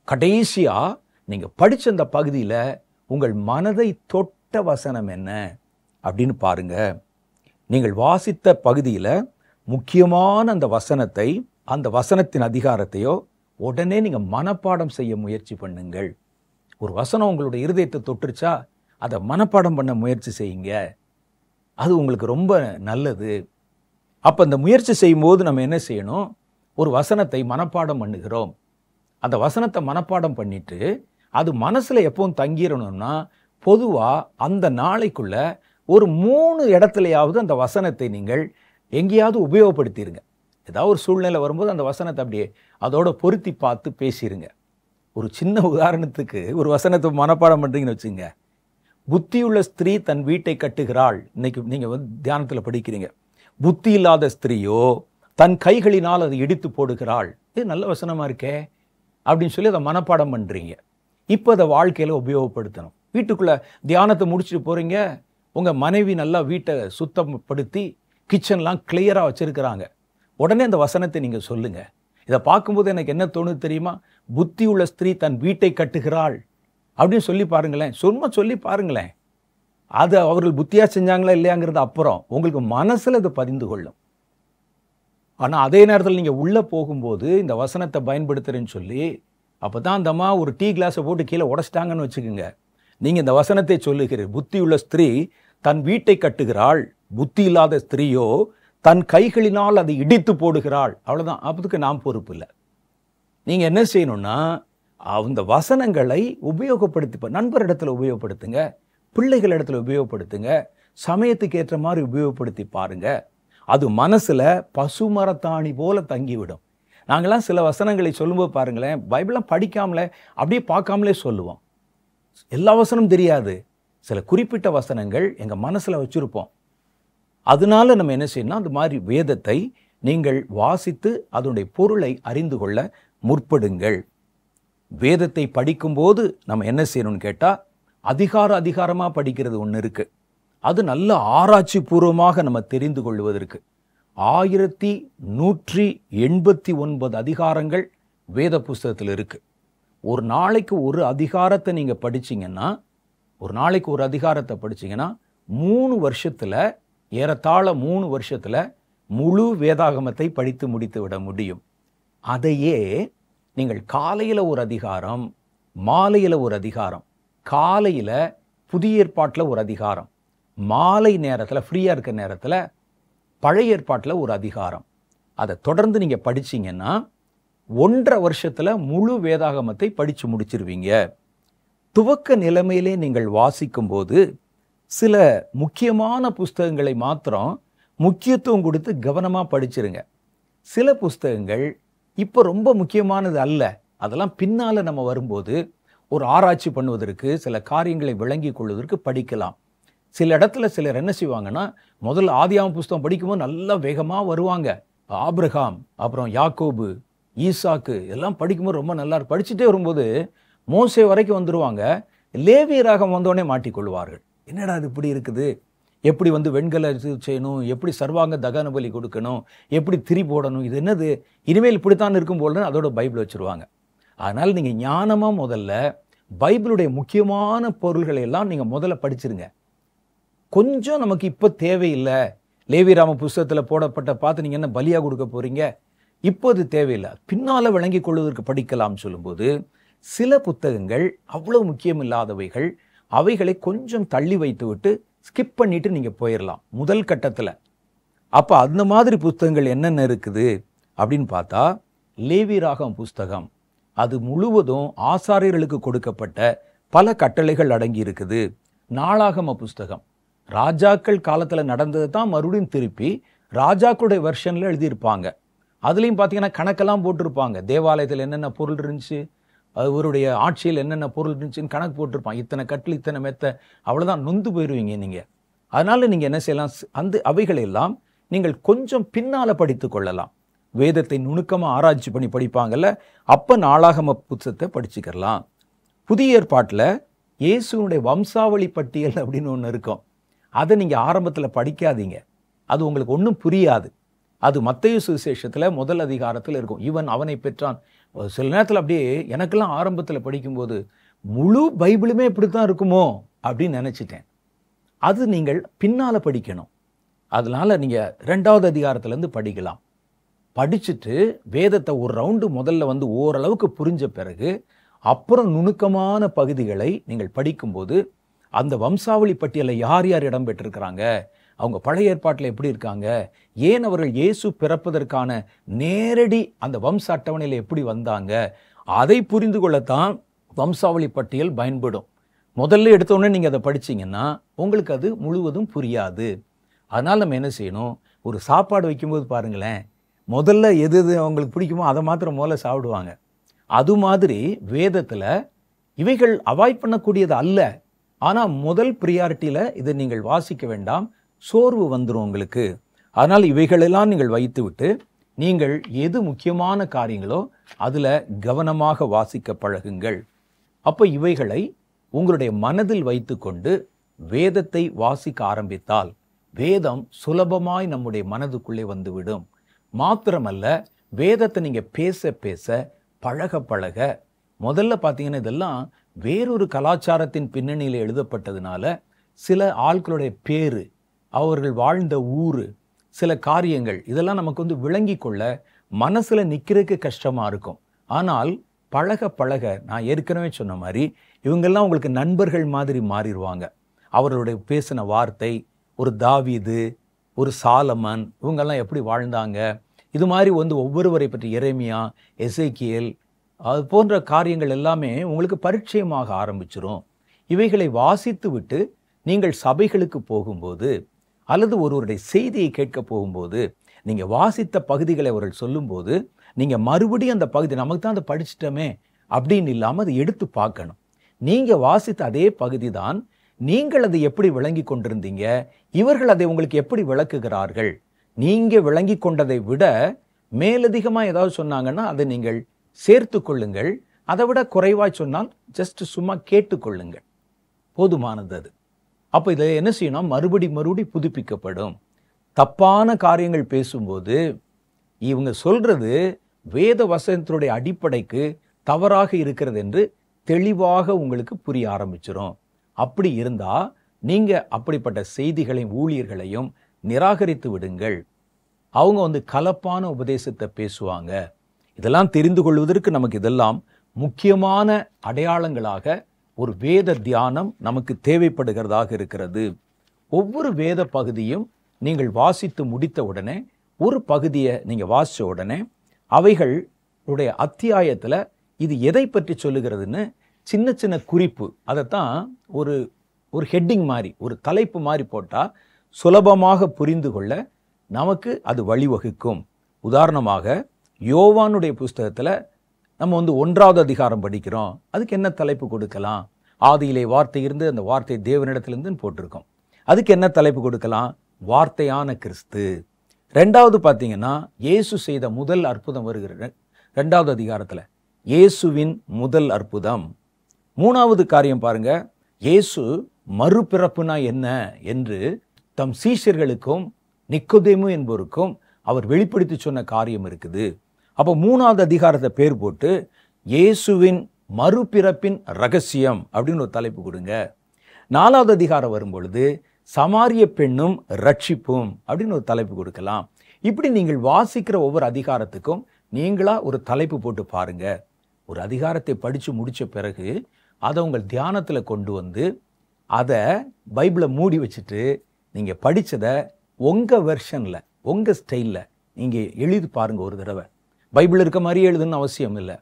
Speaker 1: கடைசியா நீங்க படிச்ச அந்த பகுதியில் உங்கள் மனதை தொட்ட வசனம் என்ன அப்படின்னு பாருங்க. நீங்கள் வாசித்த பகுதியில் முக்கியமான அந்த வசனத்தை, அந்த வசனத்தின் அதிகாரத்தையோ உடனே நீங்க மனப்பாடம் செய்ய முயற்சி பண்ணுங்கள். ஒரு வசனம் உங்களுடைய இருதயத்தை தொட்டுருச்சா, அதை மனப்பாடம் பண்ண முயற்சி செய்யுங்க. அது உங்களுக்கு ரொம்ப நல்லது. அப்போ அந்த முயற்சி செய்யும்போது நம்ம என்ன செய்யணும்? ஒரு வசனத்தை மனப்பாடம் பண்ணுகிறோம். அந்த வசனத்தை மனப்பாடம் பண்ணிட்டு அது மனசுல எப்பவும் தங்கிடணும்னா, பொதுவா அந்த நாளைக்குள்ள ஒரு 3 இடத்துலையாவது அந்த வசனத்தை நீங்கள் எங்கேயாவது உபயோகப்படுத்திடுங்க. ஏதாவது ஒரு சூழ்நிலை வரும்போது அந்த வசனத்தை அப்படியே அதோட பொருத்தி பார்த்து பேசிடுங்க. ஒரு சின்ன உதாரணத்துக்கு ஒரு வசனத்தை மனப்பாடம் பண்றீங்கன்னு வச்சுங்க. புத்தியுள்ள ஸ்திரீ தன் வீட்டை கட்டுகிறாள். இன்னைக்கு நீங்க தியானத்தில் படிக்கிறீங்க. புத்தி இல்லாத ஸ்திரீயோ தன் கைகளினால் அதை இடித்து போடுகிறாள். இது நல்ல வசனமா இருக்கே அப்படின்னு சொல்லி அதை மனப்பாடம் பண்றீங்க. இப்போ அதை வாழ்க்கையில உபயோகப்படுத்தணும். வீட்டுக்குள்ள தியானத்தை முடிச்சுட்டு போறீங்க, உங்க மனைவி நல்லா வீட்டை சுத்தப்படுத்தி கிச்சன்லாம் கிளியரா வச்சிருக்கிறாங்க. உடனே அந்த வசனத்தை நீங்க சொல்லுங்க. இதை பார்க்கும்போது எனக்கு என்ன தோணுது தெரியுமா? புத்தி உள்ள ஸ்திரீ தன் வீட்டை கட்டுகிறாள் அப்படின்னு சொல்லி பாருங்களேன். சும்மா சொல்லி பாருங்களேன். அது அவர்கள் புத்தியா செஞ்சாங்களா இல்லையாங்கிறது அப்புறம், உங்களுக்கு மனசுல அது பதிந்து கொள்ளும். ஆனா அதே நேரத்தில் நீங்க உள்ள போகும்போது இந்த வசனத்தை பயன்படுத்துறேன்னு சொல்லி, அப்பதான் அந்த அம்மா ஒரு டீ கிளாஸை போட்டு கீழே உடைச்சிட்டாங்கன்னு வச்சுக்கோங்க. நீங்க இந்த வசனத்தை சொல்லுகிறீர், புத்தியுள்ள ஸ்திரீ தன் வீட்டை கட்டுகிறாள், புத்தி இல்லாத ஸ்திரீயோ தன் கைகளினால் அதை இடித்து போடுகிறாள். அவ்வளவுதான். அப்பதுக்கு நாம் பொறுப்பு இல்லை. நீங்க என்ன செய்யணும்னா, அந்த வசனங்களை உபயோகப்படுத்தி நண்பரிடத்துல உபயோகப்படுத்துங்க, பிள்ளைகள் இடத்துல உபயோகப்படுத்துங்க, சமயத்துக்கு ஏற்ற மாதிரி உபயோகப்படுத்தி பாருங்க. அது மனசுல பசுமரத்தாணி போல தங்கிவிடும். நாங்கெல்லாம் சில வசனங்களை சொல்லும்போது பாருங்களேன், பைபிளெலாம் படிக்காமலே அப்படியே பார்க்காமலே சொல்லுவோம். எல்லா வசனமும் தெரியாது, சில குறிப்பிட்ட வசனங்கள் எங்க மனசுல வச்சிருப்போம். அதனால நம்ம என்ன செய்யணும், அந்த மாதிரி வேதத்தை நீங்கள் வாசித்து அதனுடைய பொருளை அறிந்து கொள்ள முற்படுங்கள். வேதத்தை படிக்கும்போது நம்ம என்ன செய்யணும்னு கேட்டா, அதிகாரமா படிக்கிறது ஒன்று இருக்கு. அது நல்ல ஆராய்ச்சி பூர்வமாக நம்ம தெரிந்து கொள்வதற்கு 1189 அதிகாரங்கள் வேத புஸ்தகத்தில் இருக்கு. ஒரு நாளைக்கு ஒரு அதிகாரத்தை நீங்க படிச்சீங்கன்னா, 3 வருஷத்துல, ஏறத்தாழ 3 வருஷத்துல முழு வேதாகமத்தை படித்து முடித்து விட முடியும். அதையே நீங்கள் காலையில ஒரு அதிகாரம், மாலையில ஒரு அதிகாரம், காலையில புதிய ஏற்பாட்டில் ஒரு அதிகாரம், மாலை நேரத்தில் ஃப்ரீயா இருக்க நேரத்தில் பழைய ஏற்பாட்டில் ஒரு அதிகாரம், அதை தொடர்ந்து நீங்க படிச்சீங்கன்னா 1.5 வருஷத்துல முழு வேதாகமத்தை படிச்சு முடிச்சிருவீங்க. துவக்க நிலைமையிலே நீங்கள் வாசிக்கும் போது சில முக்கியமான புஸ்தகங்களை மாத்திரம் முக்கியத்துவம் கொடுத்து கவனமா படிச்சிருங்க. சில புஸ்தகங்கள் இப்போ ரொம்ப முக்கியமானது அல்ல, அதெல்லாம் பின்னால நம்ம வரும்போது ஒரு ஆராய்ச்சி பண்ணுவதற்கு, சில காரியங்களை விளங்கி கொள்வதற்கு படிக்கலாம். சில இடத்துல சிலர் என்ன செய்வாங்கன்னா, முதல்ல ஆதியாகம புஸ்தகம் படிக்கும்போது நல்லா வேகமாக வருவாங்க. ஆபிரகாம், அப்புறம் யாக்கோபு, ஈசாக்கு எல்லாம் படிக்கும்போது ரொம்ப நல்லா படிச்சுட்டே வரும்போது மோசே வரைக்கும் வந்துடுவாங்க. லேவியராகம் வந்தோடனே மாட்டிக்கொள்வார்கள். என்னடா இது இப்படி இருக்குது, எப்படி வந்து வெண்கல இது செய்யணும், எப்படி சர்வாங்க தகன பலி கொடுக்கணும், எப்படி திரி போடணும், இது என்னது இனிமேல் இப்படித்தான் இருக்கும் போல அதோட பைபிள் வச்சுருவாங்க. அதனால் நீங்கள் ஞானமாக முதல்ல பைபிளுடைய முக்கியமான பொருள்களை எல்லாம் நீங்கள் முதல்ல படிச்சிருங்க. கொஞ்சம் நமக்கு இப்போ தேவையில்லை, லேவியராம புஸ்தகத்தில் போடப்பட்ட பார்த்து நீங்கள் என்ன பலியாக கொடுக்க போகிறீங்க, இப்போது தேவையில்லை, பின்னால் விளங்கி கொள்வதற்கு படிக்கலாம் சொல்லும்போது சில புத்தகங்கள் அவ்வளோ முக்கியம் இல்லாதவைகள், அவைகளை கொஞ்சம் தள்ளி வைத்து விட்டு ஸ்கிப் பண்ணிட்டு நீங்கள் போயிடலாம் முதல் கட்டத்தில். அப்போ அந்த மாதிரி புத்தகங்கள் என்னென்ன இருக்குது அப்படின்னு பார்த்தா, லேவியராகம புஸ்தகம் அது முழுவதும் ஆசாரியர்களுக்கு கொடுக்கப்பட்ட பல கட்டளைகள் அடங்கி இருக்குது. நாளாகம புஸ்தகம் ராஜாக்கள் காலத்தில் நடந்தது தான் மறுபடியும் திருப்பி ராஜாக்களுடைய வெர்ஷனில் எழுதியிருப்பாங்க. அதுலேயும் பார்த்தீங்கன்னா கணக்கெல்லாம் போட்டிருப்பாங்க. தேவாலயத்தில் என்னென்ன பொருள் இருந்துச்சு, அவருடைய ஆட்சியில் என்னென்ன பொருள் இருந்துச்சுன்னு கணக்கு போட்டிருப்பாங்க. இத்தனை கட்டில் இத்தனை மெத்த, அவ்வளோதான், நொந்து போயிடுவீங்க நீங்கள். அதனால் நீங்கள் என்ன செய்யலாம், அந்த அவைகளெல்லாம் நீங்கள் கொஞ்சம் பின்னால் படித்து கொள்ளலாம். வேதத்தை நுணுக்கமாக ஆராய்ச்சி பண்ணி படிப்பாங்கல்ல, அப்போ நாளாகம புத்தகத்தை படிச்சுக்கலாம். புதிய ஏற்பாட்டில் இயேசுனுடைய வம்சாவளி பட்டியல் அப்படின்னு ஒன்று இருக்கும். அதை நீங்கள் ஆரம்பத்தில் படிக்காதீங்க, அது உங்களுக்கு ஒன்றும் புரியாது. அது மத்தேயு சுவிசேஷத்தில் முதல் அதிகாரத்தில் இருக்கும். இவன் அவனை பெற்றான். சில நேரத்தில் அப்படியே எனக்கெல்லாம் ஆரம்பத்தில் படிக்கும்போது முழு பைபிளுமே இப்படித்தான் இருக்குமோ அப்படின்னு நினச்சிட்டேன். அது நீங்கள் பின்னால் படிக்கணும். அதனால் நீங்கள் 2வது அதிகாரத்துலேருந்து படிக்கலாம். படிச்சுட்டு வேதத்தை ஒரு ரவுண்டு முதல்ல வந்து ஓரளவுக்கு புரிஞ்ச பிறகு அப்புறம் நுணுக்கமான பகுதிகளை நீங்கள் படிக்கும்போது அந்த வம்சாவளி பட்டியலில் யார் யார் இடம் பெற்றிருக்கிறாங்க, அவங்க பழைய ஏற்பாட்டில் எப்படி இருக்காங்க, ஏன் அவர்கள் இயேசு பிறப்பதற்கான நேரடி அந்த வம்ச அட்டவணையில் எப்படி வந்தாங்க, அதை புரிந்து கொள்ளத்தான் வம்சாவளி பட்டியல் பயன்படும். முதல்ல எடுத்தோடனே நீங்கள் அதை படிச்சிங்கன்னா உங்களுக்கு அது முழுவதும் புரியாது. அதனால் நம்ம என்ன செய்யணும், ஒரு சாப்பாடு வைக்கும்போது பாருங்களேன், முதல்ல எது எது அவங்களுக்கு பிடிக்குமோ அதை மாத்திரம் முதல்ல சாப்பிடுவாங்க. அது மாதிரி வேதத்தில் இவைகள் அவாய்ட் பண்ணக்கூடியது அல்ல. ஆனால் முதல் ப்ரியாரிட்டியில் இதை நீங்கள் வாசிக்க வேண்டாம், சோர்வு வந்துடும் உங்களுக்கு. அதனால் இவைகளெல்லாம் நீங்கள் வைத்து விட்டு நீங்கள் எது முக்கியமான காரியங்களோ அதில் கவனமாக வாசிக்க பழகுங்கள். அப்போ இவைகளை உங்களுடைய மனதில் வைத்து கொண்டு வேதத்தை வாசிக்க ஆரம்பித்தால் வேதம் சுலபமாய் நம்முடைய மனதுக்குள்ளே வந்துவிடும். மாத்திரமல்ல, வேதத்தை நீங்கள் பேச பேச பழக பழக, முதல்ல பார்த்தீங்கன்னா இதெல்லாம் வேறொரு கலாச்சாரத்தின் பின்னணியில் எழுதப்பட்டதுனால சில ஆட்களுடைய பேர், அவர்கள் வாழ்ந்த ஊர், சில காரியங்கள் இதெல்லாம் நமக்கு வந்து விளங்கி கொள்ள மனசில் நிற்கிறதுக்கு கஷ்டமாக இருக்கும். ஆனால் பழக பழக, நான் ஏற்கனவே சொன்ன மாதிரி, இவங்கெல்லாம் உங்களுக்கு நண்பர்கள் மாதிரி மாறிடுவாங்க. அவர்களுடைய பேசின வார்த்தை, ஒரு தாவீது, ஒரு சாலமன், இவங்கெல்லாம் எப்படி வாழ்ந்தாங்க, இது மாதிரி வந்து ஒவ்வொருவரை பற்றி எரேமியா, எசேக்கியேல், அது போன்ற காரியங்கள் எல்லாமே உங்களுக்கு பரிச்சயமாக ஆரம்பிச்சிடும். இவைகளை வாசித்து விட்டு நீங்கள் சபைகளுக்கு போகும்போது அல்லது ஒருவருடைய செய்தியை கேட்க போகும்போது நீங்கள் வாசித்த பகுதிகளை அவர்கள் சொல்லும்போது நீங்கள் மறுபடியும் அந்த பகுதி நமக்கு தான் அதை படிச்சிட்டோமே அப்படின்னு இல்லாமல் அதை எடுத்து பார்க்கணும். நீங்கள் வாசித்த அதே பகுதி தான், நீங்கள் அதை எப்படி விளங்கி கொண்டிருந்தீங்க, இவர்கள் அதை உங்களுக்கு எப்படி விளக்குகிறார்கள், நீங்கள் விளங்கி கொண்டதை விட மேலதிகமாக ஏதாவது சொன்னாங்கன்னா அதை நீங்கள் சேர்த்து கொள்ளுங்கள். அதை விட குறைவாய் சொன்னால் ஜஸ்ட் சும்மா கேட்டுக்கொள்ளுங்கள், போதுமானது அது. அப்போ இதை என்ன செய்யணும், மறுபடி புதுப்பிக்கப்படும். தப்பான காரியங்கள் பேசும்போது இவங்க சொல்றது வேத வசனத்தினுடைய அடிப்படைக்கு தவறாக இருக்கிறது என்று தெளிவாக உங்களுக்கு புரிய ஆரம்பிச்சிடும். அப்படி இருந்தால் நீங்கள் அப்படிப்பட்ட செய்திகளையும் ஊழியர்களையும் நிராகரித்து விடுங்கள். அவங்க வந்து கலப்பான உபதேசத்தை பேசுவாங்க. இதெல்லாம் தெரிந்து கொள்வதற்கு நமக்கு இதெல்லாம் முக்கியமான அடையாளங்களாக ஒரு வேத தியானம் நமக்கு தேவைப்படுகிறதாக இருக்கிறது. ஒவ்வொரு வேத பகுதியும் நீங்கள் வாசித்து முடித்த உடனே, ஒரு பகுதியை நீங்கள் வாசித்த உடனே அவைகளுடைய அத்தியாயத்தில் இது எதை பற்றி சொல்லுகிறதுன்னு சின்ன சின்ன குறிப்பு, அதைத்தான் ஒரு ஹெட்டிங் மாதிரி, ஒரு தலைப்பு மாதிரி போட்டால் சுலபமாக புரிந்து கொள்ள நமக்கு அது வழிவகுக்கும். உதாரணமாக யோவானுடைய புஸ்தகத்தில் நம்ம வந்து 1வது அதிகாரம் படிக்கிறோம், அதுக்கு என்ன தலைப்பு கொடுக்கலாம், ஆதியிலே வார்த்தை இருந்து அந்த வார்த்தை தேவனிடத்திலிருந்துன்னு போட்டிருக்கோம். அதுக்கு என்ன தலைப்பு கொடுக்கலாம், வார்த்தையான கிறிஸ்து. 2வது பார்த்தீங்கன்னா இயேசு செய்த முதல் அற்புதம் வருகிறது 2வது அதிகாரத்தில், இயேசுவின் முதல் அற்புதம். 3வது காரியம் பாருங்க, இயேசு மறுபிறப்புனா என்ன என்று தம் சீஷர்களுக்கும் நிக்கோதேமு என்பவருக்கும் அவர் வெளிப்படுத்தி சொன்ன காரியம் இருக்குது. அப்போ 3வது அதிகாரத்தை பேர் போட்டு இயேசுவின் மறுபிறப்பின் ரகசியம் அப்படின்னு ஒரு தலைப்பு கொடுங்க. 4வது அதிகாரம் வரும்பொழுது சமாரிய பெண்ணும் ரட்சிப்பும் அப்படின்னு ஒரு தலைப்பு கொடுக்கலாம். இப்படி நீங்கள் வாசிக்கிற ஒவ்வொரு அதிகாரத்துக்கும் நீங்களா ஒரு தலைப்பு போட்டு பாருங்க. ஒரு அதிகாரத்தை படித்து முடித்த பிறகு அதை உங்கள் தியானத்தில் கொண்டு வந்து அதை பைபிளை மூடி வச்சுட்டு நீங்கள் படித்ததை உங்கள் வெர்ஷனில் உங்கள் ஸ்டைலில் நீங்கள் எழுதி பாருங்கள். ஒரு தடவை பைபிள் இருக்க மாதிரி எழுதுன்னு அவசியம் இல்லை.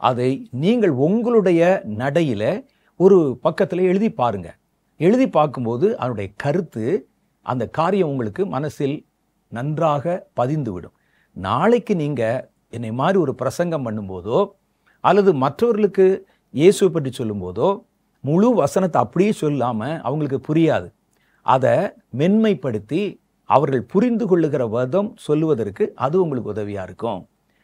Speaker 1: அதை நீங்கள் உங்களுடைய நடையில் ஒரு பக்கத்தில் எழுதி பாருங்க. எழுதி பார்க்கும்போது அதனுடைய கருத்து, அந்த காரியம் உங்களுக்கு மனசில் நன்றாக பதிந்துவிடும். நாளைக்கு நீங்கள் என்னை மாதிரி ஒரு பிரசங்கம் பண்ணும்போதோ அல்லது மற்றவர்களுக்கு இயேசுவை பற்றி சொல்லும்போதோ முழு வசனத்தை அப்படியே சொல்லாமல் அவங்களுக்கு புரியாது. அதை மென்மைப்படுத்தி அவர்கள் புரிந்து கொள்ளுகிற விதம் சொல்லுவதற்கு அது உங்களுக்கு உதவியாக இருக்கும்.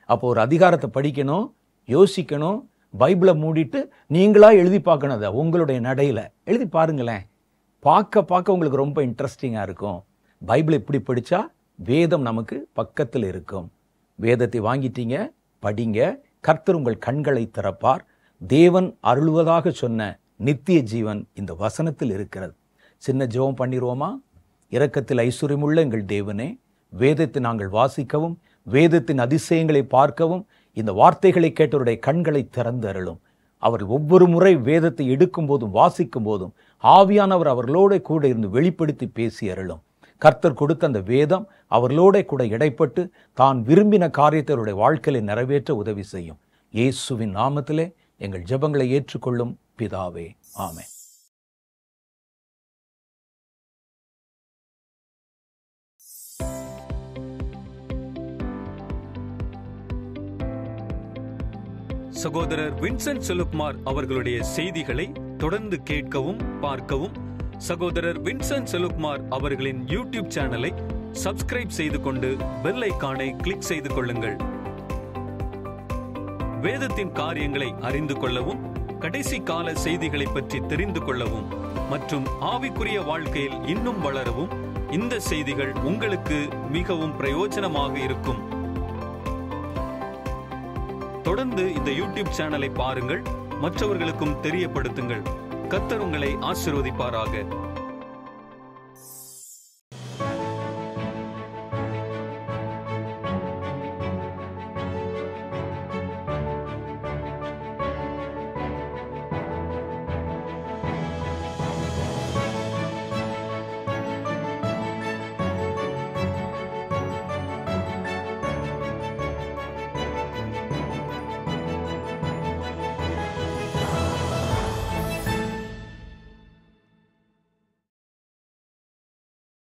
Speaker 1: அப்போ ஒரு அதிகாரத்தை படிக்கணும், யோசிக்கணும், பைபிளை மூடிட்டு நீங்களாக எழுதி பார்க்கணும். அதை உங்களுடைய நடையில் எழுதி பாருங்களேன். பார்க்க பார்க்க உங்களுக்கு ரொம்ப இன்ட்ரெஸ்டிங்காக இருக்கும். பைபிளை இப்படி படித்தா வேதம் நமக்கு பக்கத்தில் இருக்கும். வேதத்தை வாங்கிட்டீங்க, படிங்க. கர்த்தர் உங்கள் கண்களை திறப்பார். தேவன் அருள்வதாக சொன்ன நித்திய ஜீவன் இந்த வசனத்தில் இருக்கிறது. சின்ன ஜெபம் பண்ணிடுவோமா? இரக்கத்தில் ஐஸ்வர்யமுள்ள எங்கள் தேவனே, வேதத்தை நாங்கள் வாசிக்கவும் வேதத்தின் அதிசயங்களை பார்க்கவும் இந்த வார்த்தைகளை கேட்டவருடைய கண்களை திறந்து அருளும். அவர்கள் ஒவ்வொரு முறை வேதத்தை எடுக்கும் போதும் வாசிக்கும் போதும் ஆவியானவர் அவர்களோட கூட இருந்து வெளிப்படுத்தி பேசி அருளும். கர்த்தர் கொடுத்த அந்த வேதம் அவர்களோட கூட இடைப்பட்டு தான் விரும்பின காரியத்தை அவருடைய வாழ்க்கையை நிறைவேற்ற உதவி செய்யும். இயேசுவின் நாமத்திலே எங்கள் ஜெபங்களை ஏற்றுக்கொள்ளும் பிதாவே, ஆமென்.
Speaker 2: சகோதரர் வின்சென்ட் செலுக்குமார் அவர்களுடைய செய்திகளை தொடர்ந்து கேட்கவும் பார்க்கவும் சகோதரர் வின்சென்ட் செலுக்குமார் அவர்களின் யூடியூப் சேனலை சப்ஸ்கிரைப் செய்து கொண்டு பெல் ஐகானை கிளிக் செய்து கொள்ளுங்கள். வேதத்தின் காரியங்களை அறிந்து கொள்ளவும், கடைசி கால செய்திகளை பற்றி தெரிந்து கொள்ளவும் மற்றும் ஆவிக்குரிய வாழ்க்கையில் இன்னும் வளரவும் இந்த செய்திகள் உங்களுக்கு மிகவும் பிரயோஜனமாக இருக்கும். தொடர்ந்து இந்த யூடியூப் சேனலை பாருங்கள், மற்றவர்களுக்கும் தெரியப்படுத்துங்கள். கர்த்தர் உங்களை ஆசீர்வதிப்பாராக.